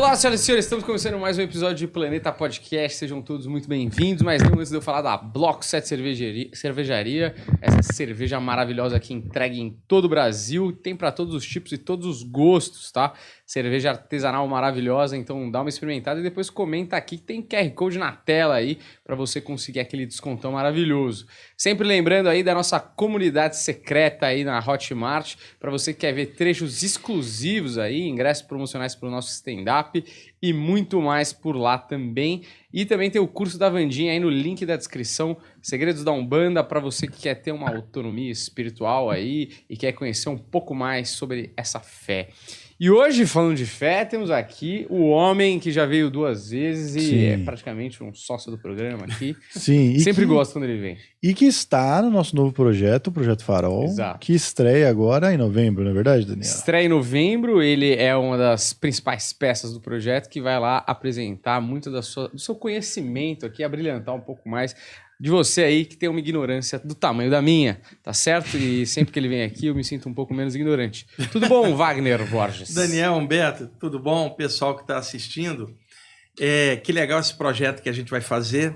Olá, senhoras e senhores, estamos começando mais um episódio de Planeta Podcast, sejam todos muito bem-vindos, mas não antes de eu falar da Bloco 7 Cervejaria, essa cerveja maravilhosa que entrega em todo o Brasil, tem para todos os tipos e todos os gostos, tá? Cerveja artesanal maravilhosa, então dá uma experimentada e depois comenta aqui que tem QR Code na tela aí para você conseguir aquele descontão maravilhoso. Sempre lembrando aí da nossa comunidade secreta aí na Hotmart, para você que quer ver trechos exclusivos aí, ingressos promocionais para o nosso stand-up e muito mais por lá também. E também tem o curso da Vandinha aí no link da descrição, Segredos da Umbanda, para você que quer ter uma autonomia espiritual aí e quer conhecer um pouco mais sobre essa fé. E hoje, falando de fé, temos aqui o homem que já veio 2 vezes e Sim. é praticamente um sócio do programa aqui. Sim. Sempre gosto quando ele vem. E que está no nosso novo projeto, o Projeto Farol, Exato. que estreia agora em novembro, não é verdade, Daniel? Estreia em novembro, ele é uma das principais peças do projeto que vai lá apresentar muito do seu conhecimento aqui, abrilhantar um pouco mais de você aí que tem uma ignorância do tamanho da minha, tá certo? E sempre que ele vem aqui eu me sinto um pouco menos ignorante. Tudo bom, Wagner Borges? Daniel, Humberto, tudo bom? Pessoal que está assistindo. Que legal esse projeto que a gente vai fazer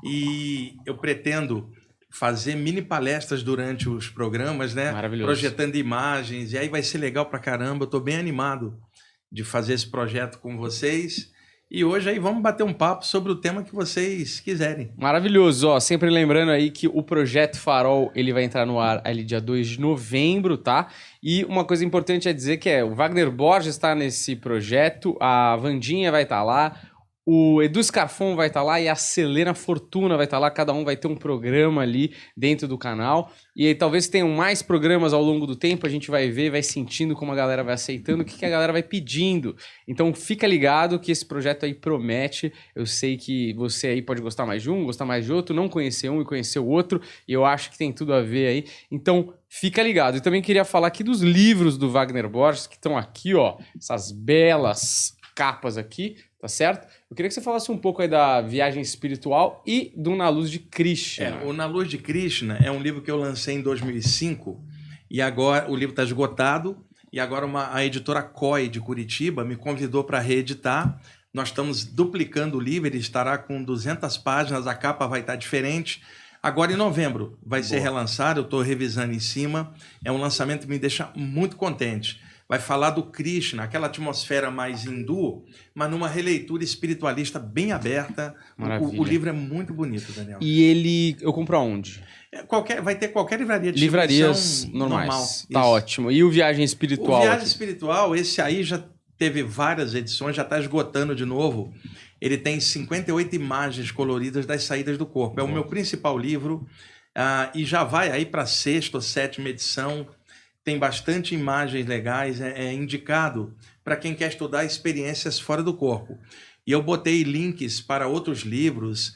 e eu pretendo fazer mini palestras durante os programas, né? Maravilhoso. Projetando imagens, e aí vai ser legal pra caramba. Eu tô bem animado de fazer esse projeto com vocês. E hoje aí vamos bater um papo sobre o tema que vocês quiserem. Maravilhoso, ó, sempre lembrando aí que o Projeto Farol, ele vai entrar no ar ali dia 2 de novembro, tá? E uma coisa importante é dizer que o Wagner Borges está nesse projeto, a Vandinha vai estar lá, o Edu Scarfon vai estar lá e a Selena Fortuna vai estar lá, cada um vai ter um programa ali dentro do canal. E aí, talvez tenham mais programas ao longo do tempo, a gente vai ver, vai sentindo como a galera vai aceitando, o que a galera vai pedindo. Então fica ligado que esse projeto aí promete. Eu sei que você aí pode gostar mais de um, gostar mais de outro, não conhecer um e conhecer o outro, e eu acho que tem tudo a ver aí. Então fica ligado. E também queria falar aqui dos livros do Wagner Borges, que estão aqui, ó, essas belas capas aqui, tá certo? Eu queria que você falasse um pouco aí da Viagem Espiritual e do Na Luz de Krishna. O Na Luz de Krishna é um livro que eu lancei em 2005 e agora o livro está esgotado e agora a editora COI de Curitiba me convidou para reeditar. Nós estamos duplicando o livro, ele estará com 200 páginas, a capa vai estar diferente. Agora em novembro vai ser relançado, eu estou revisando em cima, é um lançamento que me deixa muito contente. Vai falar do Krishna, aquela atmosfera mais hindu, mas numa releitura espiritualista bem aberta. O livro é muito bonito, Daniel. E eu compro aonde? Vai ter qualquer livraria de livrarias normais. normal. Tá Isso. ótimo. E o Viagem Espiritual? O Viagem Espiritual, esse aí já teve várias edições, já está esgotando de novo. Ele tem 58 imagens coloridas das saídas do corpo. É o meu principal livro e já vai aí para a 6ª ou 7ª edição. Tem bastante imagens legais, é indicado para quem quer estudar experiências fora do corpo. E eu botei links para outros livros,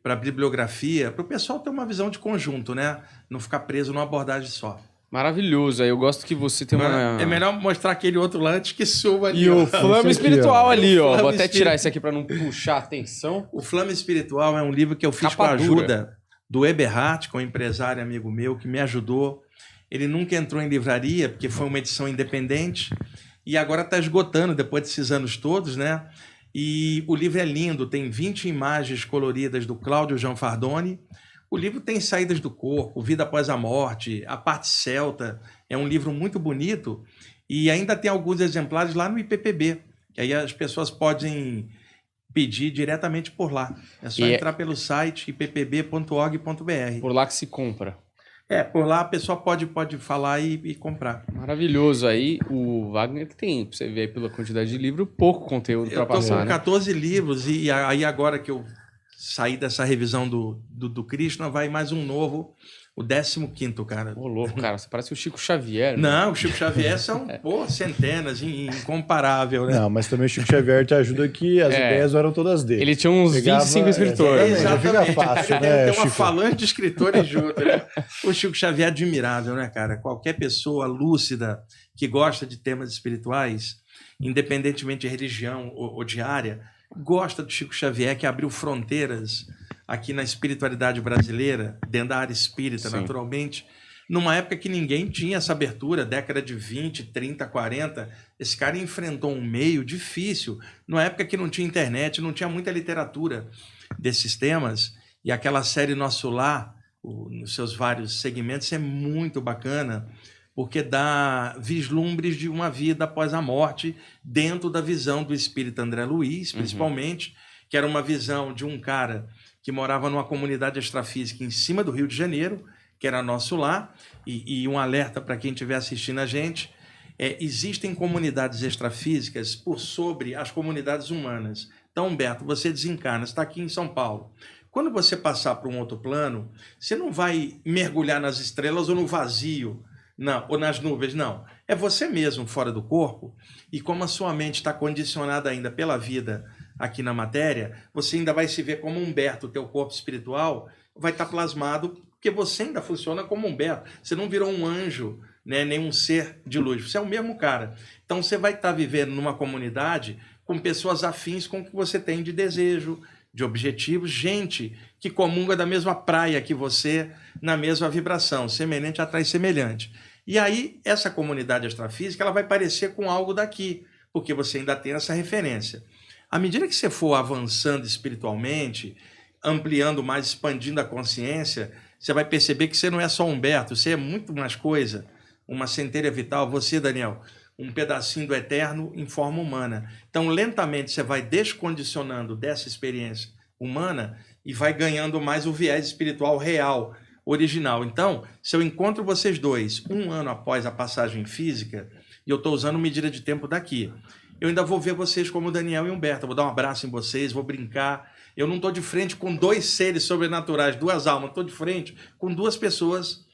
para bibliografia, para o pessoal ter uma visão de conjunto, né? Não ficar preso numa abordagem só. Maravilhoso. Eu gosto que você tem uma... É melhor mostrar aquele outro lá antes que suba ali. E o Flame Espiritual ali, ó. Vou até tirar Espiritual. isso aqui para não puxar a atenção. O Flame Espiritual é um livro que eu fiz Capa com a dura. ajuda do Eberhard, que é um empresário amigo meu, que me ajudou. Ele nunca entrou em livraria, porque foi uma edição independente, e agora está esgotando, depois desses anos todos, né? E o livro é lindo, tem 20 imagens coloridas do Cláudio Gianfardoni. O livro tem Saídas do Corpo, Vida Após a Morte, A Parte Celta. É um livro muito bonito, e ainda tem alguns exemplares lá no IPPB, que aí as pessoas podem pedir diretamente por lá. É só entrar pelo site ippb.org.br. Por lá que se compra. Por lá a pessoa pode falar e comprar. Maravilhoso. Aí o Wagner que tem, pra você ver aí pela quantidade de livro, pouco conteúdo para passar, Eu tô com né? 14 livros e aí agora que eu saí dessa revisão do Krishna, vai mais um novo, o 15º, cara. Ô, louco, cara, você parece o Chico Xavier. Não, o Chico Xavier são centenas, incomparável, né? Não, mas também o Chico Xavier te ajuda que as ideias não eram todas dele. Ele tinha uns 25 escritores. Exatamente. Fica fácil, Tem né, uma Chico? falange de escritores junto, né? O Chico Xavier é admirável, né, cara? Qualquer pessoa lúcida que gosta de temas espirituais, independentemente de religião ou de área, gosta do Chico Xavier, que abriu fronteiras aqui na espiritualidade brasileira, dentro da área espírita, Sim. naturalmente, numa época que ninguém tinha essa abertura, década de 20, 30, 40. Esse cara enfrentou um meio difícil, numa época que não tinha internet, não tinha muita literatura desses temas. E aquela série Nosso Lar, nos seus vários segmentos, é muito bacana, porque dá vislumbres de uma vida após a morte, dentro da visão do espírito André Luiz, principalmente, que era uma visão de um cara que morava numa comunidade extrafísica em cima do Rio de Janeiro, que era Nosso Lar, e um alerta para quem estiver assistindo a gente, existem comunidades extrafísicas por sobre as comunidades humanas. Então, Humberto, você desencarna, está aqui em São Paulo. Quando você passar para um outro plano, você não vai mergulhar nas estrelas ou no vazio, não, ou nas nuvens, não. É você mesmo fora do corpo, e como a sua mente está condicionada ainda pela vida aqui na matéria, você ainda vai se ver como Humberto, o teu corpo espiritual vai estar plasmado, porque você ainda funciona como Humberto. Você não virou um anjo, né, nem um ser de luz, você é o mesmo cara. Então você vai estar vivendo numa comunidade com pessoas afins com o que você tem de desejo, de objetivos, gente que comunga da mesma praia que você, na mesma vibração, semelhante atrai semelhante. E aí, essa comunidade extrafísica, ela vai parecer com algo daqui, porque você ainda tem essa referência. À medida que você for avançando espiritualmente, ampliando mais, expandindo a consciência, você vai perceber que você não é só Humberto, você é muito mais coisa, uma centelha vital, você, Daniel, um pedacinho do eterno em forma humana. Então, lentamente, você vai descondicionando dessa experiência humana e vai ganhando mais o viés espiritual real, original. Então, se eu encontro vocês dois 1 ano após a passagem física, e eu estou usando medida de tempo daqui, eu ainda vou ver vocês como Daniel e Humberto, eu vou dar um abraço em vocês, vou brincar. Eu não estou de frente com 2 seres sobrenaturais, 2 almas, estou de frente com 2 pessoas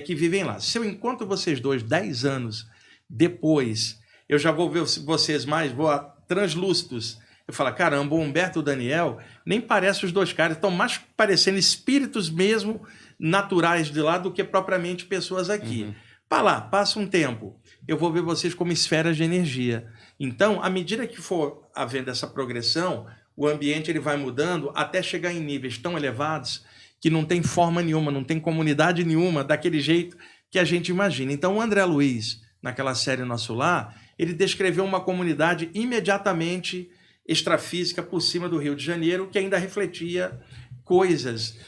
que vivem lá. Se eu encontro vocês dois 10 anos depois, eu já vou ver vocês mais, vou a translúcidos. Eu falo, caramba, o Humberto e o Daniel nem parecem os 2 caras, estão mais parecendo espíritos mesmo naturais de lá do que propriamente pessoas aqui. Para lá, passa um tempo, eu vou ver vocês como esferas de energia. Então, à medida que for havendo essa progressão, o ambiente ele vai mudando até chegar em níveis tão elevados que não tem forma nenhuma, não tem comunidade nenhuma daquele jeito que a gente imagina. Então, o André Luiz, naquela série Nosso Lar, ele descreveu uma comunidade imediatamente extrafísica por cima do Rio de Janeiro, que ainda refletia coisas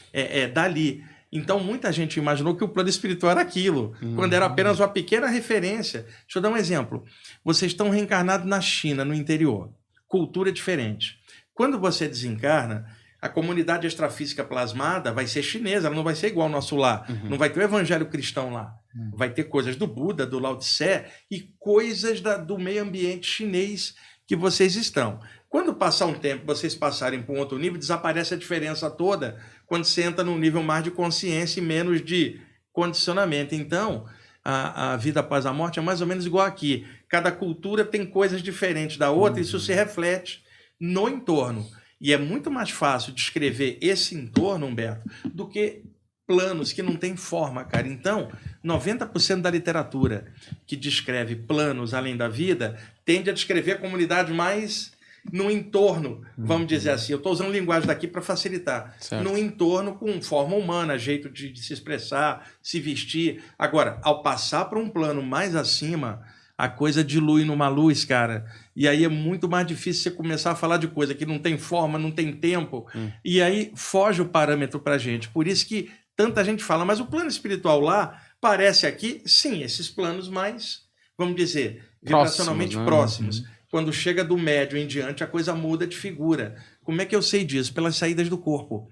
dali. Então, muita gente imaginou que o plano espiritual era aquilo, quando era apenas uma pequena referência. Deixa eu dar um exemplo. Vocês estão reencarnados na China, no interior. Cultura diferente. Quando você desencarna, a comunidade extrafísica plasmada vai ser chinesa, ela não vai ser igual ao Nosso Lar. Não vai ter o evangelho cristão lá. Vai ter coisas do Buda, do Lao Tse e coisas do meio ambiente chinês que vocês estão. Quando passar um tempo, vocês passarem para um outro nível, desaparece a diferença toda quando você entra num nível mais de consciência e menos de condicionamento. Então, a vida após a morte é mais ou menos igual aqui. Cada cultura tem coisas diferentes da outra, e isso se reflete no entorno. E é muito mais fácil descrever esse entorno, Humberto, do que planos que não têm forma, cara. Então, 90% da literatura que descreve planos além da vida tende a descrever a comunidade mais no entorno, vamos dizer assim. Eu estou usando linguagem daqui para facilitar. Certo. No entorno com forma humana, jeito de se expressar, se vestir. Agora, ao passar para um plano mais acima, a coisa dilui numa luz, cara. E aí é muito mais difícil você começar a falar de coisa que não tem forma, não tem tempo. E aí foge o parâmetro para a gente. Por isso que tanta gente fala, mas o plano espiritual lá parece aqui, sim, esses planos mais, vamos dizer, vibracionalmente próximos. Quando chega do médio em diante, a coisa muda de figura. Como é que eu sei disso? Pelas saídas do corpo.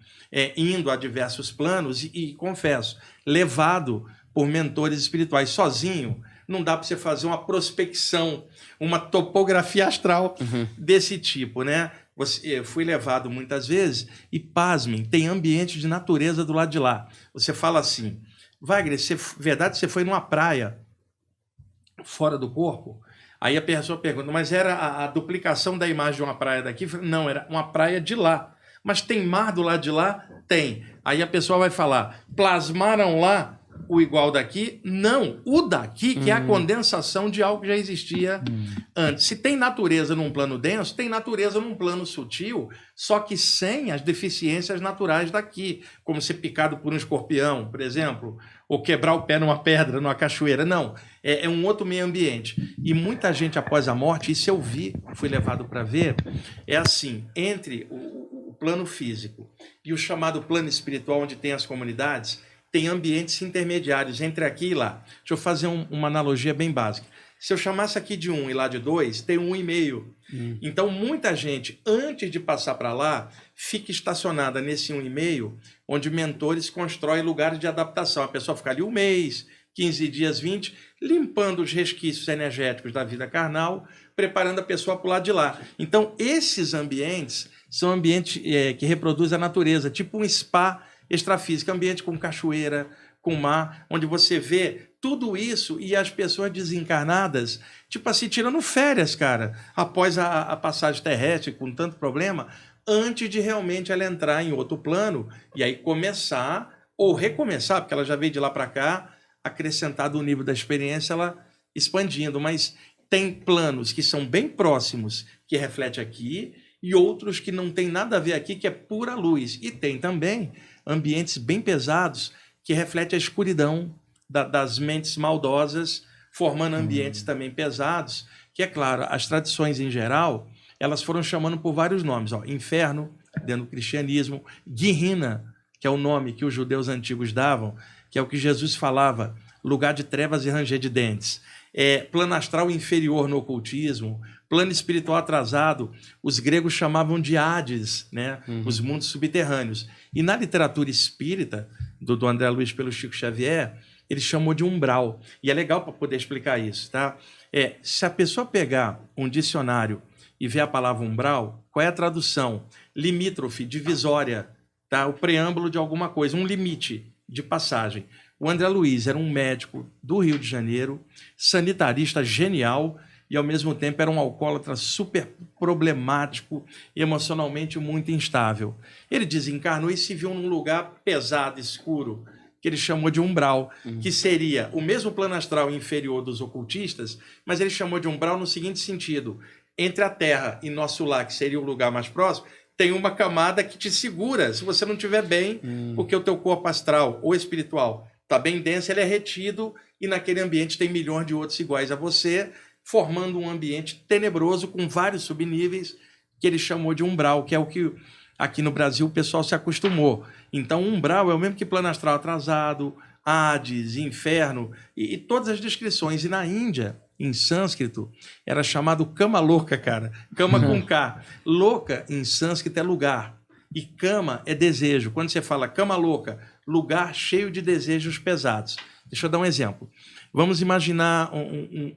Indo a diversos planos e confesso, levado por mentores espirituais sozinho, não dá para você fazer uma prospecção, uma topografia astral desse tipo, né? Eu fui levado muitas vezes e, pasmem, tem ambiente de natureza do lado de lá. Você fala assim, Wagner, verdade você foi numa praia fora do corpo? Aí a pessoa pergunta, mas era a duplicação da imagem de uma praia daqui? Não, era uma praia de lá. Mas tem mar do lado de lá? Tem. Aí a pessoa vai falar, plasmaram lá o igual daqui? Não, o daqui que é a condensação de algo que já existia antes. Se tem natureza num plano denso, tem natureza num plano sutil, só que sem as deficiências naturais daqui, como ser picado por um escorpião, por exemplo, ou quebrar o pé numa pedra, numa cachoeira. Não, é um outro meio ambiente. E muita gente, após a morte, isso eu vi, fui levado para ver, é assim, entre o plano físico e o chamado plano espiritual, onde tem as comunidades, tem ambientes intermediários entre aqui e lá. Deixa eu fazer uma analogia bem básica. Se eu chamasse aqui de 1 e lá de 2, tem 1,5. Então, muita gente, antes de passar para lá, fica estacionada nesse 1,5, onde mentores constroem lugares de adaptação. A pessoa fica ali 1 mês, 15 dias, 20, limpando os resquícios energéticos da vida carnal, preparando a pessoa para o lado de lá. Então, esses ambientes são ambientes que reproduzem a natureza, tipo um spa extrafísico, ambiente com cachoeira, com mar, onde você vê tudo isso e as pessoas desencarnadas, tipo assim, tirando férias, cara, após a passagem terrestre com tanto problema, antes de realmente ela entrar em outro plano e aí começar ou recomeçar, porque ela já veio de lá para cá, acrescentado o nível da experiência, ela expandindo, mas tem planos que são bem próximos, que reflete aqui, e outros que não tem nada a ver aqui, que é pura luz. E tem também ambientes bem pesados, que reflete a escuridão das mentes maldosas, formando ambientes também pesados, que é claro, as tradições em geral, elas foram chamando por vários nomes, ó, inferno, dentro do cristianismo, Guerrina, que é o nome que os judeus antigos davam, que é o que Jesus falava, lugar de trevas e ranger de dentes. Plano astral inferior no ocultismo, plano espiritual atrasado, os gregos chamavam de Hades, né? Os mundos subterrâneos. E na literatura espírita, do André Luiz pelo Chico Xavier, ele chamou de umbral. E é legal para poder explicar isso, tá? Se a pessoa pegar um dicionário e ver a palavra umbral, qual é a tradução? Limítrofe, divisória, tá? O preâmbulo de alguma coisa, um limite de passagem. O André Luiz era um médico do Rio de Janeiro, sanitarista genial e, ao mesmo tempo, era um alcoólatra super problemático e emocionalmente muito instável. Ele desencarnou e se viu num lugar pesado, escuro, que ele chamou de umbral, que seria o mesmo plano astral inferior dos ocultistas, mas ele chamou de umbral no seguinte sentido: entre a Terra e nosso lar, que seria o lugar mais próximo, tem uma camada que te segura, se você não estiver bem, porque o teu corpo astral ou espiritual está bem denso, ele é retido e naquele ambiente tem milhões de outros iguais a você, formando um ambiente tenebroso com vários subníveis que ele chamou de umbral, que é o que aqui no Brasil o pessoal se acostumou. Então, umbral é o mesmo que plano astral atrasado, Hades, inferno e todas as descrições. E na Índia, em sânscrito, era chamado Kama Loka, cara. Kama com K. Loka, em sânscrito, é lugar. E Kama é desejo. Quando você fala Kama Loka, lugar cheio de desejos pesados. Deixa eu dar um exemplo. Vamos imaginar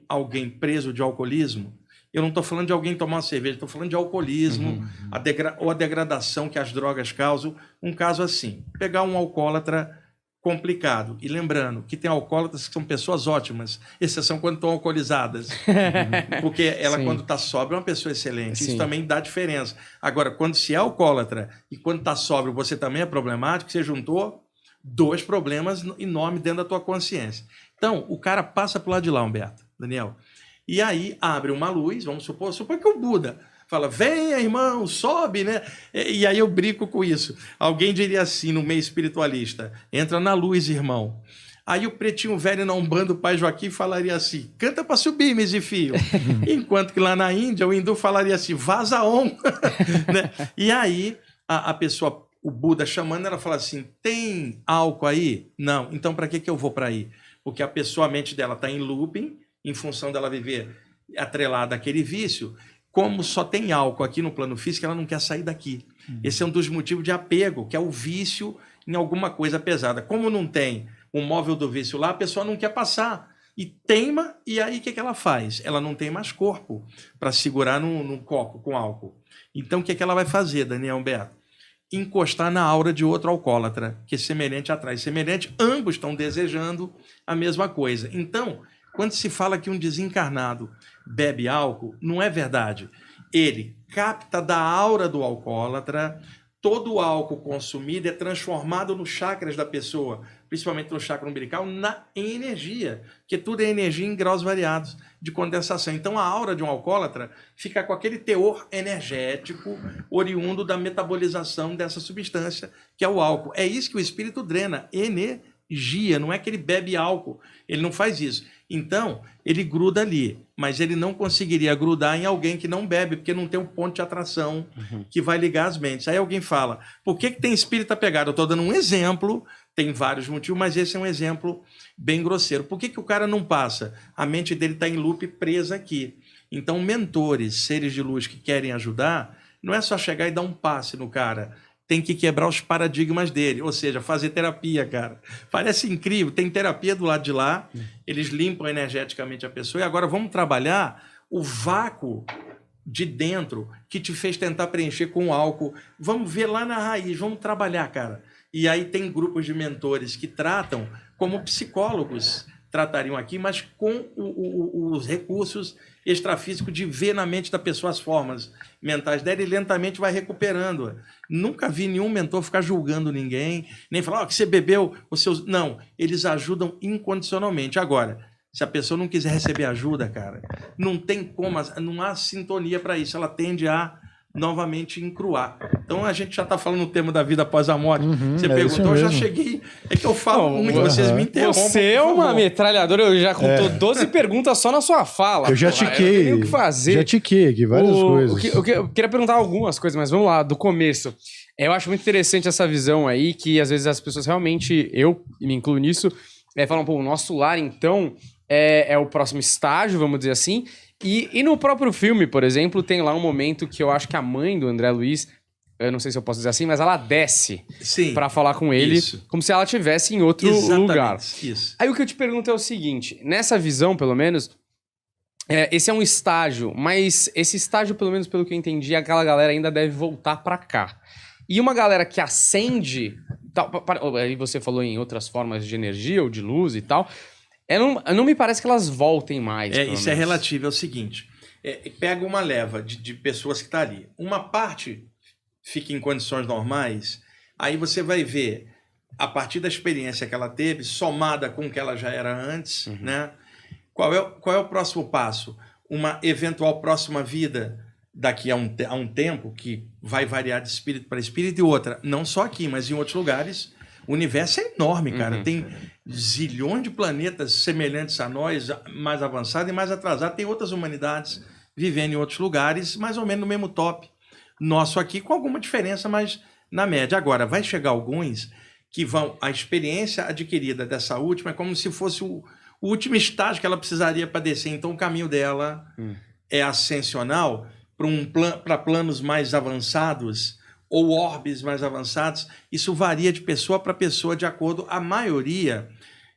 alguém preso de alcoolismo. Eu não estou falando de alguém tomar uma cerveja, estou falando de alcoolismo, ou a degradação que as drogas causam. Um caso assim, pegar um alcoólatra complicado. E lembrando que tem alcoólatras que são pessoas ótimas, exceção quando estão alcoolizadas. Porque ela, quando está sóbria, é uma pessoa excelente. Isso também dá diferença. Agora, quando se é alcoólatra e quando está sóbrio você também é problemático, você juntou dois problemas enormes dentro da tua consciência. Então, o cara passa para o lado de lá, Humberto, Daniel, e aí abre uma luz, vamos supor que o Buda fala, venha, irmão, sobe, né? E aí eu brinco com isso. Alguém diria assim, no meio espiritualista, entra na luz, irmão. Aí o pretinho velho na Umbanda, o pai Joaquim, falaria assim, canta para subir, Mesifio. Enquanto que lá na Índia, o hindu falaria assim, vaza on. Né? E aí a pessoa, o Buda chamando, ela fala assim, tem álcool aí? Não. Então para que eu vou para aí? Porque a pessoa, a mente dela está em looping, em função dela viver atrelada àquele vício. Como só tem álcool aqui no plano físico, ela não quer sair daqui. Esse é um dos motivos de apego, que é o vício em alguma coisa pesada. Como não tem o móvel do vício lá, a pessoa não quer passar. E teima, e aí o que ela faz? Ela não tem mais corpo para segurar num copo com álcool. Então o que ela vai fazer, Daniel Humberto? Encostar na aura de outro alcoólatra, que semelhante atrai semelhante, ambos estão desejando a mesma coisa. Então, quando se fala que um desencarnado bebe álcool, não é verdade. Ele capta da aura do alcoólatra, todo o álcool consumido é transformado nos chakras da pessoa, principalmente no chakra umbilical, em energia, porque tudo é energia em graus variados de condensação. Então a aura de um alcoólatra fica com aquele teor energético oriundo da metabolização dessa substância, que é o álcool. É isso que o espírito drena, energia. energia, não é que ele bebe álcool, ele não faz isso. Então, ele gruda ali, mas ele não conseguiria grudar em alguém que não bebe, porque não tem um ponto de atração que vai ligar as mentes. Aí alguém fala, por que tem espírito apegado? Eu estou dando um exemplo, tem vários motivos, mas esse é um exemplo bem grosseiro. Por que o cara não passa? A mente dele está em loop presa aqui. Então, mentores, seres de luz que querem ajudar, não é só chegar e dar um passe no cara, tem que quebrar os paradigmas dele, ou seja, fazer terapia, cara. Parece incrível, tem terapia do lado de lá, eles limpam energeticamente a pessoa, e agora vamos trabalhar o vácuo de dentro que te fez tentar preencher com álcool. Vamos ver lá na raiz, vamos trabalhar, cara. E aí tem grupos de mentores que tratam como psicólogos tratariam aqui, mas com os recursos extrafísicos de ver na mente da pessoa as formas mentais dela e lentamente vai recuperando. Nunca vi nenhum mentor ficar julgando ninguém, nem falar que você bebeu os seus... Não, eles ajudam incondicionalmente. Agora, se a pessoa não quiser receber ajuda, cara, não tem como, não há sintonia para isso, ela tende a novamente encruar. Então a gente já está falando no tema da vida após a morte. Você perguntou, eu já cheguei. É que eu falo muito, vocês me interrompem. Você é uma metralhadora, eu já contou 12 perguntas só na sua fala. Eu já tiquei. Eu o que fazer. Já tiquei aqui várias coisas. Eu queria perguntar algumas coisas, mas vamos lá, do começo. Eu acho muito interessante essa visão aí, que às vezes as pessoas realmente, eu me incluo nisso, falam, pô, o nosso lar, então, é o próximo estágio, vamos dizer assim. E no próprio filme, por exemplo, tem lá um momento que eu acho que a mãe do André Luiz, eu não sei se eu posso dizer assim, mas ela desce pra falar com ele, como se ela estivesse em outro lugar. Isso. Aí o que eu te pergunto é o seguinte, nessa visão, pelo menos, esse é um estágio, mas esse estágio, pelo menos pelo que eu entendi, aquela galera ainda deve voltar pra cá. E uma galera que acende, aí você falou em outras formas de energia ou de luz e tal... não me parece que elas voltem mais. Isso menos. É relativo, é o seguinte. Pega uma leva de pessoas que está ali. Uma parte fica em condições normais, aí você vai ver, a partir da experiência que ela teve, somada com o que ela já era antes, né? Qual é o próximo passo? Uma eventual próxima vida daqui a um tempo, que vai variar de espírito para espírito, e outra, não só aqui, mas em outros lugares. O universo é enorme, cara. Tem zilhões de planetas semelhantes a nós, mais avançados e mais atrasados. Tem outras humanidades vivendo em outros lugares, mais ou menos no mesmo top nosso aqui, com alguma diferença, mas na média. Agora, vai chegar alguns que vão... A experiência adquirida dessa última é como se fosse o último estágio que ela precisaria para descer. Então, o caminho dela é ascensional para planos mais avançados, ou orbes mais avançados. Isso varia de pessoa para pessoa, de acordo. A maioria,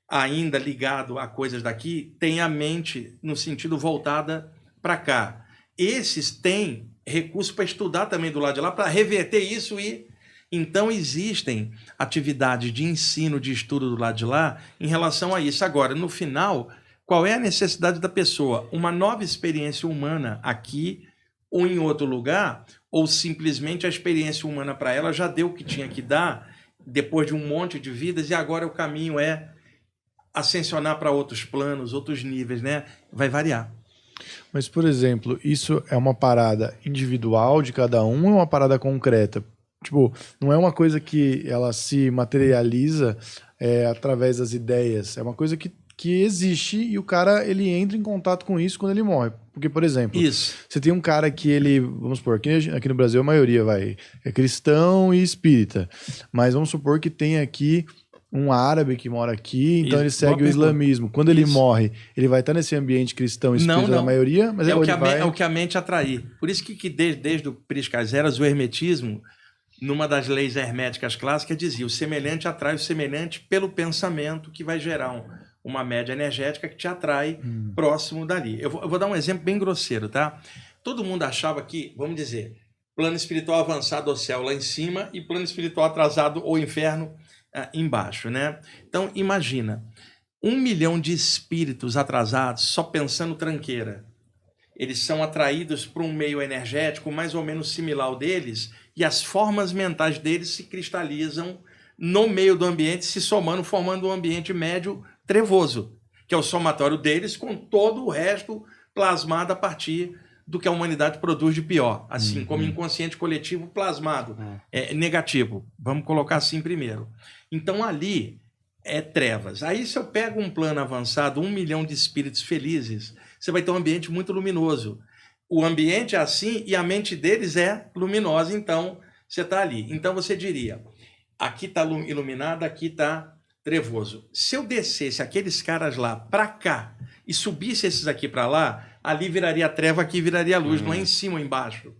ainda ligado a coisas daqui, tem a mente no sentido voltada para cá. Esses têm recurso para estudar também do lado de lá, para reverter isso e... Então existem atividades de ensino, de estudo do lado de lá em relação a isso. Agora, no final, qual é a necessidade da pessoa? Uma nova experiência humana aqui ou em outro lugar, ou simplesmente a experiência humana para ela já deu o que tinha que dar, depois de um monte de vidas, e agora o caminho é ascensionar para outros planos, outros níveis, né? Vai variar. Mas, por exemplo, isso é uma parada individual de cada um ou é uma parada concreta? Tipo, não é uma coisa que ela se materializa através das ideias, é uma coisa que existe e o cara, ele entra em contato com isso quando ele morre. Porque, por exemplo, você tem um cara que ele, vamos supor, aqui no Brasil a maioria é cristão e espírita, mas vamos supor que tem aqui um árabe que mora aqui, então ele segue o islamismo. Quando ele morre, ele vai estar nesse ambiente cristão e espírita na maioria, mas é o que a mente atrai. Por isso que desde o Priscas Eras, o hermetismo, numa das leis herméticas clássicas, dizia: o semelhante atrai o semelhante pelo pensamento, que vai gerar uma média energética que te atrai próximo dali. Eu vou dar um exemplo bem grosseiro, tá? Todo mundo achava que, vamos dizer, plano espiritual avançado ou céu lá em cima e plano espiritual atrasado ou inferno embaixo, né? Então, imagina, 1 milhão de espíritos atrasados só pensando tranqueira. Eles são atraídos para um meio energético mais ou menos similar ao deles e as formas mentais deles se cristalizam no meio do ambiente, se somando, formando um ambiente médio trevoso, que é o somatório deles com todo o resto plasmado a partir do que a humanidade produz de pior, assim como inconsciente coletivo plasmado, negativo. Vamos colocar assim primeiro. Então ali é trevas. Aí, se eu pego um plano avançado, 1 milhão de espíritos felizes, você vai ter um ambiente muito luminoso. O ambiente é assim e a mente deles é luminosa, então você está ali. Então você diria, aqui está iluminado, aqui está trevoso. Se eu descesse aqueles caras lá para cá e subisse esses aqui para lá, ali viraria treva, aqui viraria luz, não é em cima ou embaixo.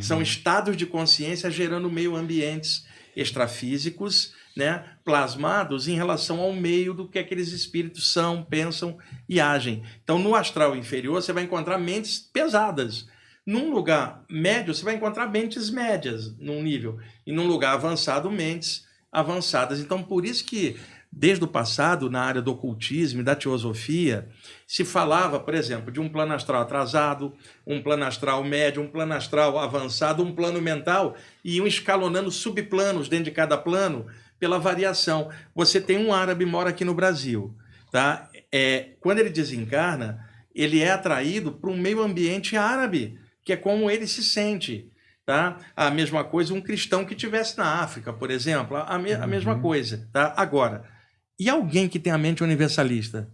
São estados de consciência gerando meio ambientes extrafísicos, né, plasmados em relação ao meio do que aqueles espíritos são, pensam e agem. Então, no astral inferior, você vai encontrar mentes pesadas. Num lugar médio, você vai encontrar mentes médias, num nível. E num lugar avançado, mentes avançadas. Então, por isso que, desde o passado, na área do ocultismo e da teosofia, se falava, por exemplo, de um plano astral atrasado, um plano astral médio, um plano astral avançado, um plano mental, e iam escalonando subplanos dentro de cada plano pela variação. Você tem um árabe que mora aqui no Brasil, tá? Quando ele desencarna, ele é atraído para um meio ambiente árabe, que é como ele se sente. Tá? A mesma coisa um cristão que estivesse na África, por exemplo, a mesma coisa. Tá? Agora, e alguém que tem a mente universalista?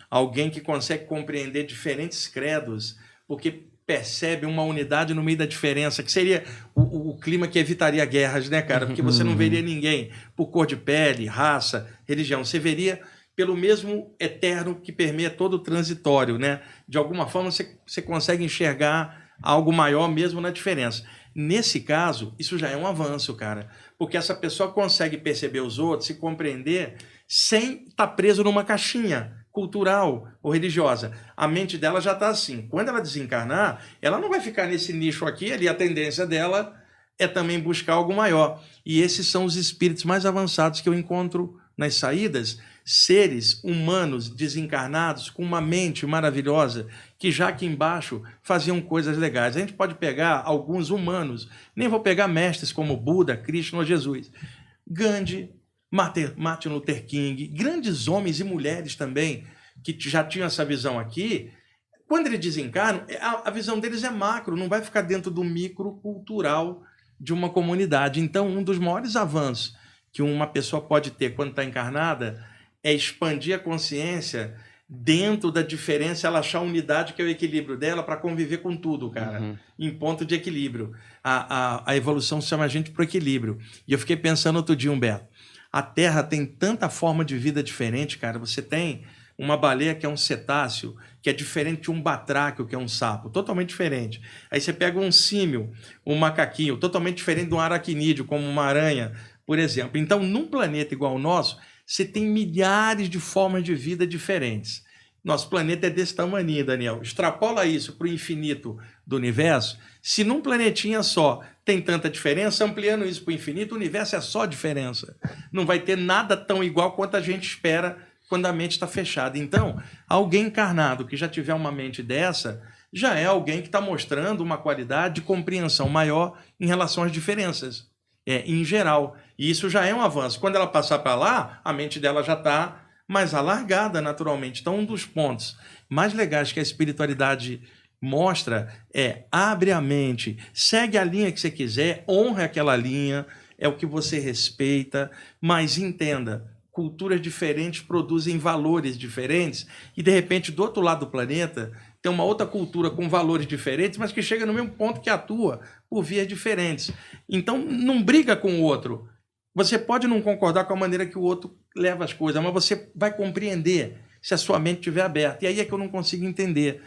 Alguém que consegue compreender diferentes credos, porque percebe uma unidade no meio da diferença, que seria o clima que evitaria guerras, né, cara? Porque você não veria ninguém por cor de pele, raça, religião. Você veria pelo mesmo eterno que permeia todo o transitório, né? De alguma forma, você consegue enxergar algo maior mesmo na diferença. Nesse caso, isso já é um avanço, cara. Porque essa pessoa consegue perceber os outros, se compreender, sem estar preso numa caixinha cultural ou religiosa. A mente dela já está assim. Quando ela desencarnar, ela não vai ficar nesse nicho aqui, ali a tendência dela é também buscar algo maior. E esses são os espíritos mais avançados que eu encontro nas saídas, seres humanos desencarnados com uma mente maravilhosa que já aqui embaixo faziam coisas legais. A gente pode pegar alguns humanos, nem vou pegar mestres como Buda, Krishna ou Jesus. Gandhi, Martin Luther King, grandes homens e mulheres também que já tinham essa visão aqui. Quando eles desencarnam, a visão deles é macro, não vai ficar dentro do micro cultural de uma comunidade. Então, um dos maiores avanços que uma pessoa pode ter quando está encarnada é expandir a consciência dentro da diferença, ela achar a unidade que é o equilíbrio dela para conviver com tudo, cara, em ponto de equilíbrio. A evolução chama a gente para o equilíbrio. E eu fiquei pensando outro dia, Humberto, a Terra tem tanta forma de vida diferente, cara. Você tem uma baleia que é um cetáceo, que é diferente de um batráquio, que é um sapo, totalmente diferente. Aí você pega um símil, um macaquinho, totalmente diferente de um aracnídeo, como uma aranha, por exemplo. Então, num planeta igual ao nosso, você tem milhares de formas de vida diferentes. Nosso planeta é desse tamanho, Daniel. Extrapola isso para o infinito do universo. Se num planetinha só tem tanta diferença, ampliando isso para o infinito, o universo é só diferença. Não vai ter nada tão igual quanto a gente espera quando a mente está fechada. Então, alguém encarnado que já tiver uma mente dessa, já é alguém que está mostrando uma qualidade de compreensão maior em relação às diferenças, em geral. E isso já é um avanço. Quando ela passar para lá, a mente dela já está mais alargada, naturalmente. Então, um dos pontos mais legais que a espiritualidade mostra é: abre a mente, segue a linha que você quiser, honre aquela linha, é o que você respeita, mas entenda, culturas diferentes produzem valores diferentes e, de repente, do outro lado do planeta, tem uma outra cultura com valores diferentes, mas que chega no mesmo ponto que atua por vias diferentes. Então, não briga com o outro. Você pode não concordar com a maneira que o outro leva as coisas, mas você vai compreender se a sua mente estiver aberta. E aí é que eu não consigo entender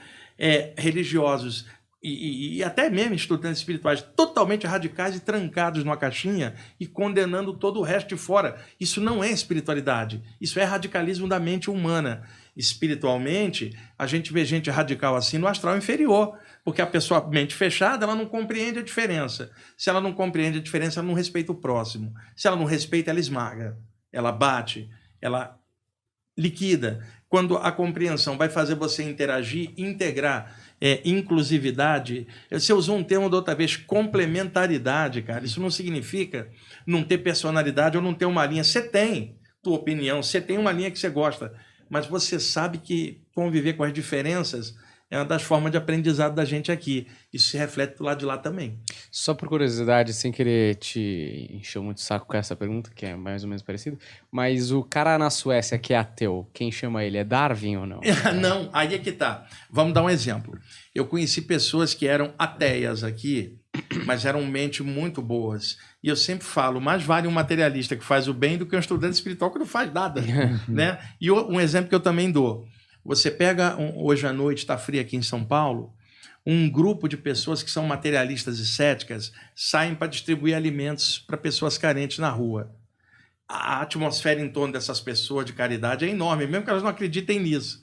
religiosos e até mesmo estudantes espirituais totalmente radicais e trancados numa caixinha e condenando todo o resto de fora. Isso não é espiritualidade, isso é radicalismo da mente humana. Espiritualmente, a gente vê gente radical assim no astral inferior, porque a pessoa, mente fechada, ela não compreende a diferença. Se ela não compreende a diferença, ela não respeita o próximo. Se ela não respeita, ela esmaga, ela bate, ela liquida. Quando a compreensão vai fazer você interagir, integrar, inclusividade, você usou um termo da outra vez, complementaridade, cara. Isso não significa não ter personalidade ou não ter uma linha. Você tem tua opinião, você tem uma linha que você gosta, mas você sabe que conviver com as diferenças É uma das formas de aprendizado da gente aqui. Isso se reflete do lado de lá também. Só por curiosidade, sem querer te encher muito o saco com essa pergunta, que é mais ou menos parecida, mas o cara na Suécia que é ateu, quem chama ele é Darwin ou não? Não, aí é que tá. Vamos dar um exemplo. Eu conheci pessoas que eram ateias aqui, mas eram mentes muito boas. E eu sempre falo, mais vale um materialista que faz o bem do que um estudante espiritual que não faz nada. Né? E um exemplo que eu também dou. Você pega, hoje à noite, está frio aqui em São Paulo, um grupo de pessoas que são materialistas e céticas saem para distribuir alimentos para pessoas carentes na rua. A atmosfera em torno dessas pessoas de caridade é enorme, mesmo que elas não acreditem nisso.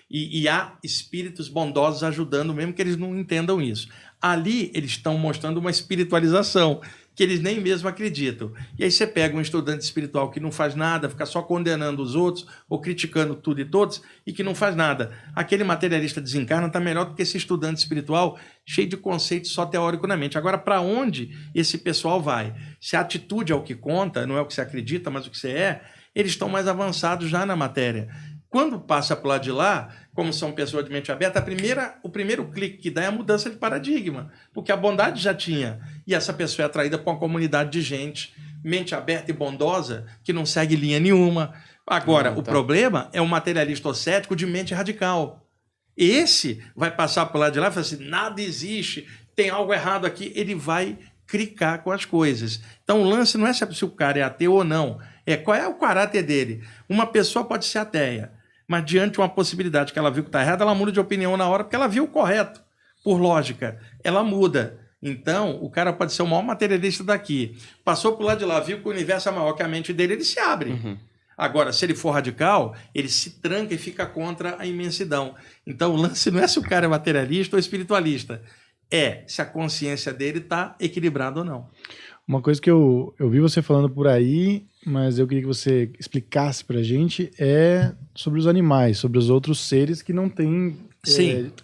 E há espíritos bondosos ajudando, mesmo que eles não entendam isso. Ali eles estão mostrando uma espiritualização, que eles nem mesmo acreditam. E aí você pega um estudante espiritual que não faz nada, fica só condenando os outros, ou criticando tudo e todos, e que não faz nada. Aquele materialista desencarna está melhor do que esse estudante espiritual, cheio de conceitos só teórico na mente. Agora, para onde esse pessoal vai? Se a atitude é o que conta, não é o que você acredita, mas o que você é, eles estão mais avançados já na matéria. Quando passa para o lado de lá, como são pessoas de mente aberta, o primeiro clique que dá é a mudança de paradigma, porque a bondade já tinha, e essa pessoa é atraída por uma comunidade de gente, mente aberta e bondosa, que não segue linha nenhuma. Agora, o problema é o materialista ou cético de mente radical. Esse vai passar para o lado de lá e falar assim, nada existe, tem algo errado aqui, ele vai clicar com as coisas. Então, o lance não é se o cara é ateu ou não, é qual é o caráter dele. Uma pessoa pode ser ateia, mas diante de uma possibilidade que ela viu que está errada, ela muda de opinião na hora, porque ela viu o correto. Por lógica, ela muda. Então, o cara pode ser o maior materialista daqui. Passou para o lado de lá, viu que o universo é maior que a mente dele, ele se abre. Uhum. Agora, se ele for radical, ele se tranca e fica contra a imensidão. Então, o lance não é se o cara é materialista ou espiritualista. É se a consciência dele está equilibrada ou não. Uma coisa que eu vi você falando por aí, mas eu queria que você explicasse pra gente, é sobre os animais, sobre os outros seres que não têm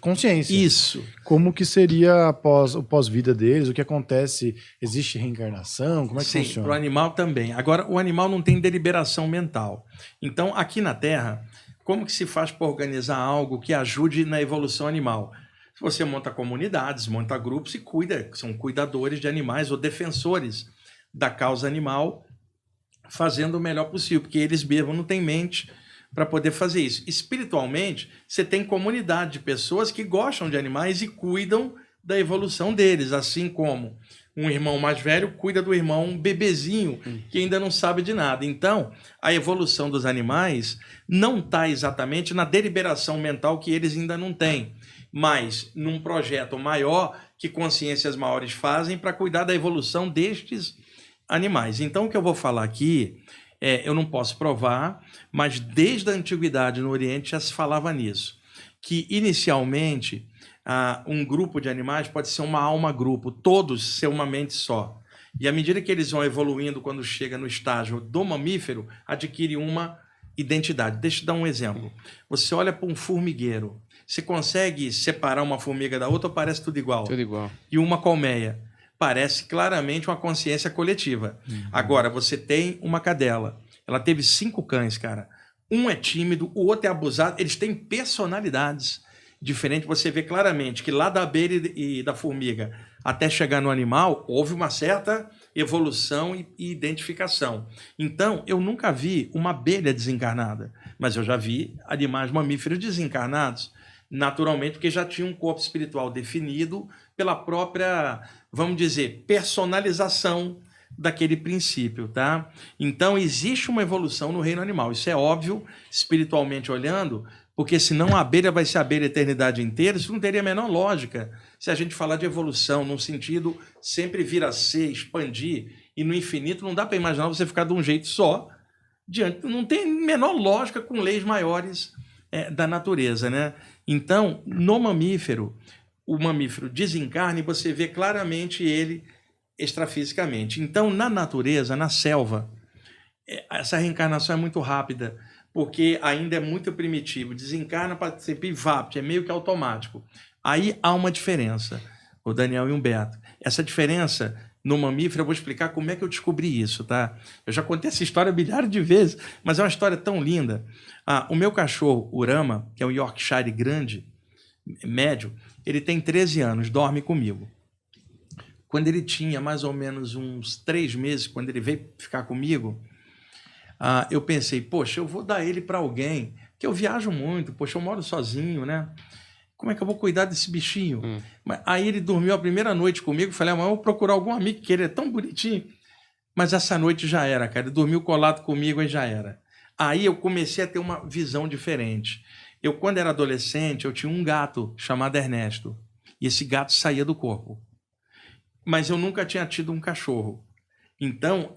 consciência. Isso. Como que seria o pós-vida deles? O que acontece? Existe reencarnação? Como é que funciona? Sim, para o animal também. Agora, o animal não tem deliberação mental. Então, aqui na Terra, como que se faz para organizar algo que ajude na evolução animal? Você monta comunidades, monta grupos e cuida, são cuidadores de animais ou defensores da causa animal, fazendo o melhor possível, porque eles mesmos não têm mente para poder fazer isso. Espiritualmente, você tem comunidade de pessoas que gostam de animais e cuidam da evolução deles, assim como um irmão mais velho cuida do irmão bebezinho, que ainda não sabe de nada. Então, a evolução dos animais não está exatamente na deliberação mental que eles ainda não têm, mas num projeto maior que consciências maiores fazem para cuidar da evolução destes animais. Então, o que eu vou falar aqui, eu não posso provar, mas desde a antiguidade no Oriente já se falava nisso, que inicialmente um grupo de animais pode ser uma alma-grupo, todos ser uma mente só. E à medida que eles vão evoluindo, quando chega no estágio do mamífero, adquire uma identidade. Deixa eu dar um exemplo. Você olha para um formigueiro, você consegue separar uma formiga da outra ou parece tudo igual? Tudo igual. E uma colmeia? Parece claramente uma consciência coletiva. Uhum. Agora, você tem uma cadela. Ela teve 5 cães, cara. Um é tímido, o outro é abusado. Eles têm personalidades diferentes. Você vê claramente que lá da abelha e da formiga até chegar no animal, houve uma certa evolução e identificação. Então, eu nunca vi uma abelha desencarnada, mas eu já vi animais mamíferos desencarnados, naturalmente, porque já tinha um corpo espiritual definido pela própria, vamos dizer, personalização daquele princípio, tá? Então, existe uma evolução no reino animal. Isso é óbvio, espiritualmente olhando, porque senão a abelha vai ser a abelha a eternidade inteira, isso não teria a menor lógica. Se a gente falar de evolução, num sentido sempre vir a ser, expandir, e no infinito não dá para imaginar você ficar de um jeito só, não tem menor lógica com leis maiores da natureza, né? Então, no mamífero, o mamífero desencarna e você vê claramente ele extrafisicamente. Então, na natureza, na selva, essa reencarnação é muito rápida, porque ainda é muito primitivo. Desencarna para ser pivap, é meio que automático. Aí há uma diferença, o Daniel e o Humberto. Essa diferença no mamífero, eu vou explicar como é que eu descobri isso, tá? Eu já contei essa história milhares de vezes, mas é uma história tão linda. O meu cachorro, Urama, que é um Yorkshire grande, médio, ele tem 13 anos, dorme comigo. Quando ele tinha mais ou menos uns 3 meses, quando ele veio ficar comigo, eu pensei, poxa, eu vou dar ele para alguém, que eu viajo muito, poxa, eu moro sozinho, né? Como é que eu vou cuidar desse bichinho? Aí ele dormiu a primeira noite comigo, falei, mas eu vou procurar algum amigo, que ele é tão bonitinho. Mas essa noite já era, cara, ele dormiu colado comigo e já era. Aí eu comecei a ter uma visão diferente. Eu, quando era adolescente, eu tinha um gato chamado Ernesto, e esse gato saía do corpo. Mas eu nunca tinha tido um cachorro. Então,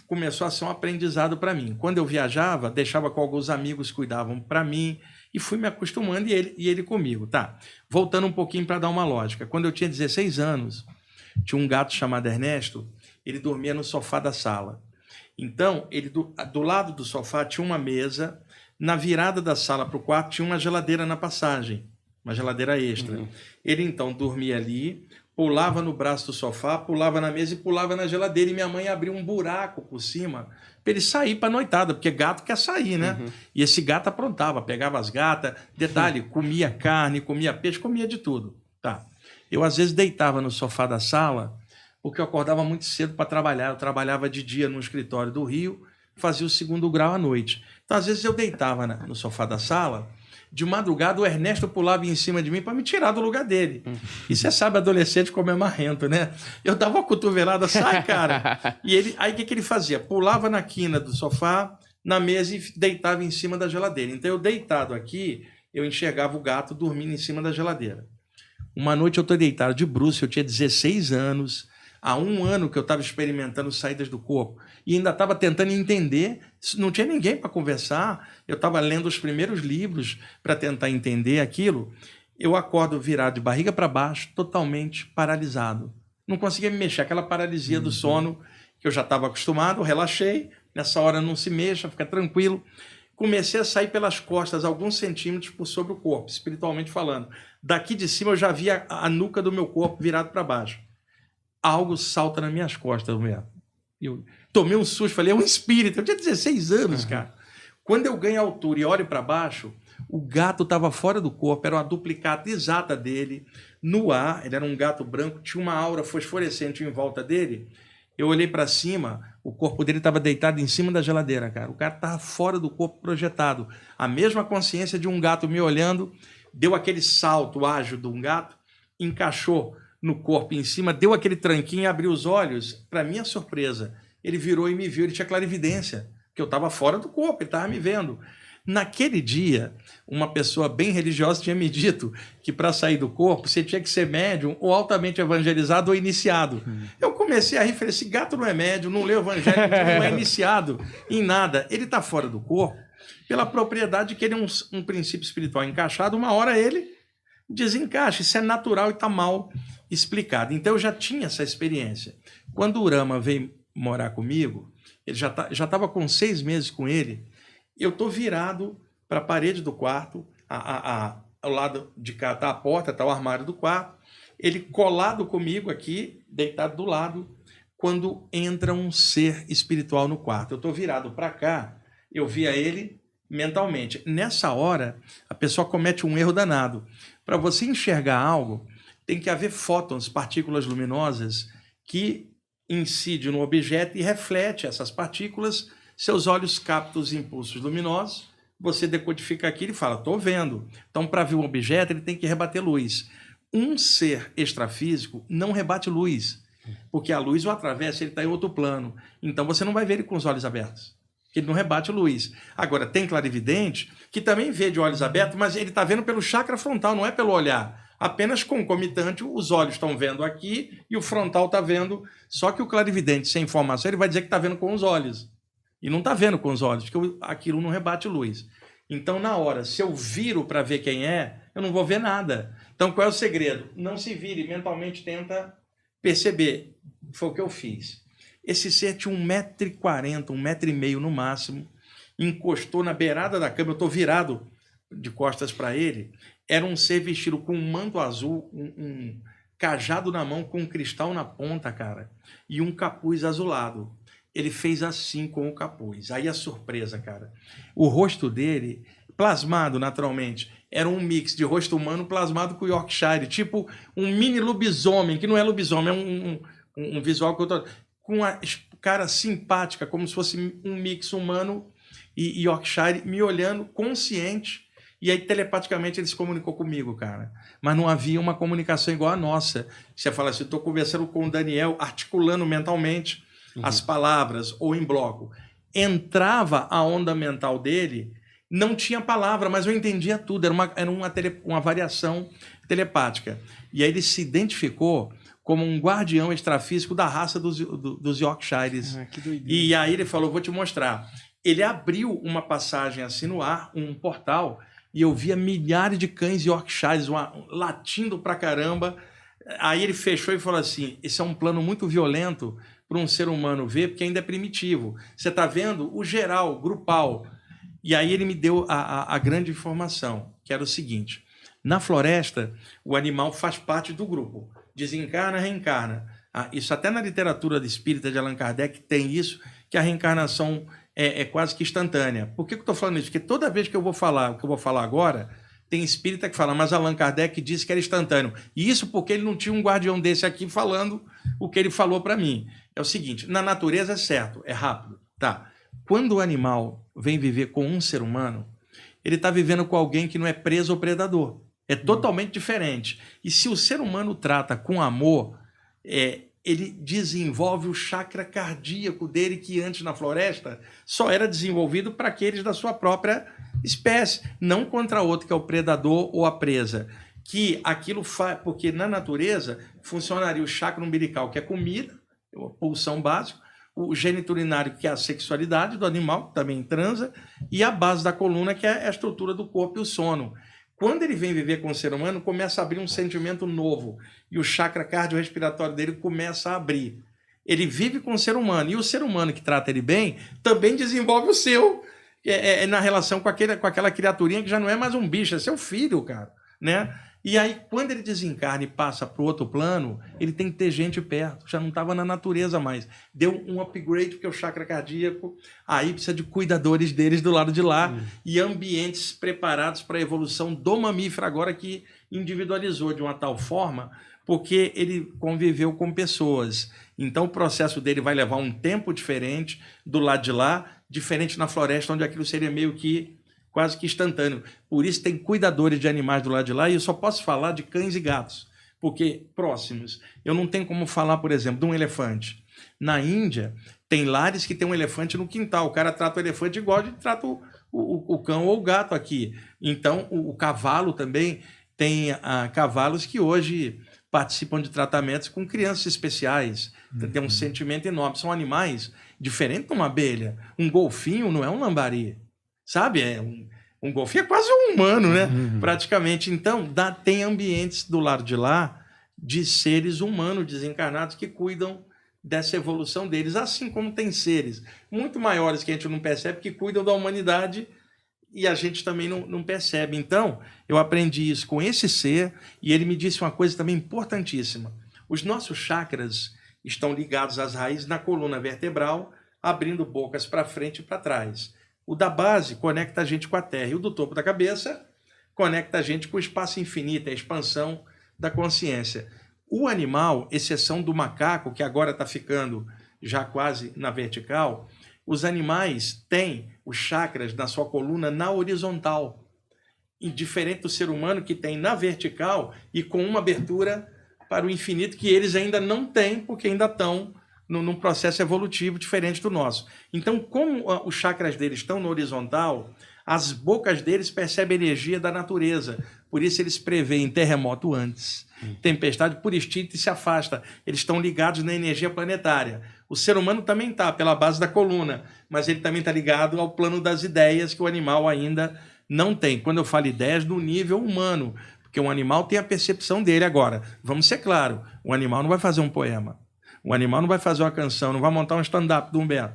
começou a ser um aprendizado para mim. Quando eu viajava, deixava com alguns amigos que cuidavam para mim e fui me acostumando e ele comigo. Tá, voltando um pouquinho para dar uma lógica. Quando eu tinha 16 anos, tinha um gato chamado Ernesto, ele dormia no sofá da sala. Então, ele do lado do sofá tinha uma mesa, na virada da sala para o quarto tinha uma geladeira na passagem, uma geladeira extra. Ele, então, dormia ali, pulava no braço do sofá, pulava na mesa e pulava na geladeira. E minha mãe abriu um buraco por cima para ele sair para a noitada, porque gato quer sair, né? E esse gato aprontava, pegava as gatas. Detalhe, comia carne, comia peixe, comia de tudo. Tá. Eu, às vezes, deitava no sofá da sala, porque eu acordava muito cedo para trabalhar. Eu trabalhava de dia no escritório do Rio, fazia o 2º grau à noite. Então, às vezes, eu deitava no sofá da sala. De madrugada, o Ernesto pulava em cima de mim para me tirar do lugar dele. E você sabe, adolescente como é marrento, né? Eu dava uma cotovelada, sai, cara! E ele, aí o que ele fazia? Pulava na quina do sofá, na mesa e deitava em cima da geladeira. Então, eu deitado aqui, eu enxergava o gato dormindo em cima da geladeira. Uma noite eu estou deitado de bruços, eu tinha 16 anos, há 1 ano que eu estava experimentando saídas do corpo e ainda estava tentando entender, não tinha ninguém para conversar, eu estava lendo os primeiros livros para tentar entender aquilo. Eu acordo virado de barriga para baixo, totalmente paralisado. Não conseguia me mexer, aquela paralisia do sono que eu já estava acostumado, relaxei, nessa hora não se mexa, fica tranquilo. Comecei a sair pelas costas, alguns centímetros por sobre o corpo, espiritualmente falando. Daqui de cima eu já via a nuca do meu corpo virado para baixo. Algo salta nas minhas costas, mesmo. Eu tomei um susto, falei, é um espírito. Eu tinha 16 anos, cara. Quando eu ganho altura e olho para baixo, o gato estava fora do corpo, era uma duplicata exata dele, no ar. Ele era um gato branco, tinha uma aura fosforescente em volta dele. Eu olhei para cima, o corpo dele estava deitado em cima da geladeira, cara. O cara estava fora do corpo projetado. A mesma consciência de um gato me olhando, deu aquele salto ágil de um gato, encaixou no corpo em cima, deu aquele tranquinho e abriu os olhos. Para minha surpresa, ele virou e me viu, ele tinha clarividência, que eu estava fora do corpo, ele estava me vendo. Naquele dia, uma pessoa bem religiosa tinha me dito que para sair do corpo você tinha que ser médium ou altamente evangelizado ou iniciado. Eu comecei a rir, falei, esse gato não é médium, não lê o evangelho, não é iniciado em nada. Ele está fora do corpo pela propriedade que ele é um princípio espiritual encaixado, uma hora ele desencaixa, isso é natural e está mal explicado. Então eu já tinha essa experiência. Quando o Urama veio morar comigo, ele já estava com 6 meses com ele, eu estou virado para a parede do quarto, ao lado de cá está a porta, está o armário do quarto, ele colado comigo aqui, deitado do lado, quando entra um ser espiritual no quarto. Eu estou virado para cá, eu via ele mentalmente. Nessa hora, a pessoa comete um erro danado. Para você enxergar algo, tem que haver fótons, partículas luminosas, que incidem no objeto e reflete essas partículas. Seus olhos captam os impulsos luminosos, você decodifica aquilo e fala, estou vendo. Então, para ver um objeto, ele tem que rebater luz. Um ser extrafísico não rebate luz, porque a luz o atravessa, ele está em outro plano. Então, você não vai ver ele com os olhos abertos, porque ele não rebate luz. Agora, tem clarividente que também vê de olhos abertos, mas ele está vendo pelo chakra frontal, não é pelo olhar. Apenas concomitante, os olhos estão vendo aqui e o frontal está vendo. Só que o clarividente, sem informação, ele vai dizer que está vendo com os olhos. E não está vendo com os olhos, porque aquilo não rebate luz. Então, na hora, se eu viro para ver quem é, eu não vou ver nada. Então, qual é o segredo? Não se vire, mentalmente tenta perceber. Foi o que eu fiz. Esse ser tinha 1,40 m, 1,5 m no máximo, encostou na beirada da cama, eu estou virado de costas para ele. Era um ser vestido com um manto azul, um cajado na mão com um cristal na ponta, cara, e um capuz azulado. Ele fez assim com o capuz. Aí a surpresa, cara. O rosto dele, plasmado naturalmente, era um mix de rosto humano plasmado com Yorkshire, tipo um mini lobisomem, que não é lobisomem, é um visual que eu tô... com uma cara simpática, como se fosse um mix humano e Yorkshire, me olhando consciente, e aí telepaticamente ele se comunicou comigo, cara. Mas não havia uma comunicação igual a nossa. Você fala assim, estou conversando com o Daniel, articulando mentalmente as palavras, ou em bloco. Entrava a onda mental dele, não tinha palavra, mas eu entendia tudo, era uma variação telepática. E aí ele se identificou como um guardião extrafísico da raça dos Yorkshires. Que doideira. E aí ele falou, vou te mostrar. Ele abriu uma passagem assim no ar, um portal, e eu via milhares de cães Yorkshires latindo pra caramba. Aí ele fechou e falou assim, esse é um plano muito violento para um ser humano ver, porque ainda é primitivo. Você está vendo o geral, grupal. E aí ele me deu a grande informação, que era o seguinte, na floresta, o animal faz parte do grupo. Desencarna, reencarna. Isso até na literatura espírita de Allan Kardec tem isso, que a reencarnação é quase que instantânea. Por que eu estou falando isso? Porque toda vez que eu vou falar o que eu vou falar agora, tem espírita que fala, mas Allan Kardec disse que era instantâneo. E isso porque ele não tinha um guardião desse aqui falando o que ele falou para mim. É o seguinte, na natureza é certo, é rápido. Tá. Quando o animal vem viver com um ser humano, ele está vivendo com alguém que não é preso ou predador. É totalmente diferente. E se o ser humano trata com amor, ele desenvolve o chakra cardíaco dele, que antes na floresta só era desenvolvido para aqueles da sua própria espécie, não contra outro que é o predador ou a presa. Que aquilo faz, porque na natureza funcionaria o chakra umbilical, que é comida, a pulsão básica, o gênito urinário, que é a sexualidade do animal, que também transa, e a base da coluna, que é a estrutura do corpo e o sono. Quando ele vem viver com o ser humano, começa a abrir um sentimento novo, e o chakra cardiorrespiratório dele começa a abrir. Ele vive com o ser humano, e o ser humano que trata ele bem também desenvolve o seu, na relação com aquela criaturinha que já não é mais um bicho, é seu filho, cara, né? E aí, quando ele desencarna e passa para o outro plano, ele tem que ter gente perto, já não estava na natureza mais. Deu um upgrade, porque o chakra cardíaco, aí precisa de cuidadores deles do lado de lá, e ambientes preparados para a evolução do mamífero, agora que individualizou de uma tal forma, porque ele conviveu com pessoas. Então, o processo dele vai levar um tempo diferente do lado de lá, diferente na floresta, onde aquilo seria meio que quase que instantâneo. Por isso tem cuidadores de animais do lado de lá, e eu só posso falar de cães e gatos, porque próximos. Eu não tenho como falar, por exemplo, de um elefante. Na Índia, tem lares que tem um elefante no quintal. O cara trata o elefante igual a gente trata o cão ou o gato aqui. Então, o cavalo também tem cavalos que hoje participam de tratamentos com crianças especiais. Tem um sentimento enorme. São animais diferentes de uma abelha. Um golfinho não é um lambari. Sabe? Um golfinho é quase um humano, né? Praticamente. Então, tem ambientes do lado de lá de seres humanos desencarnados que cuidam dessa evolução deles, assim como tem seres muito maiores que a gente não percebe, que cuidam da humanidade e a gente também não percebe. Então, eu aprendi isso com esse ser, e ele me disse uma coisa também importantíssima. Os nossos chakras estão ligados às raízes na coluna vertebral, abrindo bocas para frente e para trás. O da base conecta a gente com a Terra, e o do topo da cabeça conecta a gente com o espaço infinito, a expansão da consciência. O animal, exceção do macaco, que agora está ficando já quase na vertical, os animais têm os chakras na sua coluna na horizontal, e diferente do ser humano, que tem na vertical e com uma abertura para o infinito, que eles ainda não têm, porque ainda estão num processo evolutivo diferente do nosso. Então, como os chakras deles estão no horizontal, as bocas deles percebem a energia da natureza. Por isso eles preveem terremoto antes, tempestade por instinto, e se afasta. Eles estão ligados na energia planetária. O ser humano também está, pela base da coluna, mas ele também está ligado ao plano das ideias, que o animal ainda não tem. Quando eu falo ideias, no nível humano, porque o animal tem a percepção dele. Agora, vamos ser claros, o animal não vai fazer um poema. O animal não vai fazer uma canção, não vai montar um stand-up do Humberto.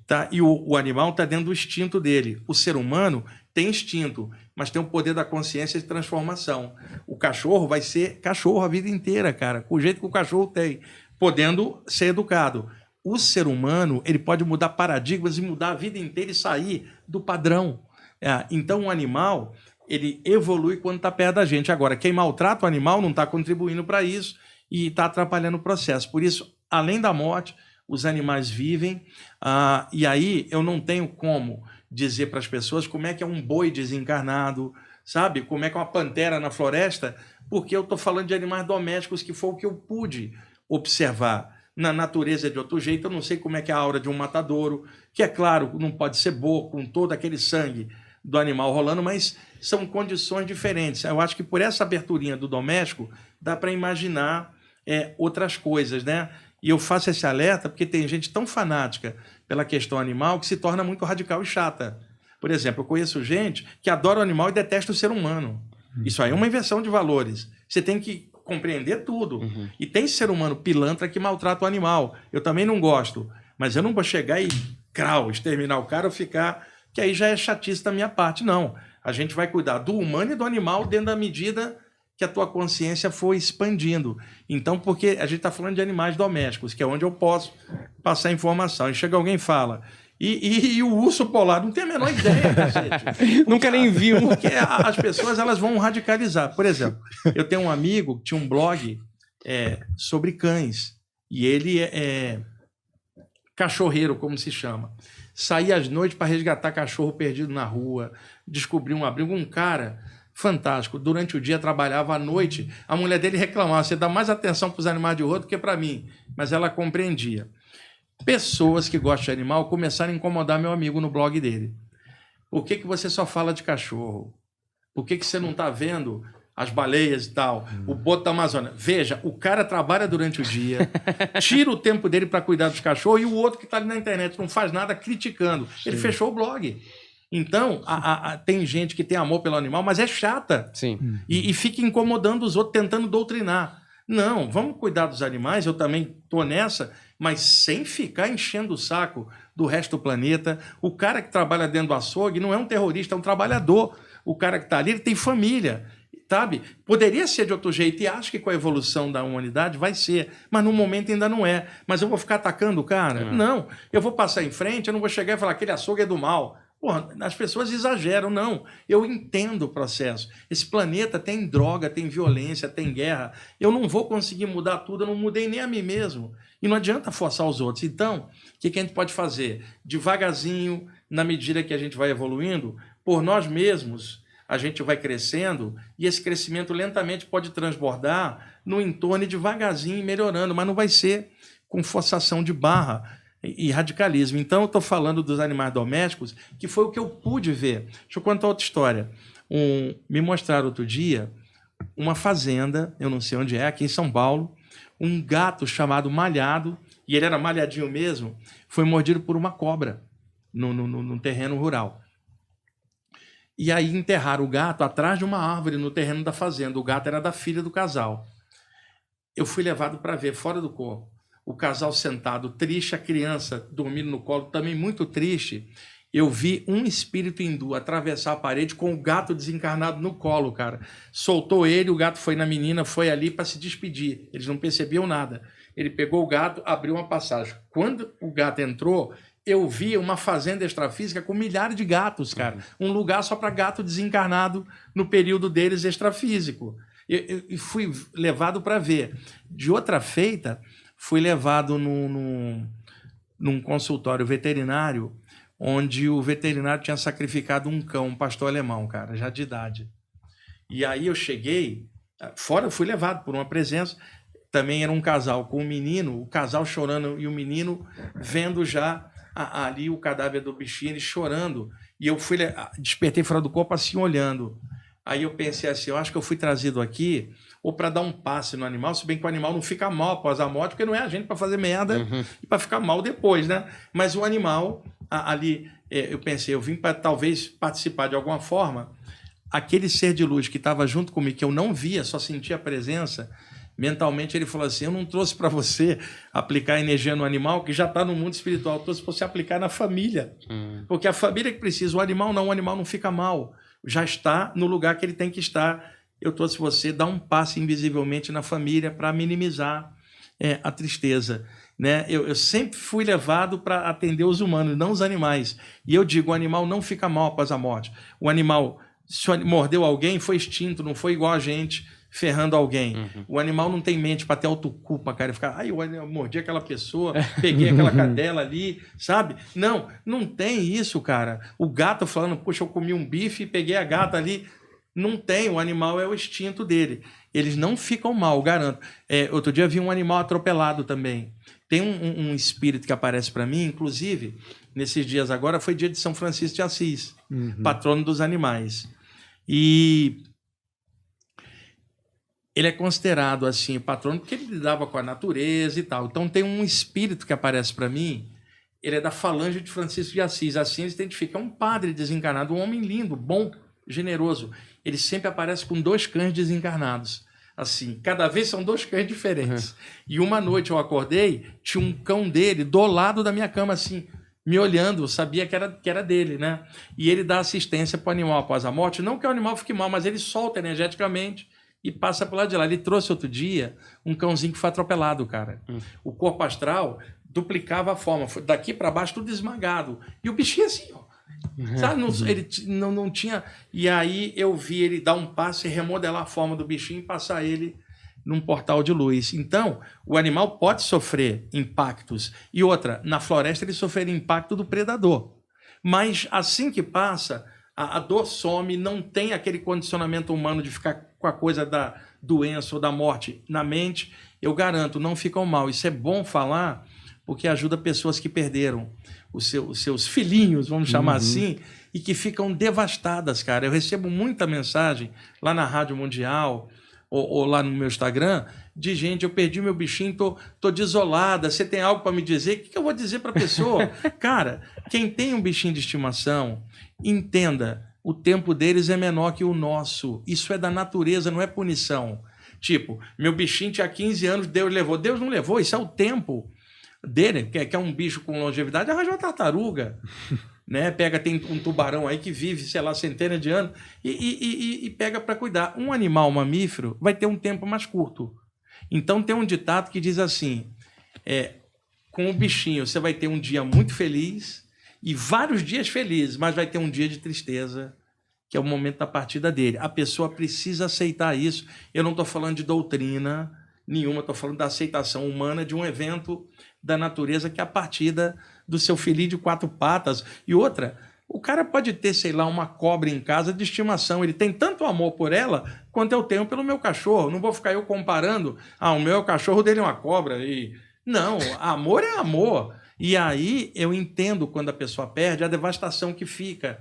Tá? E o animal está dentro do instinto dele. O ser humano tem instinto, mas tem o poder da consciência de transformação. O cachorro vai ser cachorro a vida inteira, cara, com o jeito que o cachorro tem, podendo ser educado. O ser humano, ele pode mudar paradigmas e mudar a vida inteira e sair do padrão. Então, o animal, ele evolui quando está perto da gente. Agora, quem maltrata o animal não está contribuindo para isso e está atrapalhando o processo. Por isso, além da morte, os animais vivem, e aí eu não tenho como dizer para as pessoas como é que é um boi desencarnado, sabe? Como é que é uma pantera na floresta, porque eu estou falando de animais domésticos, que foi o que eu pude observar. Na natureza de outro jeito, eu não sei como é que é a aura de um matadouro, que é claro, não pode ser boa com todo aquele sangue do animal rolando, mas são condições diferentes. Eu acho que por essa aberturinha do doméstico, dá para imaginar outras coisas, né? E eu faço esse alerta porque tem gente tão fanática pela questão animal que se torna muito radical e chata. Por exemplo, eu conheço gente que adora o animal e detesta o ser humano. Isso aí é uma inversão de valores. Você tem que compreender tudo. E tem ser humano pilantra que maltrata o animal. Eu também não gosto. Mas eu não vou chegar e exterminar o cara ou ficar... Que aí já é chatice da minha parte. Não. A gente vai cuidar do humano e do animal dentro da medida que a tua consciência for expandindo. Então, porque a gente está falando de animais domésticos, que é onde eu posso passar informação. E chega alguém e fala... E o urso polar, não tem a menor ideia, gente. Nunca nem viu. Porque as pessoas elas vão radicalizar. Por exemplo, eu tenho um amigo que tinha um blog sobre cães. E ele é cachorreiro, como se chama. Saía às noites para resgatar cachorro perdido na rua, descobrir um abrigo. Um cara fantástico. Durante o dia trabalhava à noite. A mulher dele reclamava: você dá mais atenção para os animais de rua do que para mim. Mas ela compreendia. Pessoas que gostam de animal começaram a incomodar meu amigo no blog dele. Por que você só fala de cachorro? Por que você não está vendo as baleias e tal? O boto da Amazônia. Veja, o cara trabalha durante o dia, tira o tempo dele para cuidar dos cachorros, e o outro que está ali na internet não faz nada criticando. Ele fechou o blog. Então, tem gente que tem amor pelo animal, mas é chata. Sim. E fica incomodando os outros, tentando doutrinar. Não, vamos cuidar dos animais, eu também estou nessa, mas sem ficar enchendo o saco do resto do planeta. O cara que trabalha dentro do açougue não é um terrorista, é um trabalhador. O cara que está ali, ele tem família, sabe? Poderia ser de outro jeito, e acho que com a evolução da humanidade vai ser, mas no momento ainda não é. Mas eu vou ficar atacando o cara? Não. Eu vou passar em frente, eu não vou chegar e falar aquele açougue é do mal. Porra, as pessoas exageram. Não, eu entendo o processo. Esse planeta tem droga, tem violência, tem guerra. Eu não vou conseguir mudar tudo, eu não mudei nem a mim mesmo. E não adianta forçar os outros. Então, o que a gente pode fazer? Devagarzinho, na medida que a gente vai evoluindo, por nós mesmos, a gente vai crescendo, e esse crescimento lentamente pode transbordar no entorno e devagarzinho melhorando, mas não vai ser com forçação de barra e radicalismo. Então, eu estou falando dos animais domésticos, que foi o que eu pude ver. Deixa eu contar outra história. Me mostraram outro dia uma fazenda, eu não sei onde é, aqui em São Paulo, um gato chamado Malhado, e ele era malhadinho mesmo, foi mordido por uma cobra no terreno rural. E aí enterraram o gato atrás de uma árvore no terreno da fazenda. O gato era da filha do casal. Eu fui levado para ver, fora do corpo, o casal sentado, triste, a criança dormindo no colo, também muito triste. Eu vi um espírito hindu atravessar a parede com o gato desencarnado no colo, cara. Soltou ele, o gato foi na menina, foi ali para se despedir. Eles não percebiam nada. Ele pegou o gato, abriu uma passagem. Quando o gato entrou, eu vi uma fazenda extrafísica com milhares de gatos, cara. Um lugar só para gato desencarnado no período deles extrafísico. Eu fui levado para ver. De outra feita, fui levado num consultório veterinário, onde o veterinário tinha sacrificado um cão, um pastor alemão, cara, já de idade. E aí eu cheguei, fora eu fui levado por uma presença, também era um casal com um menino, o casal chorando e o menino vendo já ali o cadáver do bichinho, ele chorando. E eu despertei fora do corpo assim, olhando. Aí eu pensei assim, eu acho que eu fui trazido aqui ou para dar um passe no animal, se bem que o animal não fica mal após a morte, porque não é a gente para fazer merda e para ficar mal depois, né? Mas o animal, ali, eu pensei, eu vim para talvez participar de alguma forma. Aquele ser de luz que estava junto comigo, que eu não via, só sentia a presença, mentalmente ele falou assim, eu não trouxe para você aplicar energia no animal, que já está no mundo espiritual, eu trouxe para você aplicar na família. Porque a família que precisa, o animal não fica mal. Já está no lugar que ele tem que estar. Eu trouxe você dar um passe invisivelmente na família para minimizar a tristeza. Né? Eu sempre fui levado para atender os humanos, não os animais. E eu digo, o animal não fica mal após a morte. O animal Se mordeu alguém, foi extinto, não foi igual a gente ferrando alguém. O animal não tem mente para ter autoculpa, cara, e ficar, eu mordi aquela pessoa, peguei aquela cadela ali, sabe? Não tem isso, cara. O gato falando, poxa, eu comi um bife e peguei a gata ali. Não tem, o animal é o instinto dele. Eles não ficam mal, garanto. Outro dia vi um animal atropelado também. Tem um espírito que aparece para mim, inclusive, nesses dias agora, foi dia de São Francisco de Assis, patrono dos animais. E ele é considerado assim, patrono, porque ele lidava com a natureza e tal. Então tem um espírito que aparece para mim, ele é da falange de Francisco de Assis. Assim ele se identifica, é um padre desencarnado, um homem lindo, bom, generoso. Ele sempre aparece com 2 cães desencarnados. Assim, cada vez são 2 cães diferentes. E uma noite eu acordei, tinha um cão dele do lado da minha cama, assim, me olhando, eu sabia que era dele, né? E ele dá assistência para o animal após a morte. Não que o animal fique mal, mas ele solta energeticamente e passa pro lado de lá. Ele trouxe outro dia um cãozinho que foi atropelado, cara. O corpo astral duplicava a forma. Foi daqui para baixo, tudo esmagado. E o bichinho assim, ó. Sabe? Ele não tinha... E aí eu vi ele dar um passo e remodelar a forma do bichinho e passar ele num portal de luz. Então, o animal pode sofrer impactos. E outra, na floresta ele sofre impacto do predador. Mas assim que passa, a dor some, não tem aquele condicionamento humano de ficar com a coisa da doença ou da morte na mente. Eu garanto, não ficam mal. Isso é bom falar, porque ajuda pessoas que perderam os seus filhinhos, vamos chamar assim, e que ficam devastadas, cara. Eu recebo muita mensagem lá na Rádio Mundial ou lá no meu Instagram de gente, eu perdi meu bichinho, tô desolada, você tem algo para me dizer? O que eu vou dizer para a pessoa? Cara, quem tem um bichinho de estimação, entenda, o tempo deles é menor que o nosso. Isso é da natureza, não é punição. Tipo, meu bichinho tinha 15 anos, Deus levou. Deus não levou, isso é o tempo dele, que é um bicho com longevidade, arranja uma tartaruga, né? Tem um tubarão aí que vive, sei lá, centenas de anos e pega para cuidar. Um animal mamífero vai ter um tempo mais curto. Então tem um ditado que diz assim, com o bichinho você vai ter um dia muito feliz e vários dias felizes, mas vai ter um dia de tristeza, que é o momento da partida dele. A pessoa precisa aceitar isso. Eu não estou falando de doutrina nenhuma, estou falando da aceitação humana de um evento da natureza, que é a partida do seu filhinho de 4 patas. E outra, o cara pode ter, sei lá, uma cobra em casa de estimação. Ele tem tanto amor por ela quanto eu tenho pelo meu cachorro. Não vou ficar eu comparando, o meu cachorro dele é uma cobra. Não, amor é amor. E aí eu entendo quando a pessoa perde a devastação que fica.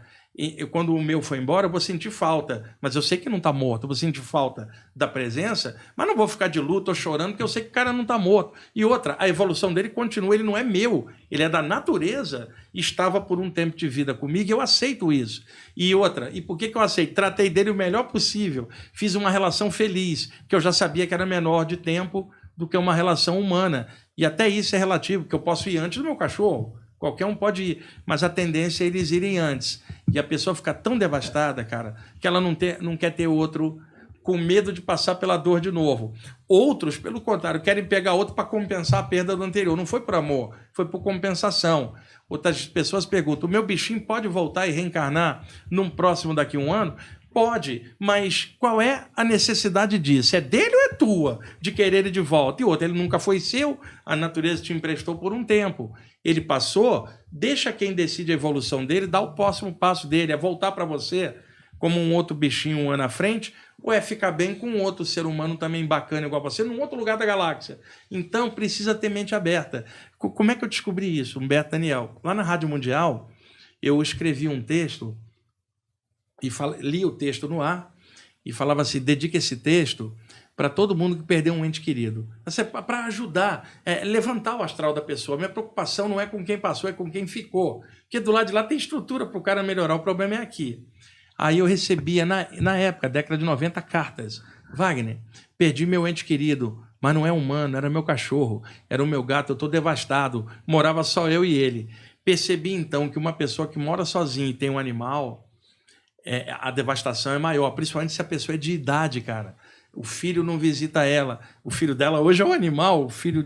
Quando o meu foi embora, eu vou sentir falta. Mas eu sei que não está morto, eu vou sentir falta da presença, mas não vou ficar de luto ou chorando, porque eu sei que o cara não está morto. E outra, a evolução dele continua, ele não é meu, ele é da natureza, estava por um tempo de vida comigo, e eu aceito isso. E outra, e por que eu aceito? Tratei dele o melhor possível, fiz uma relação feliz, que eu já sabia que era menor de tempo do que uma relação humana. E até isso é relativo, porque eu posso ir antes do meu cachorro. Qualquer um pode ir, mas a tendência é eles irem antes. E a pessoa fica tão devastada, cara, que ela não quer ter outro com medo de passar pela dor de novo. Outros, pelo contrário, querem pegar outro para compensar a perda do anterior. Não foi por amor, foi por compensação. Outras pessoas perguntam, o meu bichinho pode voltar e reencarnar num próximo daqui a um ano? Pode, mas qual é a necessidade disso? É dele ou é tua de querer ele de volta? E outro, ele nunca foi seu, a natureza te emprestou por um tempo. Ele passou, deixa quem decide a evolução dele, dá o próximo passo dele, é voltar para você como um outro bichinho um ano à frente, ou é ficar bem com um outro ser humano também bacana igual a você, num outro lugar da galáxia. Então, precisa ter mente aberta. Como é que eu descobri isso, Humberto Daniel? Lá na Rádio Mundial, eu escrevi um texto e li o texto no ar e falava assim, dedica esse texto para todo mundo que perdeu um ente querido. Para ajudar, levantar o astral da pessoa. Minha preocupação não é com quem passou, é com quem ficou. Porque do lado de lá tem estrutura para o cara melhorar, o problema é aqui. Aí eu recebia, na época, década de 90, cartas. Wagner, perdi meu ente querido, mas não é humano, era meu cachorro, era o meu gato, eu estou devastado, morava só eu e ele. Percebi, então, que uma pessoa que mora sozinha e tem um animal, a devastação é maior, principalmente se a pessoa é de idade, cara. O filho não visita ela. O filho dela hoje é um animal, o filho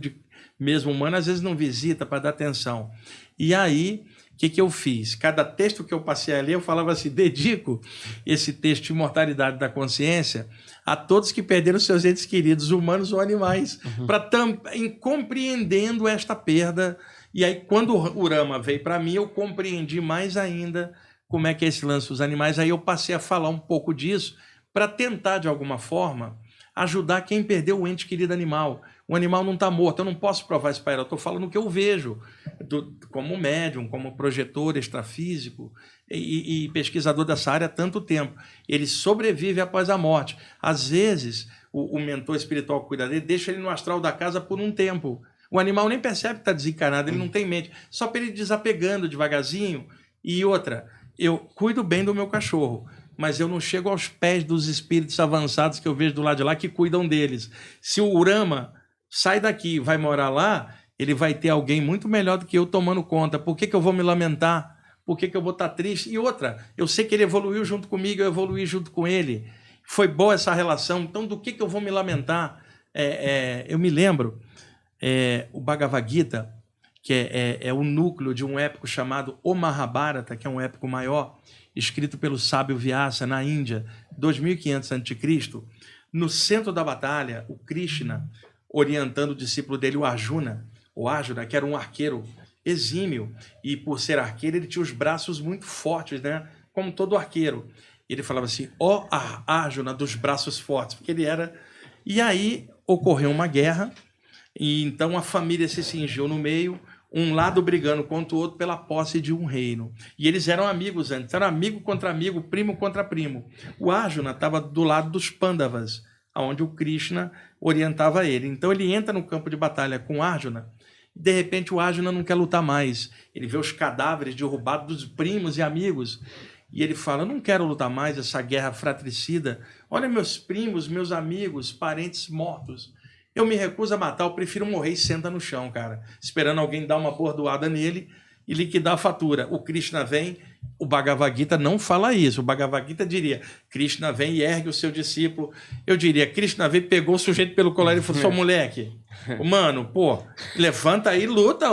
mesmo humano, às vezes não visita para dar atenção. E aí, o que eu fiz? Cada texto que eu passei a ler, eu falava assim, dedico esse texto de imortalidade da consciência a todos que perderam seus entes queridos, humanos ou animais, para compreendendo esta perda. E aí, quando o Rama veio para mim, eu compreendi mais ainda como é que é esse lance dos animais. Aí eu passei a falar um pouco disso para tentar, de alguma forma, ajudar quem perdeu o ente querido animal. O animal não está morto, eu não posso provar isso para ela, eu estou falando o que eu vejo, como médium, como projetor extrafísico e pesquisador dessa área há tanto tempo. Ele sobrevive após a morte. Às vezes, o mentor espiritual que cuida dele deixa ele no astral da casa por um tempo. O animal nem percebe que está desencarnado, ele não tem mente. Só para ele ir desapegando devagarzinho. E outra, eu cuido bem do meu cachorro, mas eu não chego aos pés dos espíritos avançados que eu vejo do lado de lá que cuidam deles. Se o Urama sai daqui e vai morar lá, ele vai ter alguém muito melhor do que eu tomando conta. Por que eu vou me lamentar? Por que eu vou estar triste? E outra, eu sei que ele evoluiu junto comigo, eu evoluí junto com ele. Foi boa essa relação, então do que eu vou me lamentar? Eu me lembro, o Bhagavad Gita, que é o núcleo de um épico chamado O Mahabharata, que é um épico maior, escrito pelo sábio Vyasa na Índia, 2500 a.C. No centro da batalha, o Krishna, orientando o discípulo dele, o Arjuna, que era um arqueiro exímio, e por ser arqueiro ele tinha os braços muito fortes, né? Como todo arqueiro. Ele falava assim, Arjuna dos braços fortes, porque ele era... E aí ocorreu uma guerra, e então a família se cingiu no meio, um lado brigando contra o outro pela posse de um reino. E eles eram amigos antes, eram amigo contra amigo, primo contra primo. O Arjuna estava do lado dos Pandavas, onde o Krishna orientava ele. Então ele entra no campo de batalha com Arjuna, e de repente o Arjuna não quer lutar mais. Ele vê os cadáveres derrubados dos primos e amigos, e ele fala, não quero lutar mais essa guerra fratricida. Olha meus primos, meus amigos, parentes mortos. Eu me recuso a matar, eu prefiro morrer e senta no chão, cara, esperando alguém dar uma bordoada nele e liquidar a fatura. O Krishna vem, o Bhagavad Gita não fala isso. O Bhagavad Gita diria, Krishna vem e ergue o seu discípulo. Eu diria, Krishna veio, pegou o sujeito pelo colar e falou, moleque, mano, pô, levanta aí e luta,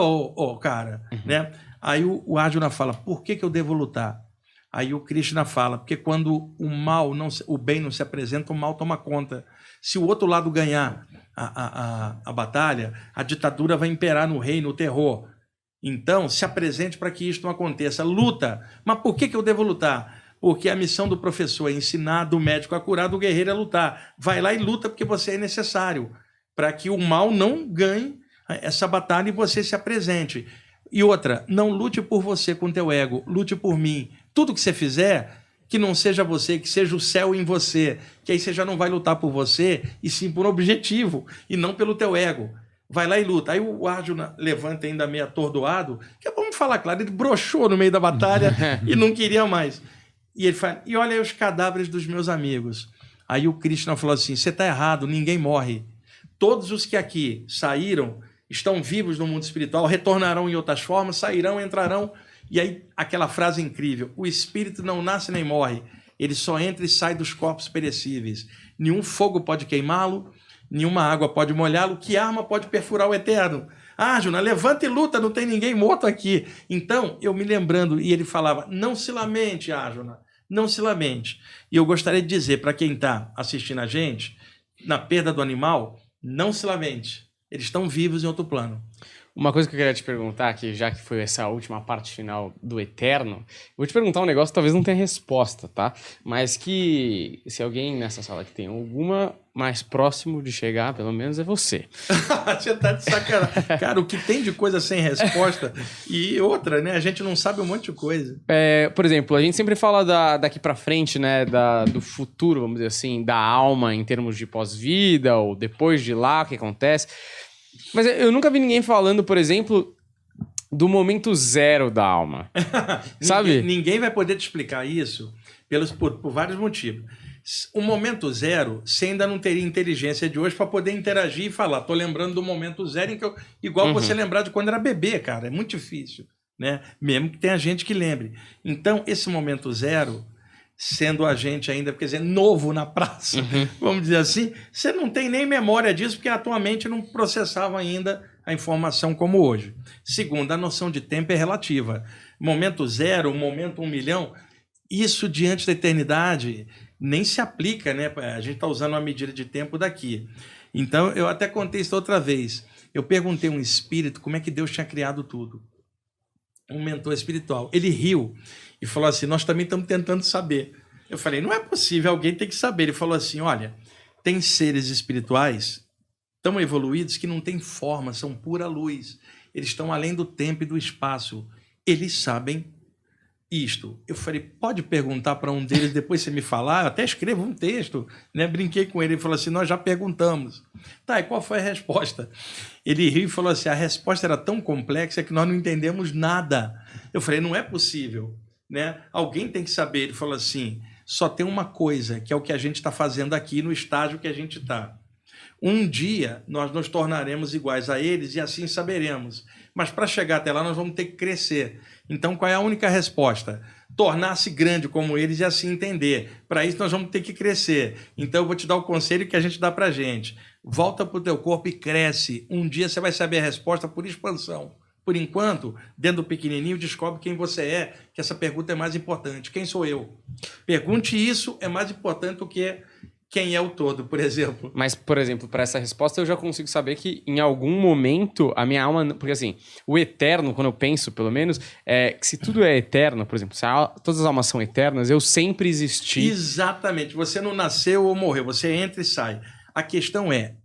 cara. Né? Aí o Arjuna fala, por que eu devo lutar? Aí o Krishna fala, porque quando o bem não se apresenta, o mal toma conta. Se o outro lado ganhar a batalha, a ditadura vai imperar no reino, o terror. Então, se apresente para que isso não aconteça. Luta. Mas por que eu devo lutar? Porque a missão do professor é ensinar, do médico a curar, do guerreiro a lutar. Vai lá e luta porque você é necessário, para que o mal não ganhe essa batalha e você se apresente. E outra, não lute por você com teu ego, lute por mim. Tudo que você fizer, que não seja você, que seja o céu em você, que aí você já não vai lutar por você, e sim por um objetivo, e não pelo teu ego. Vai lá e luta. Aí o Arjuna levanta ainda meio atordoado, que vamos falar claro, ele broxou no meio da batalha e não queria mais. E ele fala, e olha aí os cadáveres dos meus amigos. Aí o Krishna falou assim, você está errado, ninguém morre. Todos os que aqui saíram, estão vivos no mundo espiritual, retornarão em outras formas, sairão, entrarão. E aí aquela frase incrível, o espírito não nasce nem morre, ele só entra e sai dos corpos perecíveis. Nenhum fogo pode queimá-lo, nenhuma água pode molhá-lo, que arma pode perfurar o eterno? Arjuna, levanta e luta, não tem ninguém morto aqui. Então, eu me lembrando, e ele falava, não se lamente, Arjuna, não se lamente. E eu gostaria de dizer para quem está assistindo a gente, na perda do animal, não se lamente. Eles estão vivos em outro plano. Uma coisa que eu queria te perguntar, que já que foi essa última parte final do Eterno, vou te perguntar um negócio que talvez não tenha resposta, tá? Mas que se alguém nessa sala que tem alguma mais próximo de chegar, pelo menos é você. Você tá de sacanagem. Cara, o que tem de coisa sem resposta e outra, né? A gente não sabe um monte de coisa. Por exemplo, a gente sempre fala daqui pra frente, né? Do futuro, vamos dizer assim, da alma em termos de pós-vida ou depois de lá, o que acontece. Mas eu nunca vi ninguém falando, por exemplo, do momento 0 da alma. Sabe? Ninguém vai poder te explicar isso por vários motivos. O momento 0, você ainda não teria inteligência de hoje para poder interagir e falar. Tô lembrando do momento 0 em que igual você lembrar de quando era bebê, cara. É muito difícil, né? Mesmo que tenha gente que lembre. Então, esse momento 0, sendo a gente ainda, quer dizer, novo na praça, vamos dizer assim, você não tem nem memória disso, porque a tua mente não processava ainda a informação como hoje. Segundo, a noção de tempo é relativa. Momento 0, momento 1 milhão, isso diante da eternidade nem se aplica, né? A gente está usando uma medida de tempo daqui. Então, eu até contei isso outra vez. Eu perguntei a um espírito como é que Deus tinha criado tudo. Um mentor espiritual. Ele riu e falou assim, nós também estamos tentando saber. Eu falei, não é possível, alguém tem que saber. Ele falou assim, olha, tem seres espirituais tão evoluídos que não têm forma, são pura luz. Eles estão além do tempo e do espaço. Eles sabem isto. Eu falei, pode perguntar para um deles, depois você me falar? Eu até escrevo um texto, né? Brinquei com ele, ele falou assim, nós já perguntamos. Tá, e qual foi a resposta? Ele riu e falou assim, a resposta era tão complexa que nós não entendemos nada. Eu falei, não é possível, né? Alguém tem que saber. Ele falou assim, só tem uma coisa, que é o que a gente está fazendo aqui no estágio que a gente está. Um dia nós nos tornaremos iguais a eles e assim saberemos. Mas para chegar até lá nós vamos ter que crescer. Então qual é a única resposta? Tornar-se grande como eles e assim entender. Para isso nós vamos ter que crescer. Então eu vou te dar o conselho que a gente dá para a gente. Volta para o teu corpo e cresce. Um dia você vai saber a resposta por expansão. Por enquanto, dentro do pequenininho, descobre quem você é, que essa pergunta é mais importante. Quem sou eu? Pergunte isso, é mais importante do que quem é o todo, por exemplo. Mas, por exemplo, para essa resposta eu já consigo saber que em algum momento a minha alma... Porque assim, o eterno, quando eu penso, pelo menos, é que se tudo é eterno, por exemplo, se todas as almas são eternas, eu sempre existi. Exatamente. Você não nasceu ou morreu, você entra e sai. A questão é,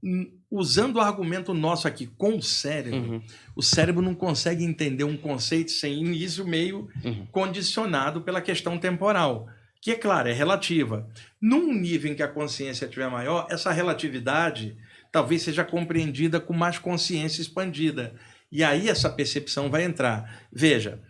usando o argumento nosso aqui com o cérebro, o cérebro não consegue entender um conceito sem início, meio condicionado pela questão temporal. Que, é claro, é relativa. Num nível em que a consciência estiver maior, essa relatividade talvez seja compreendida com mais consciência expandida. E aí essa percepção vai entrar. Veja,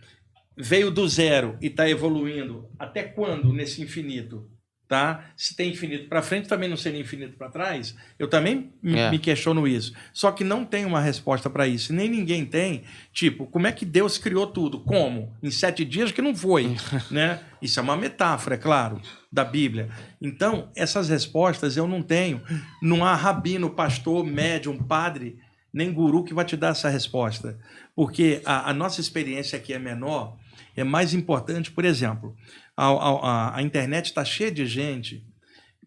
veio do zero e está evoluindo. Até quando nesse infinito? Tá? Se tem infinito para frente, também não seria infinito para trás? Eu também me questiono isso. Só que não tem uma resposta para isso. Nem ninguém tem. Tipo, como é que Deus criou tudo? Como? Em 7 dias que não foi. Né? Isso é uma metáfora, é claro, da Bíblia. Então, essas respostas eu não tenho. Não há rabino, pastor, médium, padre, nem guru que vai te dar essa resposta. Porque a nossa experiência aqui é menor. É mais importante, por exemplo, a internet está cheia de gente,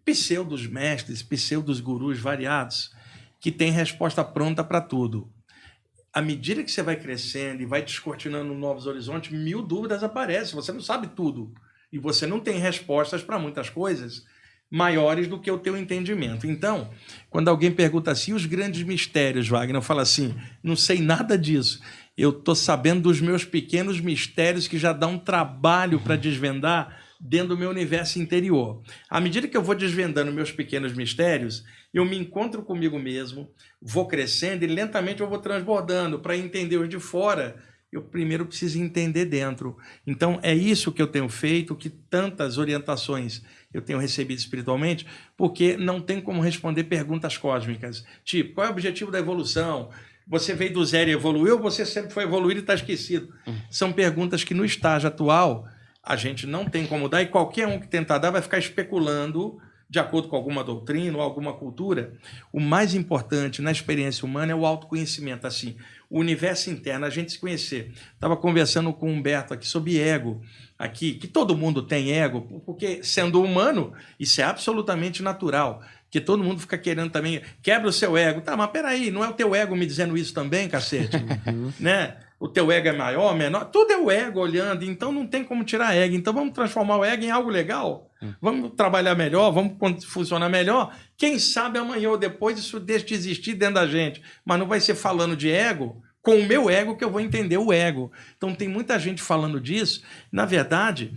pseudos mestres, pseudos gurus variados, que tem resposta pronta para tudo. À medida que você vai crescendo e vai descortinando novos horizontes, 1000 dúvidas aparecem, você não sabe tudo. E você não tem respostas para muitas coisas maiores do que o teu entendimento. Então, quando alguém pergunta assim, os grandes mistérios, Wagner, eu falo assim, não sei nada disso. Eu estou sabendo dos meus pequenos mistérios que já dá um trabalho para desvendar dentro do meu universo interior. À medida que eu vou desvendando meus pequenos mistérios, eu me encontro comigo mesmo, vou crescendo e lentamente eu vou transbordando. Para entender os de fora, eu primeiro preciso entender dentro. Então, é isso que eu tenho feito, que tantas orientações eu tenho recebido espiritualmente, porque não tem como responder perguntas cósmicas. Tipo, qual é o objetivo da evolução? Você veio do zero e evoluiu, ou você sempre foi evoluído e está esquecido? São perguntas que no estágio atual a gente não tem como dar, e qualquer um que tentar dar vai ficar especulando de acordo com alguma doutrina ou alguma cultura. O mais importante na experiência humana é o autoconhecimento, assim, o universo interno, a gente se conhecer. Estava conversando com o Humberto aqui sobre ego, aqui, que todo mundo tem ego, porque sendo humano, isso é absolutamente natural. Que todo mundo fica querendo também, quebra o seu ego. Tá, mas peraí, não é o teu ego me dizendo isso também, cacete? Né? O teu ego é maior, menor? Tudo é o ego olhando, então não tem como tirar ego. Então vamos transformar o ego em algo legal? Vamos trabalhar melhor, vamos funcionar melhor? Quem sabe amanhã ou depois isso deixa de existir dentro da gente. Mas não vai ser falando de ego com o meu ego que eu vou entender o ego. Então tem muita gente falando disso. Na verdade,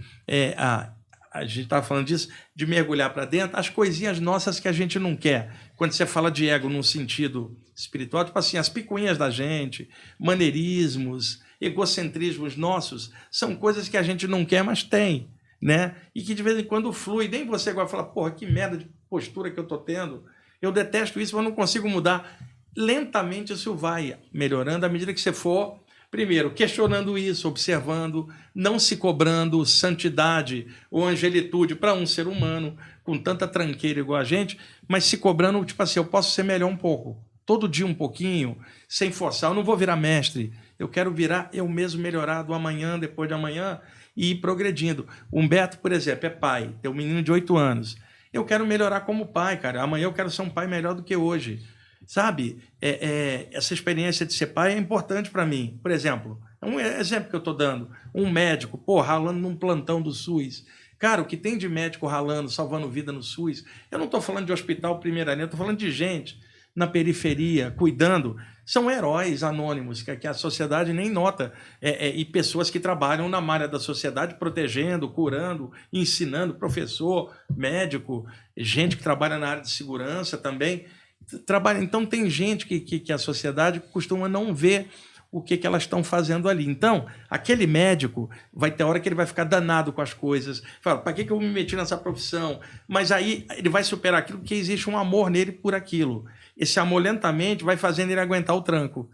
a gente estava falando disso, de mergulhar para dentro, as coisinhas nossas que a gente não quer. Quando você fala de ego num sentido espiritual, tipo assim, as picuinhas da gente, maneirismos, egocentrismos nossos, são coisas que a gente não quer, mas tem, né? E que de vez em quando flui. Nem você agora fala, porra, que merda de postura que eu estou tendo. Eu detesto isso, mas não consigo mudar. Lentamente isso vai melhorando à medida que você for... Primeiro, questionando isso, observando, não se cobrando santidade ou angelitude para um ser humano com tanta tranqueira igual a gente, mas se cobrando, tipo assim, eu posso ser melhor um pouco. todo dia um pouquinho, sem forçar. Eu não vou virar mestre, eu quero virar eu mesmo melhorado amanhã, depois de amanhã, e ir progredindo. O Humberto, por exemplo, é pai, tem um menino de 8 anos. Eu quero melhorar como pai, cara. Amanhã eu quero ser um pai melhor do que hoje. Sabe? Essa experiência de ser pai é importante para mim. Por exemplo, é um exemplo que eu estou dando. Um médico, ralando num plantão do SUS. Cara, o que tem de médico ralando, salvando vida no SUS, eu não estou falando de hospital primeira linha, eu estou falando de gente na periferia, cuidando. São heróis anônimos que a sociedade nem nota. E pessoas que trabalham na malha da sociedade, protegendo, curando, ensinando, professor, médico, gente que trabalha na área de segurança também. Então, tem gente que a sociedade costuma não ver o que elas estão fazendo ali. Então, aquele médico vai ter hora que ele vai ficar danado com as coisas. Fala, para que eu me meti nessa profissão? Mas aí ele vai superar aquilo porque existe um amor nele por aquilo. Esse amor lentamente vai fazendo ele aguentar o tranco.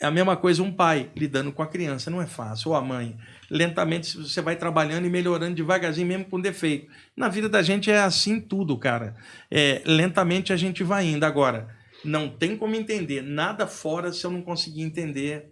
É a mesma coisa um pai lidando com a criança, não é fácil. Ou a mãe. Lentamente você vai trabalhando e melhorando devagarzinho, mesmo com defeito. Na vida da gente é assim tudo, cara. Lentamente a gente vai indo. Agora, não tem como entender nada fora se eu não conseguir entender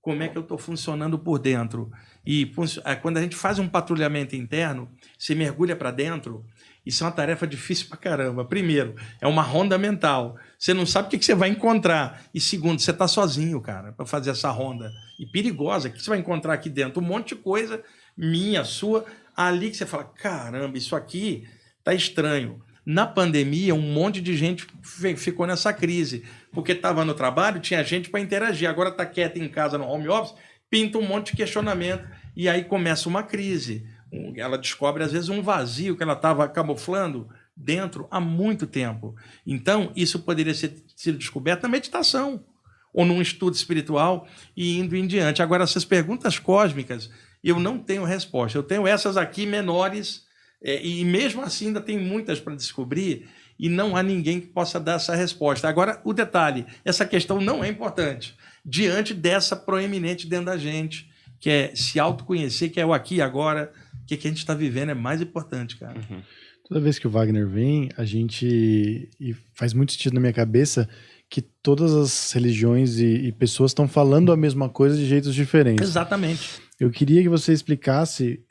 como é que eu estou funcionando por dentro. E quando a gente faz um patrulhamento interno, você mergulha para dentro, isso é uma tarefa difícil pra caramba. Primeiro, é uma ronda mental. Você não sabe o que você vai encontrar. E segundo, você está sozinho, cara, para fazer essa ronda. E perigosa. O que você vai encontrar aqui dentro? Um monte de coisa minha, sua, ali que você fala, caramba, isso aqui tá estranho. Na pandemia, um monte de gente ficou nessa crise, porque estava no trabalho, tinha gente para interagir. Agora está quieto em casa, no home office, pinta um monte de questionamento. E aí começa uma crise. Ela descobre, às vezes, um vazio que ela estava camuflando dentro há muito tempo. Então, isso poderia ser sido descoberto na meditação ou num estudo espiritual e indo em diante. Agora, essas perguntas cósmicas, eu não tenho resposta. Eu tenho essas aqui menores, e mesmo assim ainda tem muitas para descobrir e não há ninguém que possa dar essa resposta. Agora, o detalhe, essa questão não é importante diante dessa proeminente dentro da gente, que é se autoconhecer, que é o aqui e agora, que a gente está vivendo é mais importante, cara. Uhum. Toda vez que o Wagner vem, e faz muito sentido na minha cabeça, que todas as religiões e pessoas estão falando a mesma coisa de jeitos diferentes. Exatamente. Eu queria que você explicasse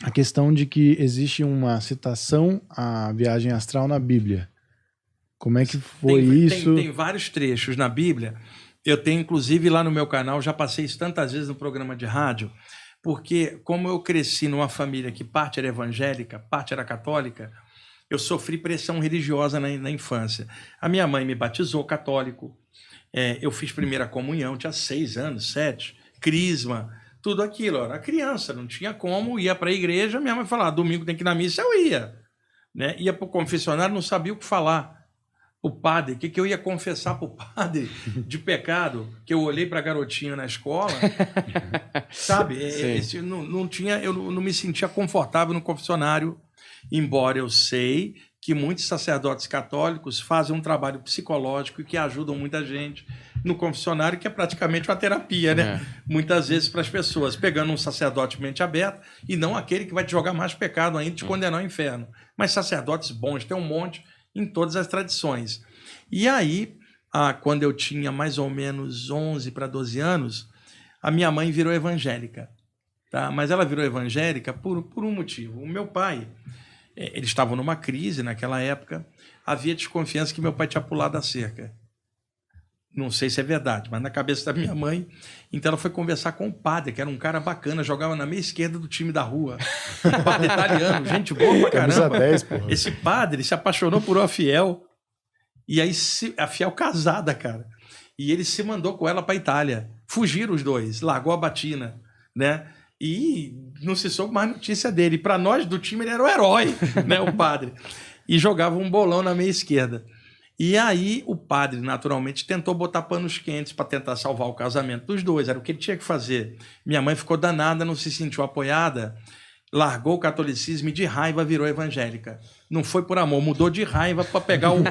a questão de que existe uma citação à viagem astral na Bíblia. Como é que foi isso? Tem vários trechos na Bíblia. Eu tenho, inclusive, lá no meu canal, já passei isso tantas vezes no programa de rádio, porque como eu cresci numa família que parte era evangélica, parte era católica, eu sofri pressão religiosa na infância. A minha mãe me batizou católico, eu fiz primeira comunhão, tinha 6 anos, 7, crisma, tudo aquilo. Eu era criança, não tinha como, ia para a igreja, minha mãe falava, domingo tem que ir na missa, eu ia. Né? Ia para o confessionário, não sabia o que falar. O padre, o que eu ia confessar para o padre de pecado, que eu olhei para a garotinha na escola, sabe? Eu não me sentia confortável no confessionário, embora eu sei que muitos sacerdotes católicos fazem um trabalho psicológico que ajudam muita gente no confessionário, que é praticamente uma terapia, né? Muitas vezes para as pessoas, pegando um sacerdote mente aberta e não aquele que vai te jogar mais pecado ainda, te condenar ao inferno. Mas sacerdotes bons, tem um monte em todas as tradições. E aí, quando eu tinha mais ou menos 11 para 12 anos, a minha mãe virou evangélica. Tá? Mas ela virou evangélica por um motivo. O meu pai, eles estavam numa crise naquela época, havia desconfiança que meu pai tinha pulado a cerca. Não sei se é verdade, mas na cabeça da minha mãe. Então ela foi conversar com o padre, que era um cara bacana, jogava na meia esquerda do time da rua. Um padre italiano, gente boa pra caramba. 10, esse padre se apaixonou por uma fiel, e aí a fiel casada, cara. E ele se mandou com ela pra Itália. Fugiram os dois, largou a batina, né? E não se soube mais notícia dele. Para nós do time ele era o herói, né, o padre. E jogava um bolão na meia esquerda. E aí o padre, naturalmente, tentou botar panos quentes para tentar salvar o casamento dos dois. Era o que ele tinha que fazer. Minha mãe ficou danada, não se sentiu apoiada, largou o catolicismo e de raiva virou evangélica. Não foi por amor, mudou de raiva para pegar o...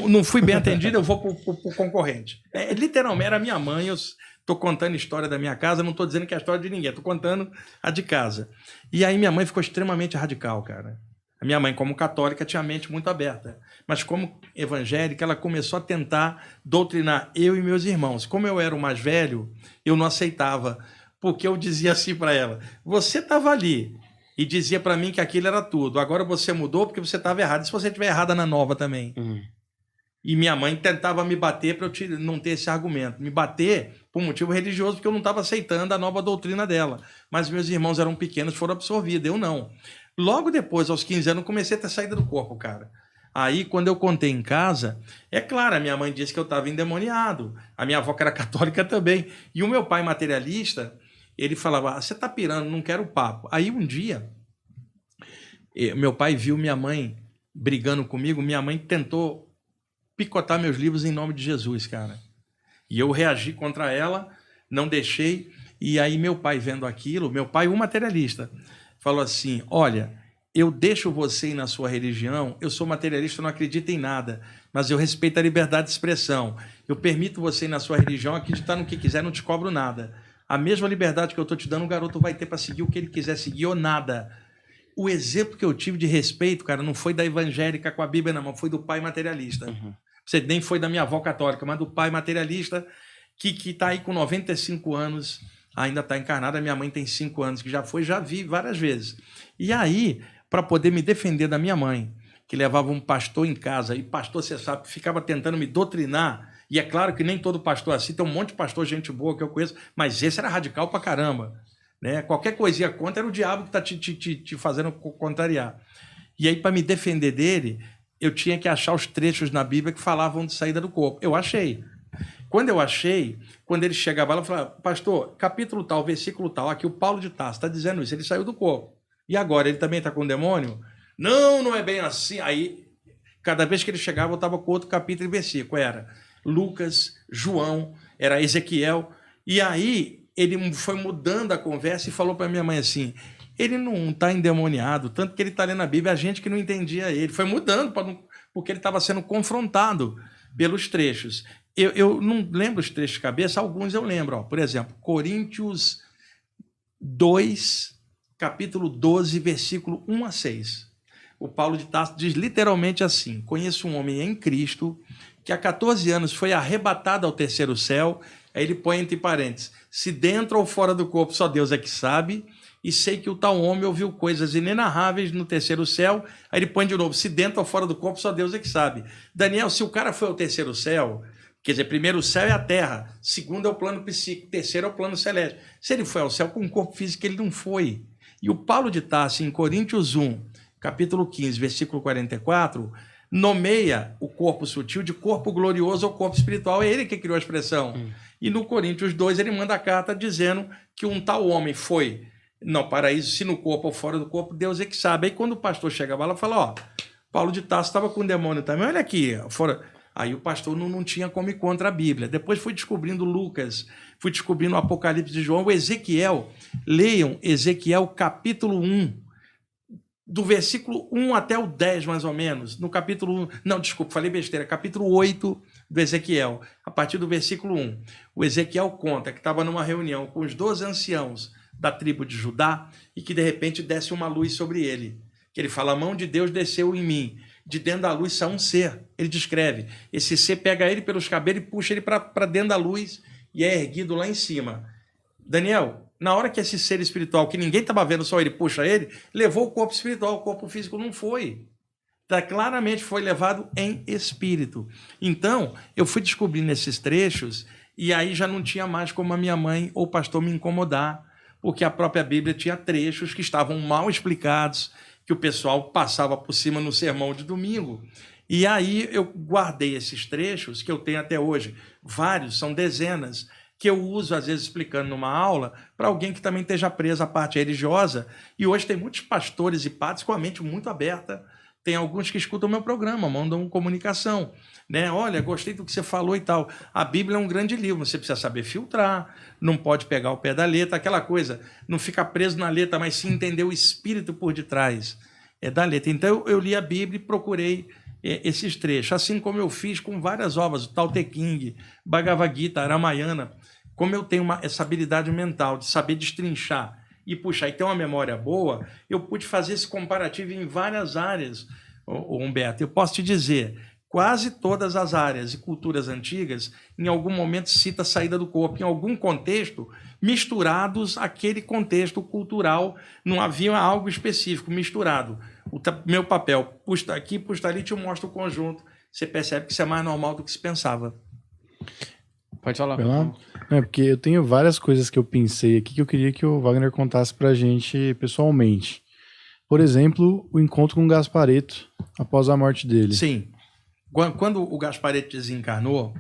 não fui bem atendido, eu vou para o concorrente. Literalmente, era minha mãe, eu estou contando a história da minha casa, não estou dizendo que é a história de ninguém, estou contando a de casa. E aí minha mãe ficou extremamente radical, cara. A minha mãe, como católica, tinha a mente muito aberta. Mas como evangélica, ela começou a tentar doutrinar eu e meus irmãos. Como eu era o mais velho, eu não aceitava, porque eu dizia assim para ela, você estava ali e dizia para mim que aquilo era tudo. Agora você mudou porque você estava errado. E se você estiver errada na nova também? E minha mãe tentava me bater para eu não ter esse argumento. Me bater por motivo religioso, porque eu não estava aceitando a nova doutrina dela. Mas meus irmãos eram pequenos, foram absorvidos. Eu não. Logo depois, aos 15 anos, comecei a ter saída do corpo, cara. Aí, quando eu contei em casa, é claro, a minha mãe disse que eu estava endemoniado. A minha avó, que era católica, também. E o meu pai, materialista, ele falava, você está pirando, não quero papo. Aí, um dia, meu pai viu minha mãe brigando comigo. Minha mãe tentou picotar meus livros em nome de Jesus, cara. E eu reagi contra ela, não deixei. E aí, meu pai, vendo aquilo, meu pai, um materialista, falou assim, olha, eu deixo você ir na sua religião, eu sou materialista, eu não acredito em nada, mas eu respeito a liberdade de expressão. Eu permito você ir na sua religião, acreditar no que quiser, não te cobro nada. A mesma liberdade que eu estou te dando, o garoto vai ter para seguir o que ele quiser seguir ou nada. O exemplo que eu tive de respeito, cara, não foi da evangélica com a Bíblia na mão, foi do pai materialista. Você nem foi da minha avó católica, mas do pai materialista que está aí com 95 anos, ainda está encarnado. A minha mãe tem 5 anos, que já vi várias vezes. E aí, para poder me defender da minha mãe, que levava um pastor em casa, e pastor, você sabe, ficava tentando me doutrinar, e é claro que nem todo pastor assim, tem um monte de pastor, gente boa que eu conheço, mas esse era radical pra caramba. Né? Qualquer coisinha contra era o diabo que está te fazendo contrariar. E aí, para me defender dele, eu tinha que achar os trechos na Bíblia que falavam de saída do corpo. Eu achei. Quando eu achei, quando ele chegava lá, eu falava, pastor, capítulo tal, versículo tal, aqui o Paulo de Tarso está dizendo isso, ele saiu do corpo. E agora, ele também está com o demônio? Não, não é bem assim. Aí, cada vez que ele chegava, eu estava com outro capítulo e versículo. Era Lucas, João, era Ezequiel. E aí, ele foi mudando a conversa e falou para minha mãe assim, ele não está endemoniado, tanto que ele está lendo a Bíblia, a gente que não entendia ele. Foi mudando, porque ele estava sendo confrontado pelos trechos. Eu não lembro os trechos de cabeça, alguns eu lembro. Ó. Por exemplo, Coríntios 2, capítulo 12, versículo 1 a 6. O Paulo de Tarso diz literalmente assim, conheço um homem em Cristo que há 14 anos foi arrebatado ao terceiro céu. Aí ele põe entre parênteses, se dentro ou fora do corpo só Deus é que sabe, e sei que o tal homem ouviu coisas inenarráveis no terceiro céu. Aí ele põe de novo, se dentro ou fora do corpo só Deus é que sabe. Daniel, se o cara foi ao terceiro céu, quer dizer, primeiro o céu é a terra, segundo é o plano psíquico, terceiro é o plano celeste. Se ele foi ao céu com um corpo físico, ele não foi. E o Paulo de Tarso, em Coríntios 1, capítulo 15, versículo 44, nomeia o corpo sutil de corpo glorioso ou corpo espiritual. É ele que criou a expressão. E no Coríntios 2, ele manda a carta dizendo que um tal homem foi no paraíso, se no corpo ou fora do corpo, Deus é que sabe. Aí quando o pastor chegava lá, fala, ó, Paulo de Tarso estava com o demônio também, olha aqui, fora... Aí o pastor não tinha como ir contra a Bíblia. Depois fui descobrindo Lucas, fui descobrindo o Apocalipse de João, o Ezequiel. Leiam Ezequiel capítulo 1, do versículo 1 até o 10, mais ou menos. No capítulo 1, não, desculpa, falei besteira, capítulo 8 do Ezequiel, a partir do versículo 1. O Ezequiel conta que estava numa reunião com os 12 anciãos da tribo de Judá e que de repente desce uma luz sobre ele. Que ele fala, a mão de Deus desceu em mim. De dentro da luz sai um ser. Ele descreve. Esse ser pega ele pelos cabelos e puxa ele para dentro da luz e é erguido lá em cima. Daniel, na hora que esse ser espiritual, que ninguém estava vendo, só ele puxa ele, levou o corpo espiritual, o corpo físico não foi. Tá, claramente foi levado em espírito. Então, eu fui descobrindo esses trechos e aí já não tinha mais como a minha mãe ou o pastor me incomodar, porque a própria Bíblia tinha trechos que estavam mal explicados, que o pessoal passava por cima no sermão de domingo. E aí eu guardei esses trechos, que eu tenho até hoje, vários, são dezenas, que eu uso, às vezes, explicando numa aula, para alguém que também esteja preso à parte religiosa. E hoje tem muitos pastores e padres com a mente muito aberta. Tem alguns que escutam o meu programa, mandam comunicação. Né? Olha, gostei do que você falou e tal. A Bíblia é um grande livro, você precisa saber filtrar, não pode pegar o pé da letra, aquela coisa, não ficar preso na letra, mas sim entender o espírito por detrás da letra. Então, eu li a Bíblia e procurei esses trechos, assim como eu fiz com várias obras, o Tao Te Ching, Bhagavad Gita, Ramayana, como eu tenho essa habilidade mental de saber destrinchar e puxar e ter uma memória boa, eu pude fazer esse comparativo em várias áreas, Humberto. Eu posso te dizer, quase todas as áreas e culturas antigas, em algum momento cita a saída do corpo, em algum contexto, misturados àquele contexto cultural, não havia algo específico, misturado. Meu papel, puxa aqui, puxa ali, te mostra o conjunto. Você percebe que isso é mais normal do que se pensava. Pode falar. É porque eu tenho várias coisas que eu pensei aqui que eu queria que o Wagner contasse pra gente pessoalmente. Por exemplo, o encontro com o Gaspareto após a morte dele. Sim. Quando o Gaspareto desencarnou,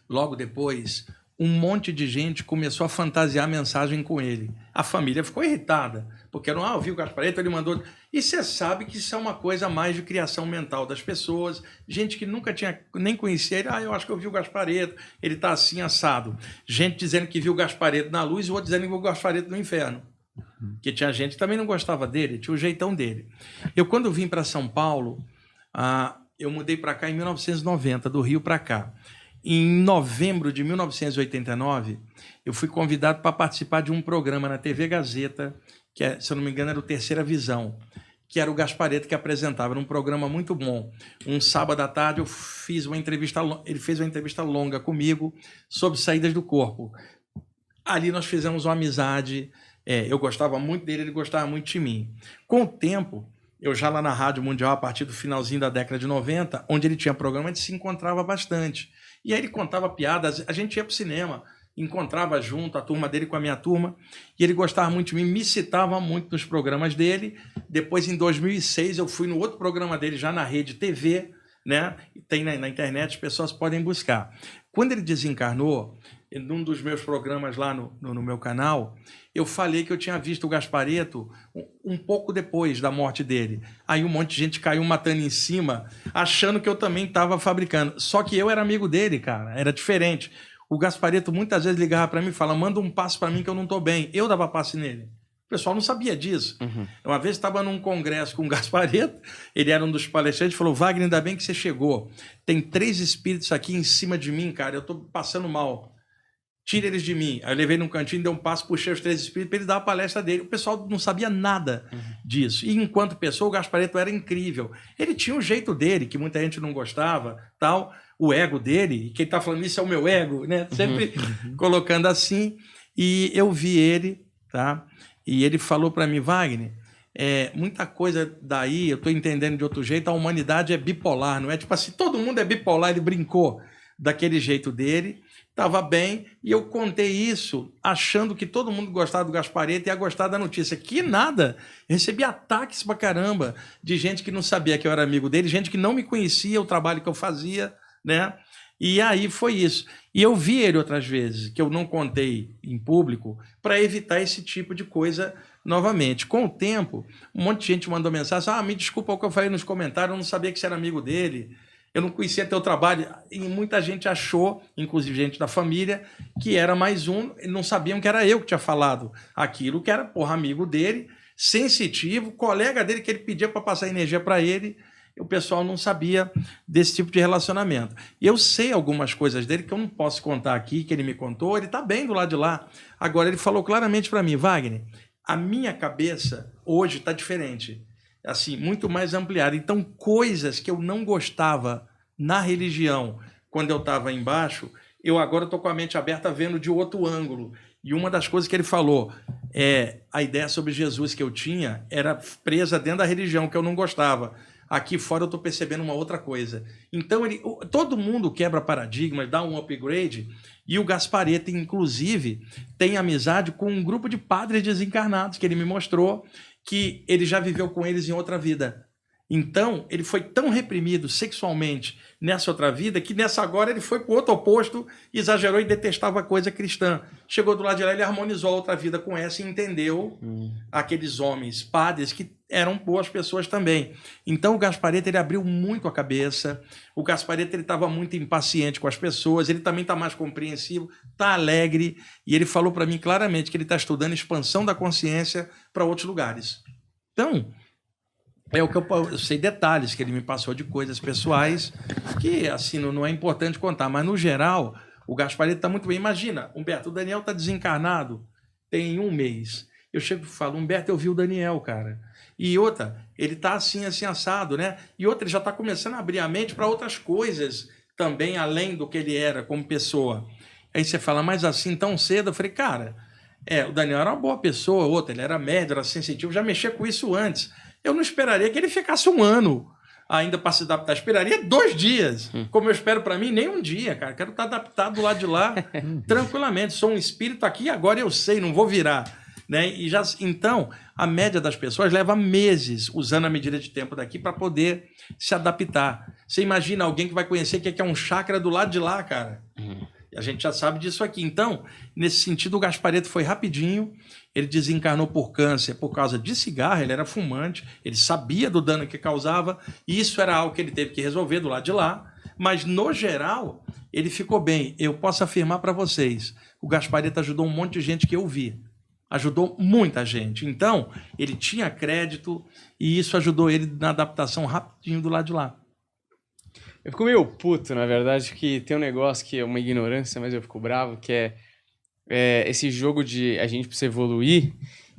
logo depois, um monte de gente começou a fantasiar a mensagem com ele. A família ficou irritada, porque não, eu vi o Gaspareto, ele mandou... E você sabe que isso é uma coisa mais de criação mental das pessoas, gente que nunca tinha nem conhecia ele, eu acho que eu vi o Gaspareto, ele está assim assado. Gente dizendo que viu o Gaspareto na luz e outro dizendo que viu o Gaspareto no inferno. Porque tinha gente que também não gostava dele, tinha o jeitão dele. Eu, quando vim para São Paulo, eu mudei para cá em 1990, do Rio para cá. Em novembro de 1989, eu fui convidado para participar de um programa na TV Gazeta, que, se eu não me engano, era o Terceira Visão, que era o Gaspareto que apresentava. Era um programa muito bom. Um sábado à tarde, eu fiz uma entrevista, ele fez uma entrevista longa comigo sobre saídas do corpo. Ali nós fizemos uma amizade, eu gostava muito dele, ele gostava muito de mim. Com o tempo, eu já lá na Rádio Mundial, a partir do finalzinho da década de 90, onde ele tinha programa, a gente se encontrava bastante. E aí ele contava piadas, a gente ia para o cinema, encontrava junto a turma dele com a minha turma, e ele gostava muito de mim, me citava muito nos programas dele. Depois, em 2006, eu fui no outro programa dele, já na Rede TV, né? Tem na internet, as pessoas podem buscar. Quando ele desencarnou, num dos meus programas lá no meu canal, eu falei que eu tinha visto o Gaspareto um pouco depois da morte dele. Aí um monte de gente caiu matando em cima, achando que eu também estava fabricando. Só que eu era amigo dele, cara, era diferente. O Gaspareto muitas vezes ligava para mim e falava, manda um passe para mim que eu não estou bem. Eu dava passe nele. O pessoal não sabia disso. Uhum. Uma vez estava num congresso com o Gaspareto, ele era um dos palestrantes, falou, Wagner, ainda bem que você chegou. Tem 3 espíritos aqui em cima de mim, cara, eu estou passando mal. Tira eles de mim. Aí eu levei num cantinho, dei um passo, puxei os 3 espíritos para ele dar a palestra dele. O pessoal não sabia nada disso. E enquanto pessoa, o Gaspareto era incrível. Ele tinha um jeito dele, que muita gente não gostava, tal, o ego dele, e quem está falando isso é o meu ego, né? Sempre colocando assim. E eu vi ele, tá? E ele falou para mim, Wagner, muita coisa daí, eu estou entendendo de outro jeito, a humanidade é bipolar, não é? Tipo assim, todo mundo é bipolar, ele brincou daquele jeito dele. Estava bem, e eu contei isso achando que todo mundo gostava do Gaspareto e ia gostar da notícia. Que nada! Eu recebi ataques pra caramba de gente que não sabia que eu era amigo dele, gente que não me conhecia, o trabalho que eu fazia, né? E aí foi isso. E eu vi ele outras vezes, que eu não contei em público, para evitar esse tipo de coisa novamente. Com o tempo, um monte de gente mandou mensagem, me desculpa o que eu falei nos comentários, eu não sabia que você era amigo dele. Eu não conhecia teu trabalho, e muita gente achou, inclusive gente da família, que era mais um, não sabiam que era eu que tinha falado aquilo, que era, amigo dele, sensitivo, colega dele, que ele pedia para passar energia para ele, o pessoal não sabia desse tipo de relacionamento. E eu sei algumas coisas dele que eu não posso contar aqui, que ele me contou, ele está bem do lado de lá. Agora, ele falou claramente para mim, Wagner, a minha cabeça hoje está diferente. Assim, muito mais ampliada. Então, coisas que eu não gostava na religião, quando eu estava embaixo, eu agora estou com a mente aberta vendo de outro ângulo. E uma das coisas que ele falou, a ideia sobre Jesus que eu tinha era presa dentro da religião, que eu não gostava. Aqui fora eu estou percebendo uma outra coisa. Então, todo mundo quebra paradigmas, dá um upgrade, e o Gaspareto, inclusive, tem amizade com um grupo de padres desencarnados, que ele me mostrou, que ele já viveu com eles em outra vida. Então, ele foi tão reprimido sexualmente nessa outra vida, que nessa agora ele foi para o outro oposto, exagerou e detestava a coisa cristã. Chegou do lado de lá, ele harmonizou a outra vida com essa e entendeu aqueles homens padres que eram boas pessoas também. Então, o Gaspareto, ele abriu muito a cabeça. O Gaspareto, ele estava muito impaciente com as pessoas, ele também está mais compreensivo, está alegre, e ele falou para mim claramente que ele está estudando expansão da consciência para outros lugares. Então, é o que eu sei detalhes que ele me passou de coisas pessoais que, assim, não é importante contar, mas, no geral, o Gaspareto está muito bem. Imagina, Humberto, o Daniel está desencarnado tem 1 mês. Eu chego e falo, Humberto, eu vi o Daniel, cara. E outra, ele tá assim, assim, assado, né? E outra, ele já tá começando a abrir a mente para outras coisas também, além do que ele era como pessoa. Aí você fala, mas assim, tão cedo? Eu falei, cara, o Daniel era uma boa pessoa, outra, ele era médio, era sensitivo, já mexia com isso antes. Eu não esperaria que ele ficasse 1 ano ainda para se adaptar. Esperaria 2 dias, como eu espero para mim, nem 1 dia, cara. Quero estar adaptado do lado de lá tranquilamente. Sou um espírito aqui, agora eu sei, não vou virar. Né? Então, a média das pessoas leva meses usando a medida de tempo daqui para poder se adaptar. Você imagina alguém que vai conhecer o que é um chakra do lado de lá, cara. A gente já sabe disso aqui. Então, nesse sentido, o Gasparetto foi rapidinho. Ele desencarnou por câncer por causa de cigarro. Ele era fumante. Ele sabia do dano que causava. E isso era algo que ele teve que resolver do lado de lá. Mas, no geral, ele ficou bem. Eu posso afirmar para vocês, o Gasparetto ajudou um monte de gente que eu vi. Ajudou muita gente. Então, ele tinha crédito e isso ajudou ele na adaptação rapidinho do lado de lá. Eu fico meio puto, na verdade, que tem um negócio que é uma ignorância, mas eu fico bravo, que é esse jogo de a gente precisa evoluir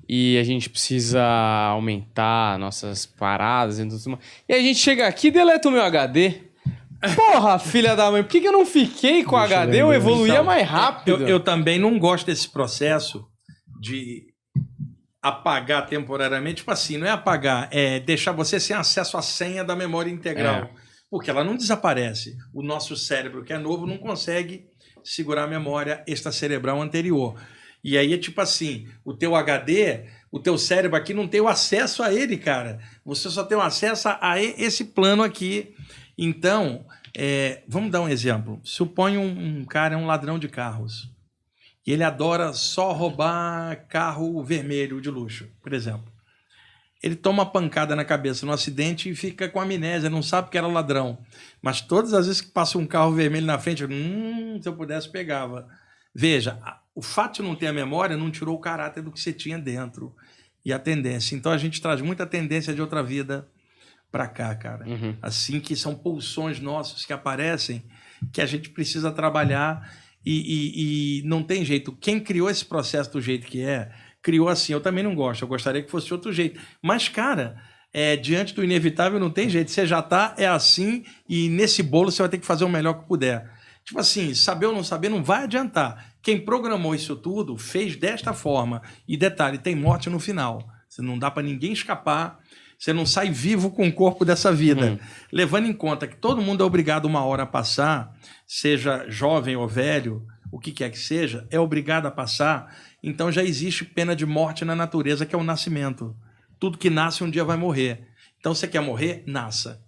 e a gente precisa aumentar nossas paradas e tudo mais. E a gente chega aqui e deleta o meu HD. Porra, filha da mãe, por que eu não fiquei com o HD? Eu evoluía então, mais rápido. Eu também não gosto desse processo de apagar temporariamente. Tipo assim, não é apagar, é deixar você sem acesso à senha da memória integral. Porque ela não desaparece. O nosso cérebro, que é novo, não consegue segurar a memória extracerebral anterior. E aí é tipo assim, o teu HD, o teu cérebro aqui não tem o acesso a ele, cara. Você só tem o acesso a esse plano aqui. Então, vamos dar um exemplo. Suponha um cara é um ladrão de carros. E ele adora só roubar carro vermelho de luxo, por exemplo. Ele toma uma pancada na cabeça no acidente e fica com amnésia, não sabe que era ladrão. Mas todas as vezes que passa um carro vermelho na frente, se eu pudesse, pegava. Veja, o fato de não ter a memória não tirou o caráter do que você tinha dentro e a tendência. Então a gente traz muita tendência de outra vida para cá, cara. Assim, que são pulsões nossos que aparecem, que a gente precisa trabalhar e não tem jeito. Quem criou esse processo do jeito que criou assim. Eu também não gosto, eu gostaria que fosse de outro jeito. Mas, cara, diante do inevitável não tem jeito. Você já tá, assim, e nesse bolo você vai ter que fazer o melhor que puder. Tipo assim, saber ou não saber não vai adiantar. Quem programou isso tudo fez desta forma. E detalhe, tem morte no final. Você não dá para ninguém escapar. Você não sai vivo com o corpo dessa vida. Levando em conta que todo mundo é obrigado 1 hora a passar, seja jovem ou velho, o que quer que seja, é obrigado a passar. Então já existe pena de morte na natureza, que é o nascimento. Tudo que nasce um dia vai morrer. Então você quer morrer? Nasça.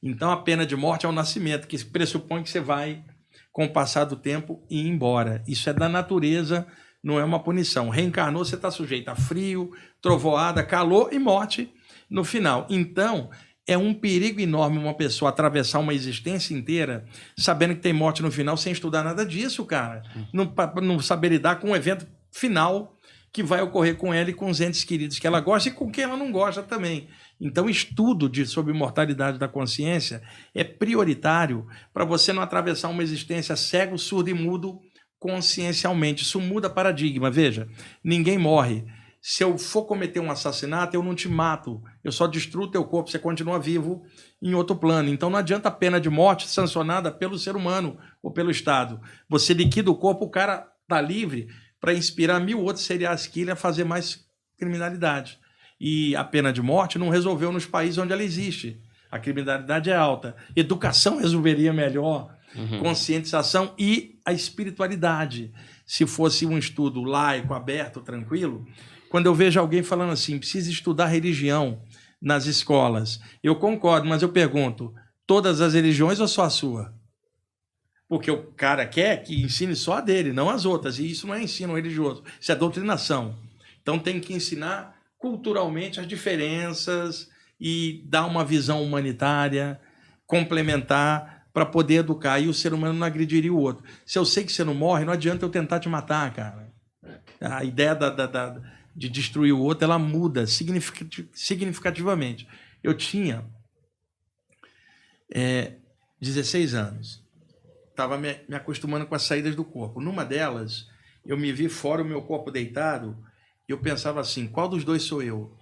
Então a pena de morte é o nascimento, que pressupõe que você vai, com o passar do tempo, ir embora. Isso é da natureza, não é uma punição. Reencarnou, você está sujeito a frio, trovoada, calor e morte no final. Então, é um perigo enorme uma pessoa atravessar uma existência inteira sabendo que tem morte no final sem estudar nada disso, cara. Não saber lidar com um evento final que vai ocorrer com ela e com os entes queridos que ela gosta e com quem ela não gosta também. Então, estudo sobre mortalidade da consciência é prioritário para você não atravessar uma existência cego, surdo e mudo consciencialmente. Isso muda paradigma. Veja, ninguém morre. Se eu for cometer um assassinato, eu não te mato. Eu só destruo teu corpo, você continua vivo em outro plano. Então não adianta a pena de morte sancionada pelo ser humano ou pelo Estado. Você liquida o corpo, o cara está livre para inspirar 1000 outros serial killers a fazer mais criminalidade. E a pena de morte não resolveu nos países onde ela existe. A criminalidade é alta. Educação resolveria melhor, conscientização e a espiritualidade. Se fosse um estudo laico, aberto, tranquilo, quando eu vejo alguém falando assim, precisa estudar religião nas escolas, eu concordo, mas eu pergunto, todas as religiões ou só a sua? Porque o cara quer que ensine só a dele, não as outras. E isso não é ensino religioso, isso é doutrinação. Então tem que ensinar culturalmente as diferenças e dar uma visão humanitária, complementar, para poder educar. E o ser humano não agrediria o outro. Se eu sei que você não morre, não adianta eu tentar te matar, cara. A ideia de destruir o outro, ela muda significativamente. Eu tinha 16 anos. Estava me acostumando com as saídas do corpo. Numa delas, eu me vi fora, o meu corpo deitado, Eu pensava assim, qual dos dois sou eu?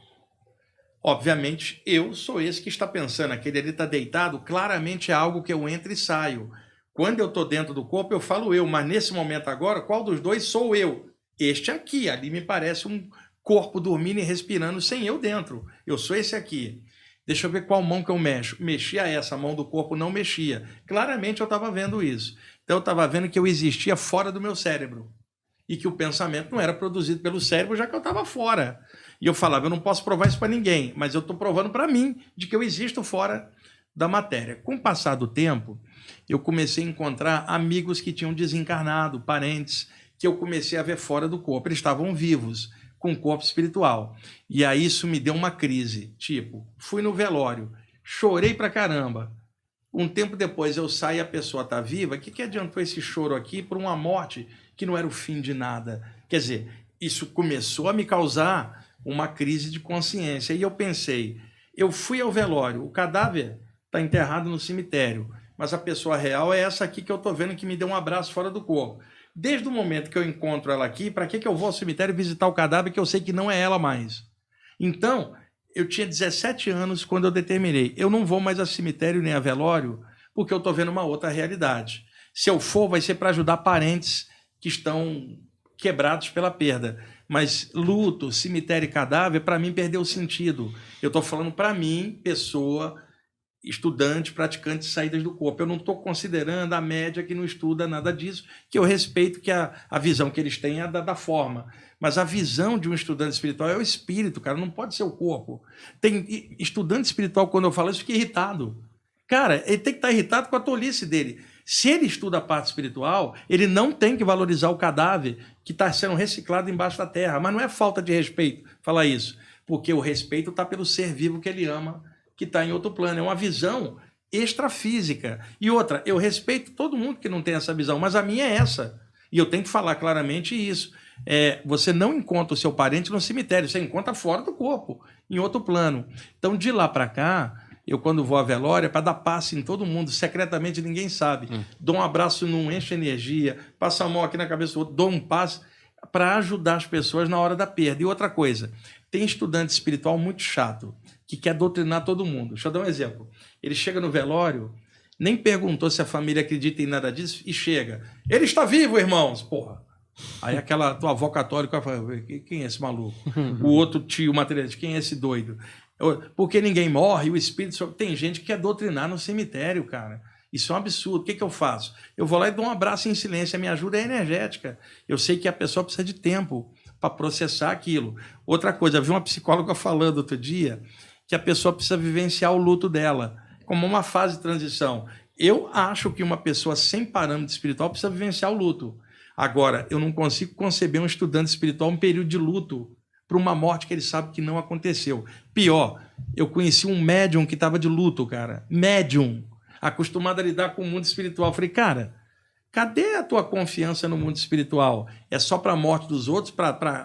Obviamente, eu sou esse que está pensando. Aquele ali está deitado, claramente é algo que eu entro e saio. Quando eu estou dentro do corpo, eu falo eu, mas nesse momento agora, qual dos dois sou eu? Este aqui, ali me parece um corpo dormindo e respirando sem eu dentro. Eu sou esse aqui. Deixa eu ver qual mão que eu mexo. Mexia essa, a mão do corpo não mexia. Claramente eu estava vendo isso. Então eu estava vendo que eu existia fora do meu cérebro. E que o pensamento não era produzido pelo cérebro, já que eu estava fora. E eu falava, eu não posso provar isso para ninguém, mas eu estou provando para mim de que eu existo fora da matéria. Com o passar do tempo, eu comecei a encontrar amigos que tinham desencarnado, parentes, que eu comecei a ver fora do corpo. Eles estavam vivos, com o corpo espiritual. E aí isso me deu uma crise. Tipo, fui no velório, chorei pra caramba. Um tempo depois eu saio e a pessoa está viva. O que adiantou esse choro aqui por uma morte que não era o fim de nada? Quer dizer, isso começou a me causar uma crise de consciência. E eu pensei, eu fui ao velório, o cadáver está enterrado no cemitério, mas a pessoa real é essa aqui que eu estou vendo que me deu um abraço fora do corpo. Desde o momento que eu encontro ela aqui, para que eu vou ao cemitério visitar o cadáver que eu sei que não é ela mais? Então, eu tinha 17 anos quando eu determinei, eu não vou mais a cemitério nem a velório, porque eu estou vendo uma outra realidade. Se eu for, vai ser para ajudar parentes que estão quebrados pela perda. Mas luto, cemitério e cadáver, para mim, perdeu o sentido. Eu estou falando para mim, pessoa, estudante, praticante de saídas do corpo. Eu não estou considerando a média que não estuda nada disso, que eu respeito que a visão que eles têm é da forma. Mas a visão de um estudante espiritual é o espírito, cara, não pode ser o corpo. Tem estudante espiritual, quando eu falo isso, fica irritado. Cara, ele tem que estar irritado com a tolice dele. Se ele estuda a parte espiritual, ele não tem que valorizar o cadáver que está sendo reciclado embaixo da terra. Mas não é falta de respeito falar isso, porque o respeito está pelo ser vivo que ele ama, que está em outro plano. É uma visão extrafísica. E outra, eu respeito todo mundo que não tem essa visão, mas a minha é essa. E eu tenho que falar claramente isso. Você não encontra o seu parente no cemitério, você encontra fora do corpo, em outro plano. Então, de lá para cá, eu quando vou à velória, para dar passe em todo mundo, secretamente ninguém sabe. Dou um abraço num, enche energia, passo a mão aqui na cabeça do outro, dou um passe para ajudar as pessoas na hora da perda. E outra coisa, tem estudante espiritual muito chato, que quer doutrinar todo mundo. Deixa eu dar um exemplo. Ele chega no velório, nem perguntou se a família acredita em nada disso, e chega. Ele está vivo, irmãos! Porra! Aí aquela tua avó católica fala, quem é esse maluco? O outro tio materialista, quem é esse doido? Porque ninguém morre, o espírito... Tem gente que quer doutrinar no cemitério, cara. Isso é um absurdo. O que eu faço? Eu vou lá e dou um abraço em silêncio. A minha ajuda é energética. Eu sei que a pessoa precisa de tempo para processar aquilo. Outra coisa, eu vi uma psicóloga falando outro dia que a pessoa precisa vivenciar o luto dela, como uma fase de transição. Eu acho que uma pessoa sem parâmetro espiritual precisa vivenciar o luto. Agora, eu não consigo conceber um estudante espiritual um período de luto para uma morte que ele sabe que não aconteceu. Pior, eu conheci um médium que estava de luto, cara. Médium, acostumado a lidar com o mundo espiritual. Eu falei, cara, cadê a tua confiança no mundo espiritual? É só para a morte dos outros,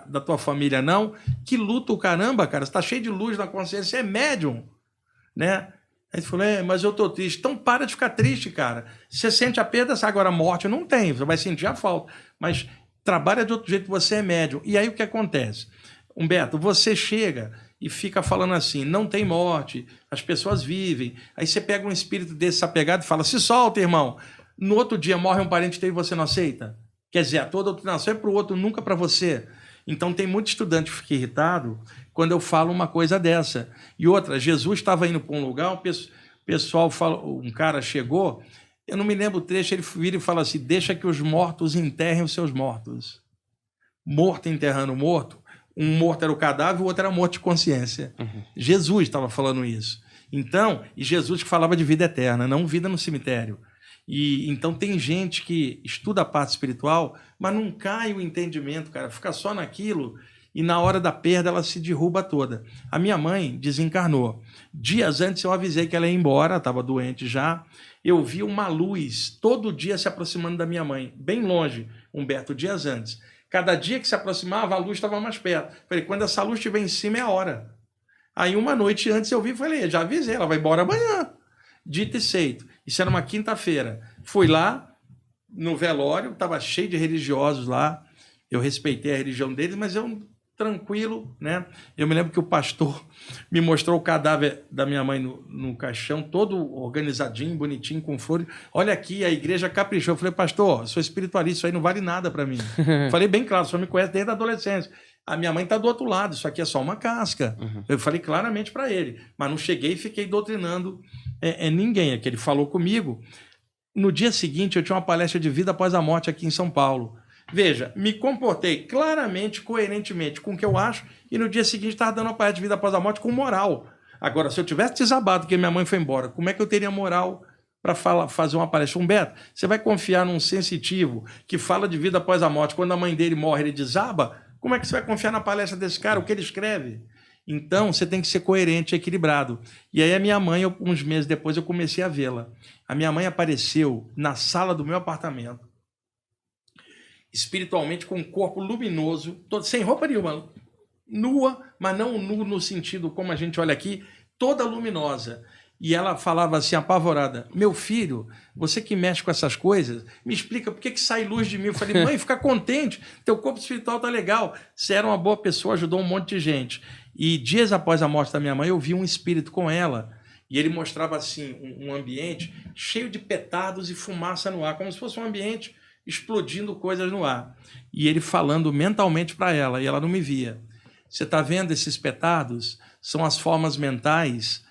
da tua família não? Que luto, caramba, cara. Você está cheio de luz na consciência, você é médium, né? Aí ele falou, mas eu tô triste. Então para de ficar triste, cara. Você sente a perda, agora a morte não tem, você vai sentir a falta. Mas trabalha de outro jeito, você é médium. E aí o que acontece? Humberto, você chega e fica falando assim, não tem morte, as pessoas vivem. Aí você pega um espírito desse apegado e fala, se solta, irmão. No outro dia morre um parente teu e você não aceita? Quer dizer, toda a doutrinação é para o outro, nunca para você. Então tem muito estudante que fica irritado quando eu falo uma coisa dessa. E outra, Jesus estava indo para um lugar, o pessoal fala, um cara chegou, eu não me lembro o trecho, ele vira e fala assim, deixa que os mortos enterrem os seus mortos. Morto enterrando morto, um morto era o cadáver, o outro era morto de consciência. Jesus estava falando isso. Então, e Jesus que falava de vida eterna, não vida no cemitério. E então tem gente que estuda a parte espiritual, mas não cai o entendimento, cara, fica só naquilo e na hora da perda ela se derruba toda. A minha mãe desencarnou. Dias antes eu avisei que ela ia embora, estava doente já. Eu vi uma luz todo dia se aproximando da minha mãe, bem longe, Humberto, dias antes. Cada dia que se aproximava, a luz estava mais perto. Falei, quando essa luz estiver em cima é a hora. Aí uma noite antes eu vi e falei, já avisei, ela vai embora amanhã. Dito e feito. Isso era uma quinta-feira. Fui lá no velório, estava cheio de religiosos lá. Eu respeitei a religião deles, mas eu tranquilo, né? Eu me lembro que o pastor me mostrou o cadáver da minha mãe no caixão, todo organizadinho, bonitinho, com flores. Olha aqui, a igreja caprichou. Eu falei, pastor, sou espiritualista, isso aí não vale nada para mim. Falei bem claro, o senhor me conhece desde a adolescência. A minha mãe está do outro lado, isso aqui é só uma casca. Eu falei claramente para ele, mas não cheguei e fiquei doutrinando ninguém. É que ele falou comigo. No dia seguinte, eu tinha uma palestra de vida após a morte aqui em São Paulo. Veja, me comportei claramente, coerentemente com o que eu acho, e no dia seguinte estava dando uma palestra de vida após a morte com moral. Agora, se eu tivesse desabado que minha mãe foi embora, como é que eu teria moral para fazer uma palestra? Humberto, você vai confiar num sensitivo que fala de vida após a morte, quando a mãe dele morre, ele desaba? Como é que você vai confiar na palestra desse cara, o que ele escreve? Então, você tem que ser coerente e equilibrado. E aí a minha mãe, uns meses depois, eu comecei a vê-la. A minha mãe apareceu na sala do meu apartamento, espiritualmente, com um corpo luminoso, todo, sem roupa nenhuma, nua, mas não nu no sentido como a gente olha aqui, toda luminosa. E ela falava assim, apavorada, meu filho, você que mexe com essas coisas, me explica por que sai luz de mim. Eu falei, mãe, fica contente, teu corpo espiritual tá legal, você era uma boa pessoa, ajudou um monte de gente. E dias após a morte da minha mãe, eu vi um espírito com ela, e ele mostrava assim um ambiente cheio de petardos e fumaça no ar, como se fosse um ambiente explodindo coisas no ar. E ele falando mentalmente para ela, e ela não me via. Você está vendo esses petardos? São as formas mentais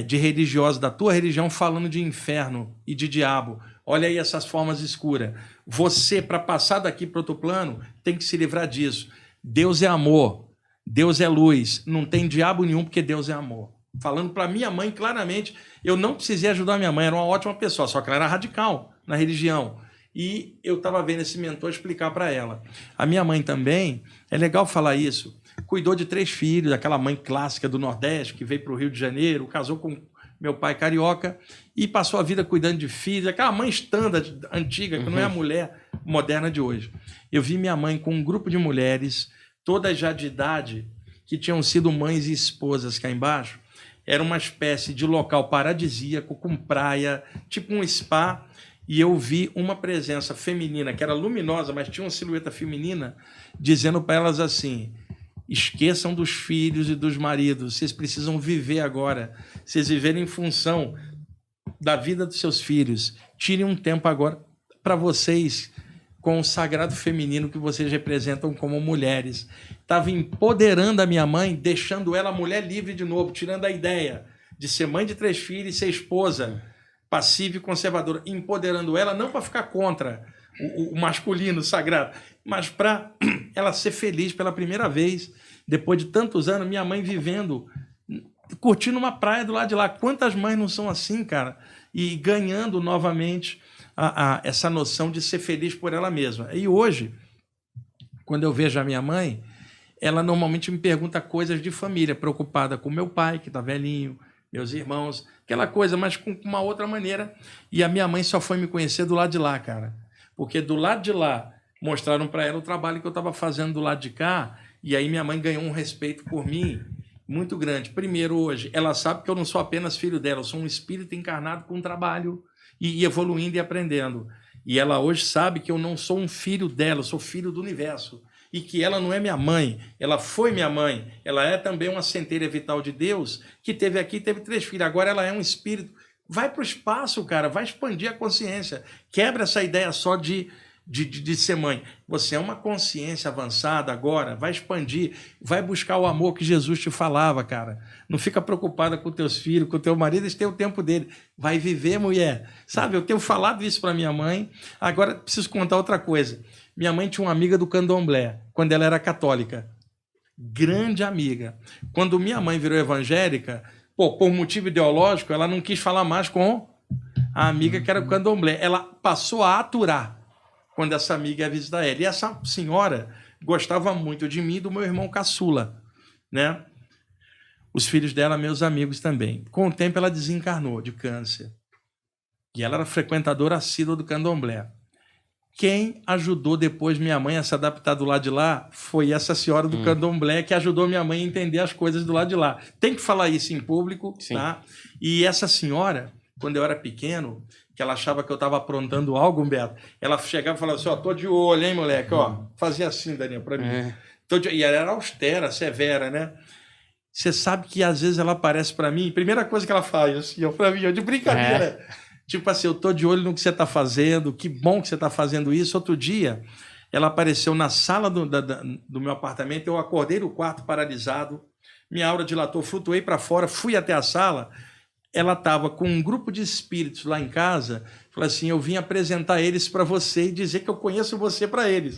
de religiosos da tua religião falando de inferno e de diabo. Olha aí essas formas escuras. Você, para passar daqui para outro plano, tem que se livrar disso. Deus é amor, Deus é luz, não tem diabo nenhum porque Deus é amor. Falando para minha mãe claramente, eu não precisei ajudar minha mãe, era uma ótima pessoa, só que ela era radical na religião. E eu estava vendo esse mentor explicar para ela. A minha mãe também, é legal falar isso, cuidou de 3 filhos, aquela mãe clássica do Nordeste, que veio para o Rio de Janeiro, casou com meu pai carioca e passou a vida cuidando de filhos, aquela mãe standard antiga, que não é a mulher moderna de hoje. Eu vi minha mãe com um grupo de mulheres, todas já de idade, que tinham sido mães e esposas cá embaixo. Era uma espécie de local paradisíaco, com praia, tipo um spa. E eu vi uma presença feminina, que era luminosa, mas tinha uma silhueta feminina, dizendo para elas assim, esqueçam dos filhos e dos maridos, vocês precisam viver agora, vocês viverem em função da vida dos seus filhos, tirem um tempo agora para vocês, com o sagrado feminino que vocês representam como mulheres. Estava empoderando a minha mãe, deixando ela mulher livre de novo, tirando a ideia de ser mãe de 3 filhos e ser esposa, passiva e conservadora, empoderando ela, não para ficar contra o masculino sagrado, mas para ela ser feliz pela primeira vez, depois de tantos anos, minha mãe vivendo, curtindo uma praia do lado de lá. Quantas mães não são assim, cara? E ganhando novamente essa noção de ser feliz por ela mesma. E hoje, quando eu vejo a minha mãe, ela normalmente me pergunta coisas de família, preocupada com meu pai, que está velhinho, meus irmãos, aquela coisa, mas com uma outra maneira. E a minha mãe só foi me conhecer do lado de lá, cara. Porque do lado de lá, mostraram para ela o trabalho que eu estava fazendo do lado de cá, e aí minha mãe ganhou um respeito por mim muito grande. Primeiro, hoje, ela sabe que eu não sou apenas filho dela, eu sou um espírito encarnado com trabalho e evoluindo e aprendendo. E ela hoje sabe que eu não sou um filho dela, eu sou filho do universo. E que ela não é minha mãe, ela foi minha mãe, ela é também uma centelha vital de Deus, que teve aqui, teve 3 filhos, agora ela é um espírito. Vai para o espaço, cara, vai expandir a consciência, quebra essa ideia só de ser mãe. Você é uma consciência avançada agora, vai expandir, vai buscar o amor que Jesus te falava, cara. Não fica preocupada com teus filhos, com teu marido, eles têm o tempo dele. Vai viver, mulher. Sabe, eu tenho falado isso para minha mãe, agora preciso contar outra coisa. Minha mãe tinha uma amiga do candomblé, quando ela era católica. Grande amiga. Quando minha mãe virou evangélica, por motivo ideológico, ela não quis falar mais com a amiga que era do candomblé. Ela passou a aturar quando essa amiga ia visitar ela. E essa senhora gostava muito de mim e do meu irmão caçula, né? Os filhos dela, meus amigos também. Com o tempo, ela desencarnou de câncer. E ela era frequentadora assídua do candomblé. Quem ajudou depois minha mãe a se adaptar do lado de lá foi essa senhora do candomblé que ajudou minha mãe a entender as coisas do lado de lá. Tem que falar isso em público, sim, tá? E essa senhora, quando eu era pequeno, que ela achava que eu estava aprontando algo, Humberto, ela chegava e falava assim, ó, tô de olho, hein, moleque, ó. Fazia assim, Daniel, para mim. E ela era austera, severa, né? Você sabe que às vezes ela aparece para mim, primeira coisa que ela faz, assim, para mim, de brincadeira. Tipo assim, eu tô de olho no que você está fazendo, que bom que você está fazendo isso. Outro dia, ela apareceu na sala do meu apartamento, eu acordei no quarto paralisado, minha aura dilatou, flutuei para fora, fui até a sala, ela estava com um grupo de espíritos lá em casa, falou assim, eu vim apresentar eles para você e dizer que eu conheço você para eles.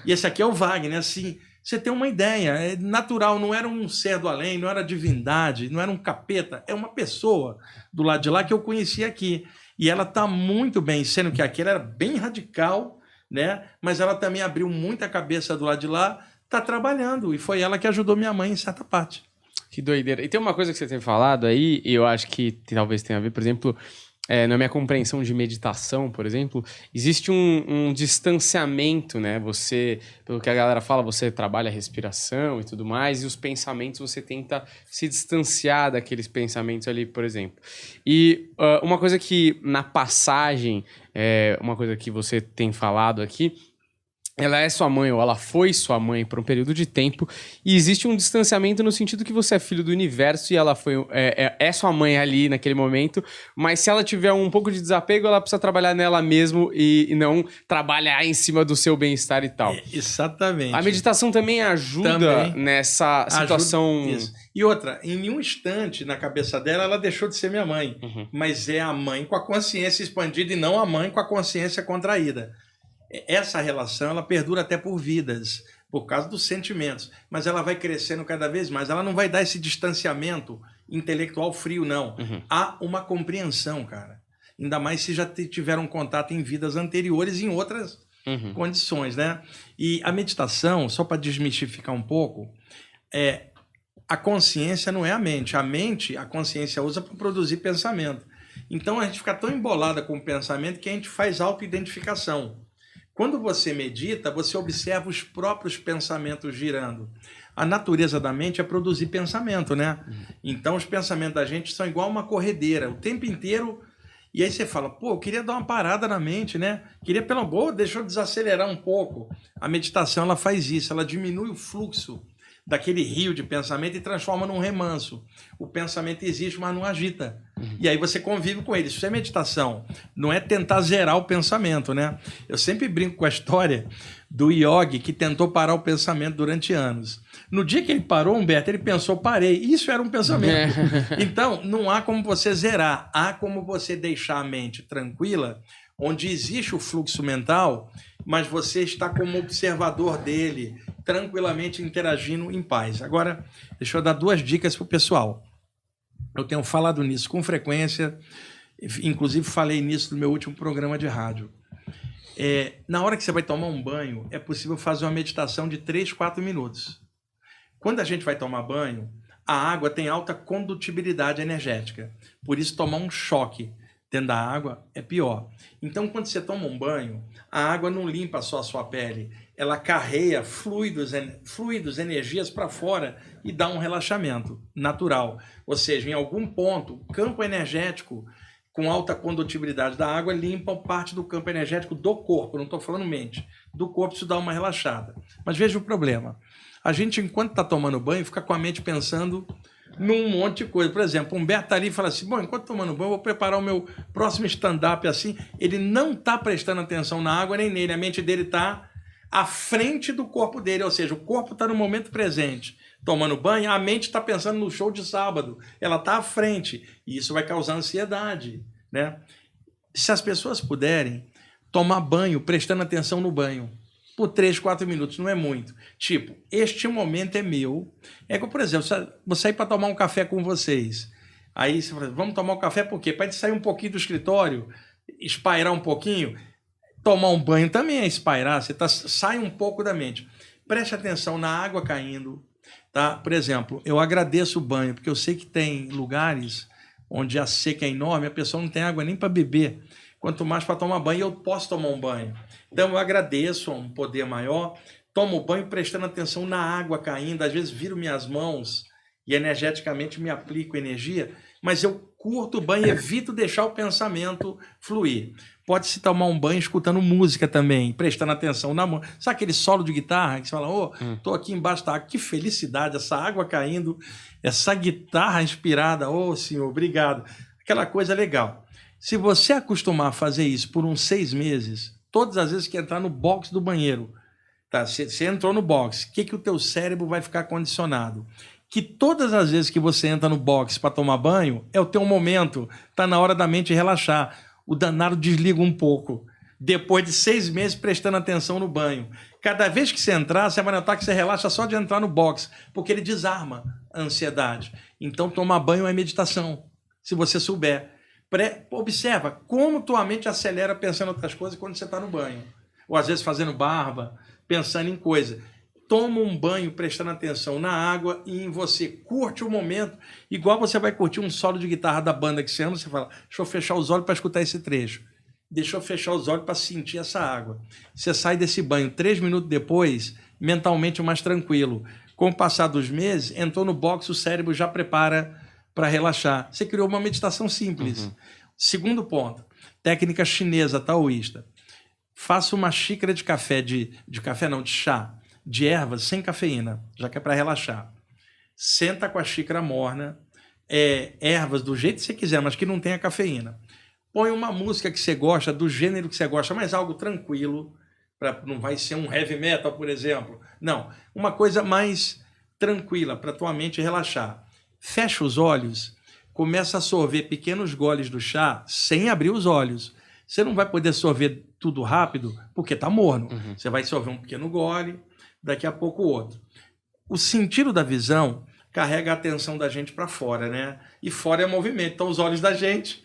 E esse aqui é o Wagner, assim... Você tem uma ideia, é natural, não era um ser do além, não era divindade, não era um capeta, é uma pessoa do lado de lá que eu conheci aqui. E ela está muito bem, sendo que aquele era bem radical, né? Mas ela também abriu muita cabeça do lado de lá, está trabalhando, e foi ela que ajudou minha mãe em certa parte. Que doideira. E tem uma coisa que você tem falado aí, e eu acho que talvez tenha a ver, por exemplo... na minha compreensão de meditação, por exemplo, existe um distanciamento, né? Você, pelo que a galera fala, você trabalha a respiração e tudo mais, e os pensamentos você tenta se distanciar daqueles pensamentos ali, por exemplo. E uma coisa que na passagem, uma coisa que você tem falado aqui, ela é sua mãe ou ela foi sua mãe por um período de tempo e existe um distanciamento no sentido que você é filho do universo e ela foi é sua mãe ali naquele momento, mas se ela tiver um pouco de desapego, ela precisa trabalhar nela mesmo e não trabalhar em cima do seu bem-estar e tal. Exatamente. A meditação também ajuda nessa situação... Isso. E outra, em nenhum instante na cabeça dela, ela deixou de ser minha mãe, mas é a mãe com a consciência expandida e não a mãe com a consciência contraída. Essa relação, ela perdura até por vidas, por causa dos sentimentos, mas ela vai crescendo cada vez mais, ela não vai dar esse distanciamento intelectual frio, não. Há uma compreensão, cara, ainda mais se já tiveram contato em vidas anteriores em outras condições, né? E a meditação, só para desmistificar um pouco, a consciência não é a mente, a consciência usa para produzir pensamento. Então a gente fica tão embolada com o pensamento que a gente faz autoidentificação. Quando você medita, você observa os próprios pensamentos girando. A natureza da mente é produzir pensamento, né? Então, os pensamentos da gente são igual uma corredeira, o tempo inteiro. E aí você fala, pô, eu queria dar uma parada na mente, né? Queria, pelo amor, deixa eu desacelerar um pouco. A meditação, ela faz isso, ela diminui o fluxo daquele rio de pensamento e transforma num remanso. O pensamento existe, mas não agita. E aí você convive com ele. Isso é meditação. Não é tentar zerar o pensamento, né? Eu sempre brinco com a história do Yogi que tentou parar o pensamento durante anos. No dia que ele parou, Humberto, ele pensou, parei. Isso era um pensamento. Então, não há como você zerar. Há como você deixar a mente tranquila, onde existe o fluxo mental, mas você está como observador dele, tranquilamente interagindo em paz. Agora, deixa eu dar 2 dicas para o pessoal. Eu tenho falado nisso com frequência, inclusive falei nisso no meu último programa de rádio. Na hora que você vai tomar um banho, é possível fazer uma meditação de 3, 4 minutos. Quando a gente vai tomar banho, a água tem alta condutibilidade energética. Por isso, tomar um choque dentro da água é pior. Então, quando você toma um banho, a água não limpa só a sua pele, ela carreia fluidos, energias para fora e dá um relaxamento natural. Ou seja, em algum ponto, o campo energético com alta condutibilidade da água limpa parte do campo energético do corpo, não estou falando mente, do corpo, isso dá uma relaxada. Mas veja o problema. A gente, enquanto está tomando banho, fica com a mente pensando num monte de coisa. Por exemplo, o Humberto está ali e fala assim, bom, enquanto tomando banho, eu vou preparar o meu próximo stand-up assim. Ele não está prestando atenção na água nem nele, a mente dele está à frente do corpo dele, ou seja, o corpo está no momento presente, tomando banho, a mente está pensando no show de sábado, ela está à frente, e isso vai causar ansiedade, né? Se as pessoas puderem tomar banho, prestando atenção no banho, por 3, 4 minutos, não é muito. Tipo, este momento é meu. É que, por exemplo, vou sair para tomar um café com vocês. Aí você fala, vamos tomar um café por quê? Para gente sair um pouquinho do escritório, espairar um pouquinho. Tomar um banho também é espairar, sai um pouco da mente. Preste atenção na água caindo. Tá? Por exemplo, eu agradeço o banho, porque eu sei que tem lugares onde a seca é enorme, a pessoa não tem água nem para beber. Quanto mais para tomar banho, eu posso tomar um banho. Então eu agradeço a um poder maior, tomo o banho prestando atenção na água caindo, às vezes viro minhas mãos e energeticamente me aplico energia, mas eu curto o banho e evito deixar o pensamento fluir. Pode-se tomar um banho escutando música também, prestando atenção na mão. Sabe aquele solo de guitarra que você fala, tô aqui embaixo da água, que felicidade, essa água caindo, essa guitarra inspirada, Senhor, obrigado. Aquela coisa legal. Se você acostumar a fazer isso por uns 6 meses, todas as vezes que entrar no box do banheiro, tá? Você entrou no box, o que o teu cérebro vai ficar condicionado? Que todas as vezes que você entra no box para tomar banho, é o teu momento, tá na hora da mente relaxar. O danado desliga um pouco. Depois de 6 meses prestando atenção no banho. Cada vez que você entrar, você vai notar que você relaxa só de entrar no box, porque ele desarma a ansiedade. Então, tomar banho é meditação, se você souber. Observa como tua mente acelera pensando em outras coisas quando você está no banho. Ou às vezes fazendo barba, pensando em coisa. Toma um banho prestando atenção na água e em você. Curte o momento, igual você vai curtir um solo de guitarra da banda que você ama, você fala, deixa eu fechar os olhos para escutar esse trecho. Deixa eu fechar os olhos para sentir essa água. Você sai desse banho 3 minutos depois, mentalmente mais tranquilo. Com o passar dos meses, entrou no box, o cérebro já prepara para relaxar. Você criou uma meditação simples. Segundo ponto, técnica chinesa taoísta. Faça uma xícara de café, de chá, de ervas sem cafeína, já que é para relaxar. Senta com a xícara morna, ervas do jeito que você quiser, mas que não tenha cafeína. Põe uma música que você gosta, do gênero que você gosta, mas algo tranquilo, não vai ser um heavy metal, por exemplo. Não, uma coisa mais tranquila, para tua mente relaxar. Fecha os olhos, começa a sorver pequenos goles do chá sem abrir os olhos. Você não vai poder sorver tudo rápido, porque está morno. Você vai sorver um pequeno gole, daqui a pouco outro. O sentido da visão carrega a atenção da gente para fora, né? E fora é movimento, então os olhos da gente.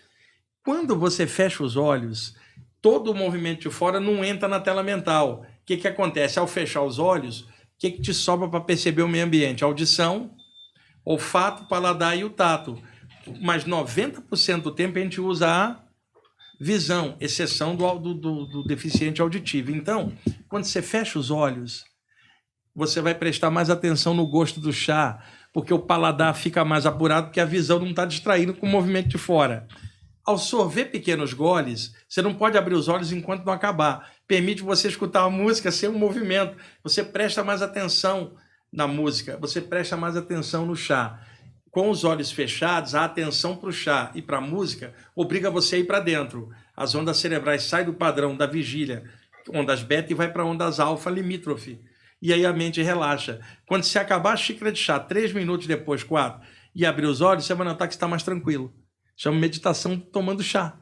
Quando você fecha os olhos, todo o movimento de fora não entra na tela mental. O que acontece? Ao fechar os olhos, o que te sobra para perceber o meio ambiente? Audição, olfato, paladar e o tato. Mas 90% do tempo a gente usa a visão, exceção do deficiente auditivo. Então, quando você fecha os olhos, você vai prestar mais atenção no gosto do chá, porque o paladar fica mais apurado, porque a visão não está distraída com o movimento de fora. Ao sorver pequenos goles, você não pode abrir os olhos enquanto não acabar. Permite você escutar a música sem um movimento. Você presta mais atenção na música, você presta mais atenção no chá. Com os olhos fechados, a atenção para o chá e para a música obriga você a ir para dentro. As ondas cerebrais saem do padrão da vigília, ondas beta, e vai para ondas alfa limítrofe. E aí a mente relaxa. Quando você acabar a xícara de chá, 3 minutos depois, 4, e abrir os olhos, você vai notar que está mais tranquilo. Chama meditação tomando chá.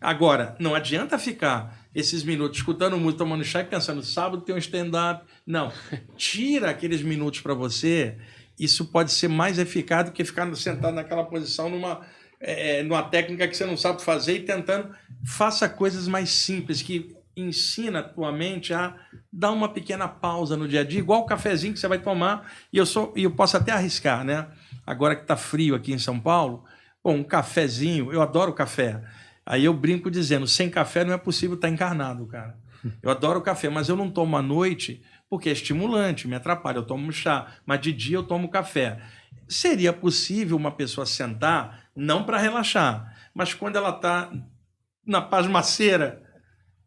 Agora, não adianta ficar esses minutos escutando música, tomando chá e pensando, sábado tem um stand-up. Não. Tira aqueles minutos para você. Isso pode ser mais eficaz do que ficar sentado naquela posição numa técnica que você não sabe fazer e tentando. Faça coisas mais simples, que ensina a tua mente a dar uma pequena pausa no dia a dia, igual o cafezinho que você vai tomar. E eu posso até arriscar, né? Agora que está frio aqui em São Paulo, um cafezinho, eu adoro café. Aí eu brinco dizendo, sem café não é possível estar encarnado, cara. Eu adoro café, mas eu não tomo à noite porque é estimulante, me atrapalha. Eu tomo chá, mas de dia eu tomo café. Seria possível uma pessoa sentar, não para relaxar, mas quando ela está na pasmaceira,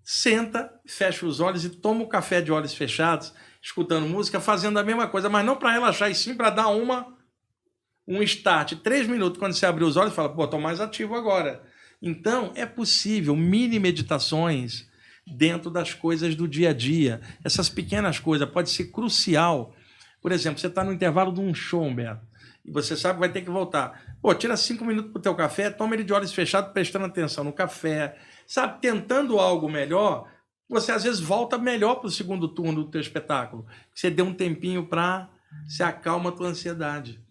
senta, fecha os olhos e toma o café de olhos fechados, escutando música, fazendo a mesma coisa, mas não para relaxar, e sim para dar um start. 3 minutos, quando você abrir os olhos, fala, estou mais ativo agora. Então, é possível mini meditações dentro das coisas do dia a dia. Essas pequenas coisas podem ser crucial. Por exemplo, você está no intervalo de um show, Humberto, e você sabe que vai ter que voltar. Tira 5 minutos para o teu café, toma ele de olhos fechados, prestando atenção no café. Sabe, tentando algo melhor, você às vezes volta melhor para o segundo turno do teu espetáculo. Você deu um tempinho para se acalma a tua ansiedade.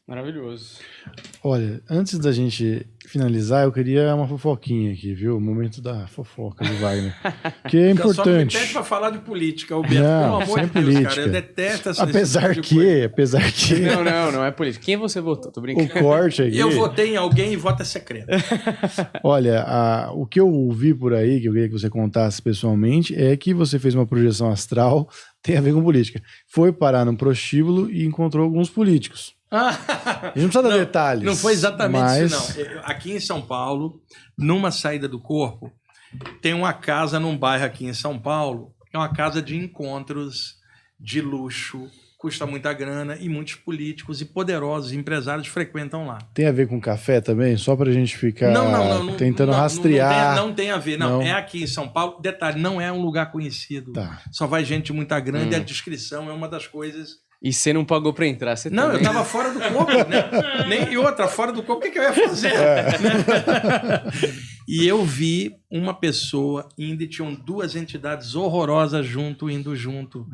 Maravilhoso. Olha, antes da gente finalizar, eu queria uma fofoquinha aqui, viu? O momento da fofoca do Wagner. Que é importante. Só me pede para falar de política, Alberto. Pelo amor de Deus, política. Cara. Eu detesto essa apesar que... Não é política. Quem você votou? Tô brincando. O corte aqui... Eu votei em alguém e voto é secreto. Olha, o que eu ouvi por aí, que eu queria que você contasse pessoalmente, é que você fez uma projeção astral, tem a ver com política. Foi parar num prostíbulo e encontrou alguns políticos. A gente não precisa dar detalhes. Não foi exatamente isso, mas... não. Aqui em São Paulo, numa saída do corpo, tem uma casa num bairro aqui em São Paulo, que é uma casa de encontros de luxo, custa muita grana, e muitos políticos e poderosos empresários frequentam lá. Tem a ver com café também? Só pra gente ficar tentando rastrear. Não tem a ver, não. É aqui em São Paulo. Detalhe, não é um lugar conhecido. Tá. Só vai gente muito grande, a descrição é uma das coisas... E você não pagou pra entrar, você Não, também. eu tava fora do corpo, né? E outra, fora do corpo, o que eu ia fazer? E eu vi uma pessoa indo e tinham 2 entidades horrorosas indo junto,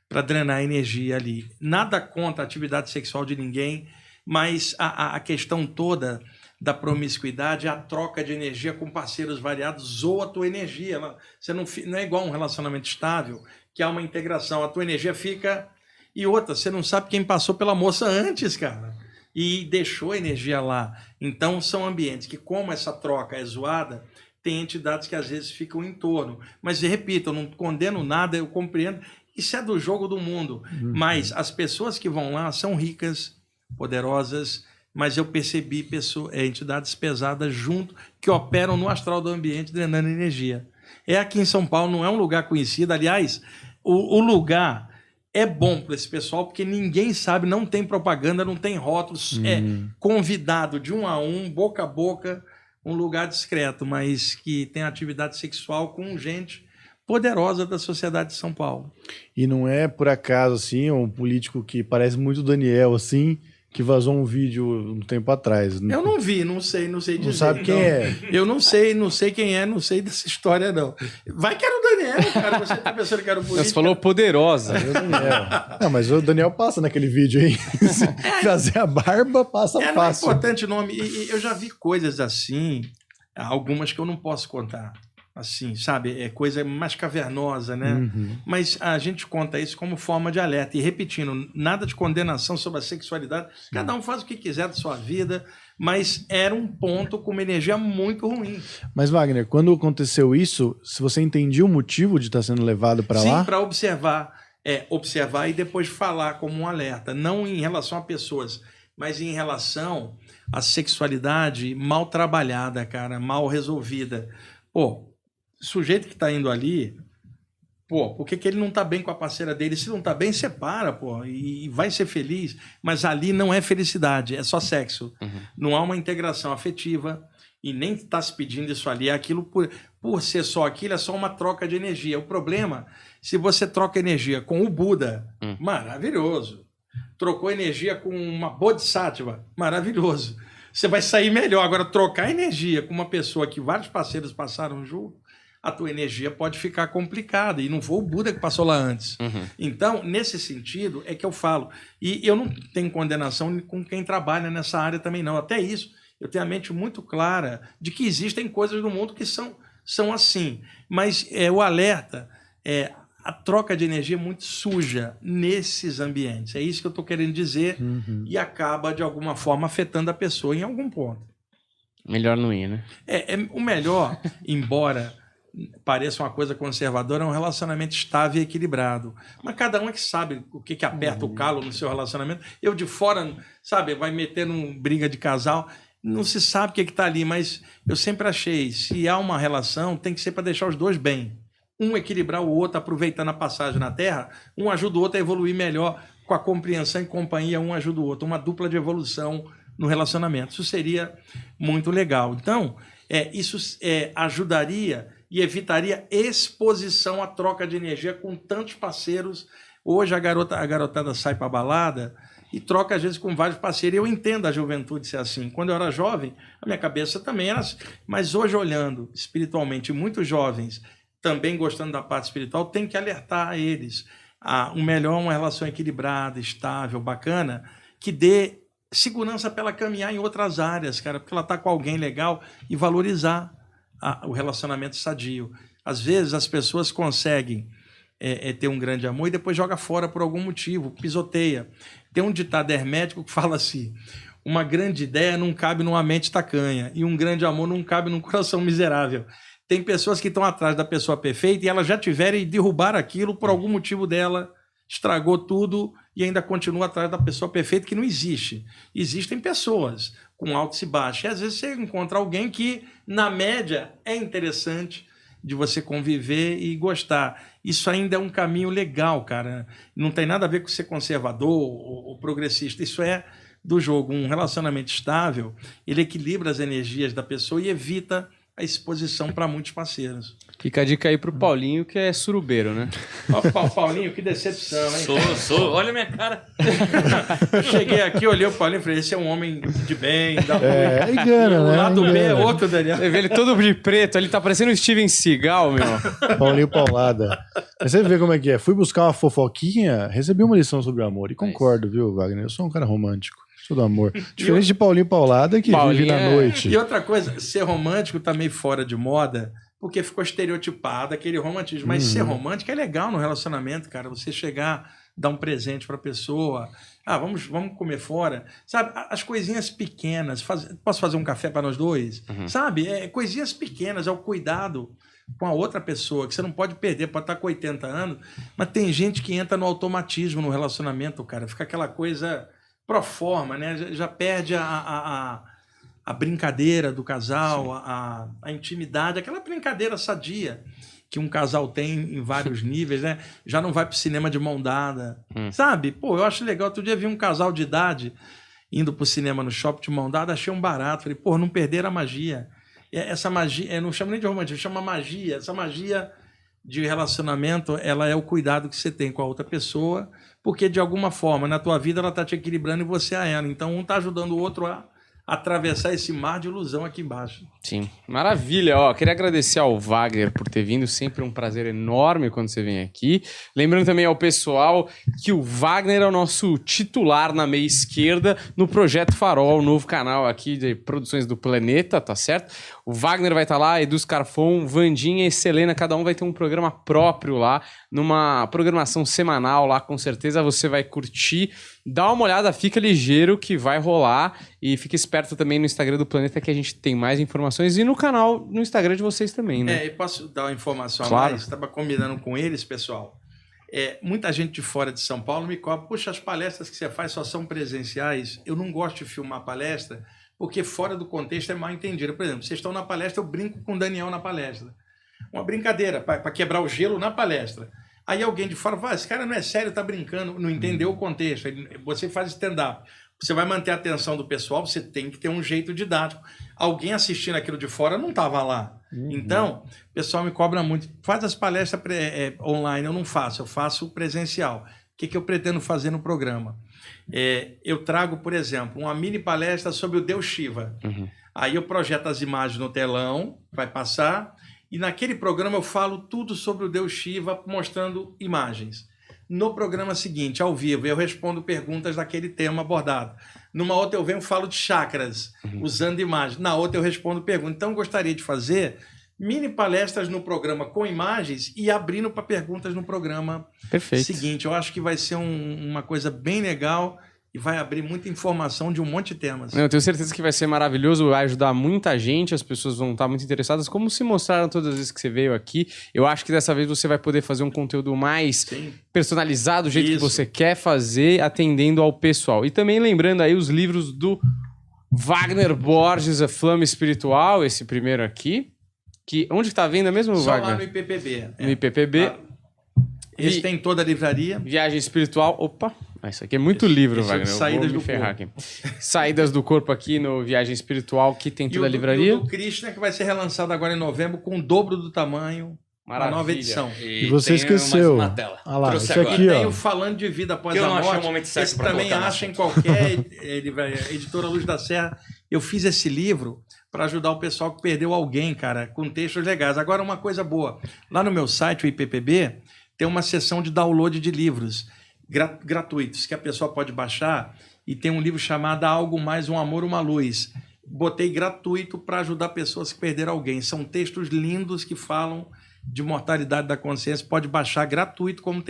para drenar a energia ali. Nada contra a atividade sexual de ninguém, mas a questão toda da promiscuidade é a troca de energia com parceiros variados, zoa a tua energia. Você não é igual um relacionamento estável, que há uma integração. A tua energia fica... E outra, você não sabe quem passou pela moça antes, cara, e deixou a energia lá. Então, são ambientes que, como essa troca é zoada, tem entidades que às vezes ficam em torno. Mas, repito, eu não condeno nada, eu compreendo. Isso é do jogo do mundo. Mas as pessoas que vão lá são ricas, poderosas, mas eu percebi entidades pesadas junto, que operam no astral do ambiente, drenando energia. É aqui em São Paulo, não é um lugar conhecido. Aliás, o lugar... É bom para esse pessoal, porque ninguém sabe, não tem propaganda, não tem rótulos, é convidado de 1 a 1, boca a boca, um lugar discreto, mas que tem atividade sexual com gente poderosa da sociedade de São Paulo. E não é por acaso, assim, um político que parece muito o Daniel, assim, que vazou um vídeo um tempo atrás. Eu não vi, não sei dizer. Não sabe quem é. Eu não sei quem é, não sei dessa história, não. Vai que era o Daniel, cara, você tá pensando que era o político. Você falou poderosa. Não, mas o Daniel passa naquele vídeo aí. Fazer a barba passa fácil. É importante o nome. E eu já vi coisas assim, algumas que eu não posso contar. Assim, sabe? É coisa mais cavernosa, né? Mas a gente conta isso como forma de alerta. E repetindo, nada de condenação sobre a sexualidade. Sim. Cada um faz o que quiser da sua vida, mas era um ponto com uma energia muito ruim. Mas, Wagner, quando aconteceu isso, se você entendia o motivo de estar sendo levado para lá? Sim, para observar. Observar e depois falar como um alerta. Não em relação a pessoas, mas em relação à sexualidade mal trabalhada, cara, mal resolvida. Pô, o sujeito que está indo ali, pô, por que ele não está bem com a parceira dele? Se não está bem, separa, pô, e vai ser feliz. Mas ali não é felicidade, é só sexo. Não há uma integração afetiva e nem está se pedindo isso ali. Aquilo, por ser só aquilo, é só uma troca de energia. O problema, se você troca energia com o Buda, maravilhoso. Trocou energia com uma Bodhisattva, maravilhoso. Você vai sair melhor. Agora, trocar energia com uma pessoa que vários parceiros passaram junto, a tua energia pode ficar complicada. E não foi o Buda que passou lá antes. Então, nesse sentido, é que eu falo. E eu não tenho condenação com quem trabalha nessa área também, não. Até isso, eu tenho a mente muito clara de que existem coisas no mundo que são assim. Mas o alerta a troca de energia é muito suja nesses ambientes. É isso que eu estou querendo dizer. E acaba, de alguma forma, afetando a pessoa em algum ponto. Melhor não ir, né? O melhor, embora pareça uma coisa conservadora, é um relacionamento estável e equilibrado. Mas cada um é que sabe o que aperta o calo no seu relacionamento. Eu de fora, sabe, vai meter num briga de casal, não se sabe o que está ali, mas eu sempre achei, se há uma relação, tem que ser para deixar os dois bem. Um equilibrar o outro, aproveitando a passagem na Terra, um ajuda o outro a evoluir melhor, com a compreensão e companhia, um ajuda o outro. Uma dupla de evolução no relacionamento. Isso seria muito legal. Então, isso ajudaria e evitaria exposição à troca de energia com tantos parceiros. Hoje a garotada sai para a balada e troca, às vezes, com vários parceiros. Eu entendo a juventude ser assim. Quando eu era jovem, a minha cabeça também era assim. Mas hoje, olhando espiritualmente, muitos jovens também gostando da parte espiritual, tem que alertar a eles. O melhor é uma relação equilibrada, estável, bacana, que dê segurança para ela caminhar em outras áreas, cara, porque ela está com alguém legal e valorizar o relacionamento sadio. Às vezes as pessoas conseguem ter um grande amor e depois joga fora por algum motivo, pisoteia. Tem um ditado hermético que fala assim: uma grande ideia não cabe numa mente tacanha e um grande amor não cabe num coração miserável. Tem pessoas que estão atrás da pessoa perfeita e elas já tiveram e derrubaram aquilo por algum motivo dela, estragou tudo e ainda continuo atrás da pessoa perfeita, que não existe. Existem pessoas com altos e baixos. E às vezes você encontra alguém que, na média, é interessante de você conviver e gostar. Isso ainda é um caminho legal, cara. Não tem nada a ver com ser conservador ou progressista. Isso é do jogo. Um relacionamento estável, ele equilibra as energias da pessoa e evita a exposição para muitos parceiros. Fica a dica aí pro Paulinho, que é surubeiro, né? Ó, Paulinho, que decepção, hein? Sou. Olha a minha cara. Eu cheguei aqui, olhei o Paulinho e falei, esse é um homem de bem. Engana, O né? lado B é Engana. outro, Daniel. Você vê ele todo de preto, ele tá parecendo o Steven Seagal, meu. Paulinho Paulada. Mas você vê como é que é. Fui buscar uma fofoquinha, recebi uma lição sobre amor. E concordo, viu, Wagner? Eu sou um cara romântico. Sou do amor. Diferente de Paulinho Paulada, que Paulinho vive na noite. E outra coisa, ser romântico tá meio fora de moda, porque ficou estereotipado aquele romantismo. Mas ser romântico é legal no relacionamento, cara. Você chegar, dar um presente pra pessoa. Vamos comer fora. Sabe, as coisinhas pequenas. Posso fazer um café para nós dois? Sabe, coisinhas pequenas, é o cuidado com a outra pessoa, que você não pode perder, pode estar com 80 anos, mas tem gente que entra no automatismo no relacionamento, cara. Fica aquela coisa pro forma, né? Já perde a brincadeira do casal, a intimidade, aquela brincadeira sadia que um casal tem em vários níveis, né? Já não vai pro cinema de mão dada, sabe? Pô, eu acho legal. Outro dia vi um casal de idade indo pro cinema no shopping de mão dada, achei um barato. Falei, pô, não perderam a magia. Essa magia, eu não chamo nem de romantismo, chama magia. Essa magia de relacionamento, ela é o cuidado que você tem com a outra pessoa, porque de alguma forma na tua vida ela tá te equilibrando e você a ela. Então um tá ajudando o outro a atravessar esse mar de ilusão aqui embaixo. Sim, maravilha. Ó, queria agradecer ao Wagner por ter vindo, sempre um prazer enorme quando você vem aqui. Lembrando também ao pessoal que o Wagner é o nosso titular na meia esquerda no Projeto Farol, novo canal aqui de produções do Planeta, tá certo? O Wagner vai estar lá, Edu Scarfon, Vandinha e Selena, cada um vai ter um programa próprio lá, numa programação semanal lá, com certeza você vai curtir. Dá uma olhada, fica ligeiro que vai rolar e fica esperto também no Instagram do Planeta que a gente tem mais informações e no canal, no Instagram de vocês também, né? E posso dar uma informação Claro. a mais? Estava combinando com eles, pessoal. Muita gente de fora de São Paulo me cobra, puxa, as palestras que você faz só são presenciais. Eu não gosto de filmar palestra porque fora do contexto é mal entendido. Por exemplo, vocês estão na palestra, eu brinco com o Daniel na palestra. Uma brincadeira para quebrar o gelo na palestra. Aí alguém de fora fala, esse cara não é sério, tá brincando, não entendeu o contexto. Você faz stand-up, você vai manter a atenção do pessoal, você tem que ter um jeito didático. Alguém assistindo aquilo de fora não estava lá. Então, o pessoal me cobra muito. Faz as palestras online, eu não faço, eu faço presencial. O que eu pretendo fazer no programa? Eu trago, por exemplo, uma mini palestra sobre o Deus Shiva. Aí eu projeto as imagens no telão, vai passar... E naquele programa eu falo tudo sobre o Deus Shiva, mostrando imagens. No programa seguinte, ao vivo, eu respondo perguntas daquele tema abordado. Numa outra eu venho e falo de chakras, usando imagens. Na outra eu respondo perguntas. Então eu gostaria de fazer mini palestras no programa com imagens e abrindo para perguntas no programa seguinte. Eu acho que vai ser uma coisa bem legal e vai abrir muita informação de um monte de temas. Eu tenho certeza que vai ser maravilhoso, vai ajudar muita gente, as pessoas vão estar muito interessadas, como se mostraram todas as vezes que você veio aqui. Eu acho que dessa vez você vai poder fazer um conteúdo mais personalizado, do jeito que você quer fazer, atendendo ao pessoal. E também lembrando aí os livros do Wagner Borges, A Flama Espiritual, esse primeiro aqui. Onde que tá a venda mesmo, Só Wagner? lá no IPPB. No IPPB. Esse tem toda a livraria. Viagem Espiritual. Opa! Isso aqui é muito livro, esse Wagner. Saídas eu vou me do ferrar Corpo. aqui. Saídas do Corpo aqui no Viagem Espiritual, que tem toda a E livraria. o do Krishna, que vai ser relançado agora em novembro, com o dobro do tamanho, a nova edição. E você tem esqueceu. mais uma tela. Ah lá, Trouxe esse agora. aqui, E tem ó. o Falando de Vida Após Eu a não achei Morte. o momento certo Esse pra também colocar no acha em assunto. qualquer editora Luz da Serra. Eu fiz esse livro para ajudar o pessoal que perdeu alguém, cara, com textos legais. Agora, uma coisa boa. Lá no meu site, o IPPB, tem uma seção de download de livros gratuitos que a pessoa pode baixar e tem um livro chamado Algo Mais, Um Amor, Uma Luz. Botei gratuito para ajudar pessoas que perderam alguém. São textos lindos que falam de mortalidade da consciência. Pode baixar gratuito, como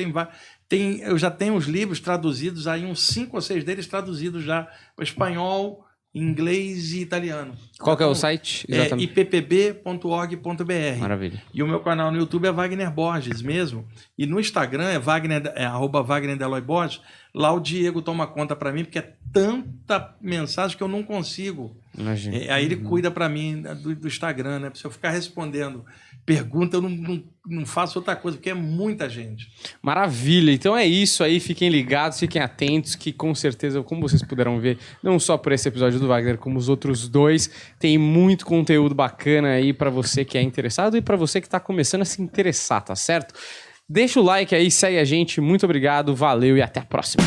eu já tenho os livros traduzidos, aí uns 5 ou 6 deles traduzidos já para espanhol, inglês e italiano. Qual que é o site? Exatamente. ippb.org.br. Maravilha. E o meu canal no YouTube é Wagner Borges mesmo. E no Instagram é @Wagner Deloy Borges. Lá o Diego toma conta para mim, porque é tanta mensagem que eu não consigo. Imagina. Aí ele cuida para mim do Instagram, né? Se eu ficar respondendo pergunta, eu não faço outra coisa, porque é muita gente. Maravilha, então é isso aí, fiquem ligados, fiquem atentos, que com certeza, como vocês puderam ver, não só por esse episódio do Wagner, como os outros dois, tem muito conteúdo bacana aí pra você que é interessado e pra você que tá começando a se interessar, tá certo? Deixa o like aí, segue a gente, muito obrigado, valeu e até a próxima.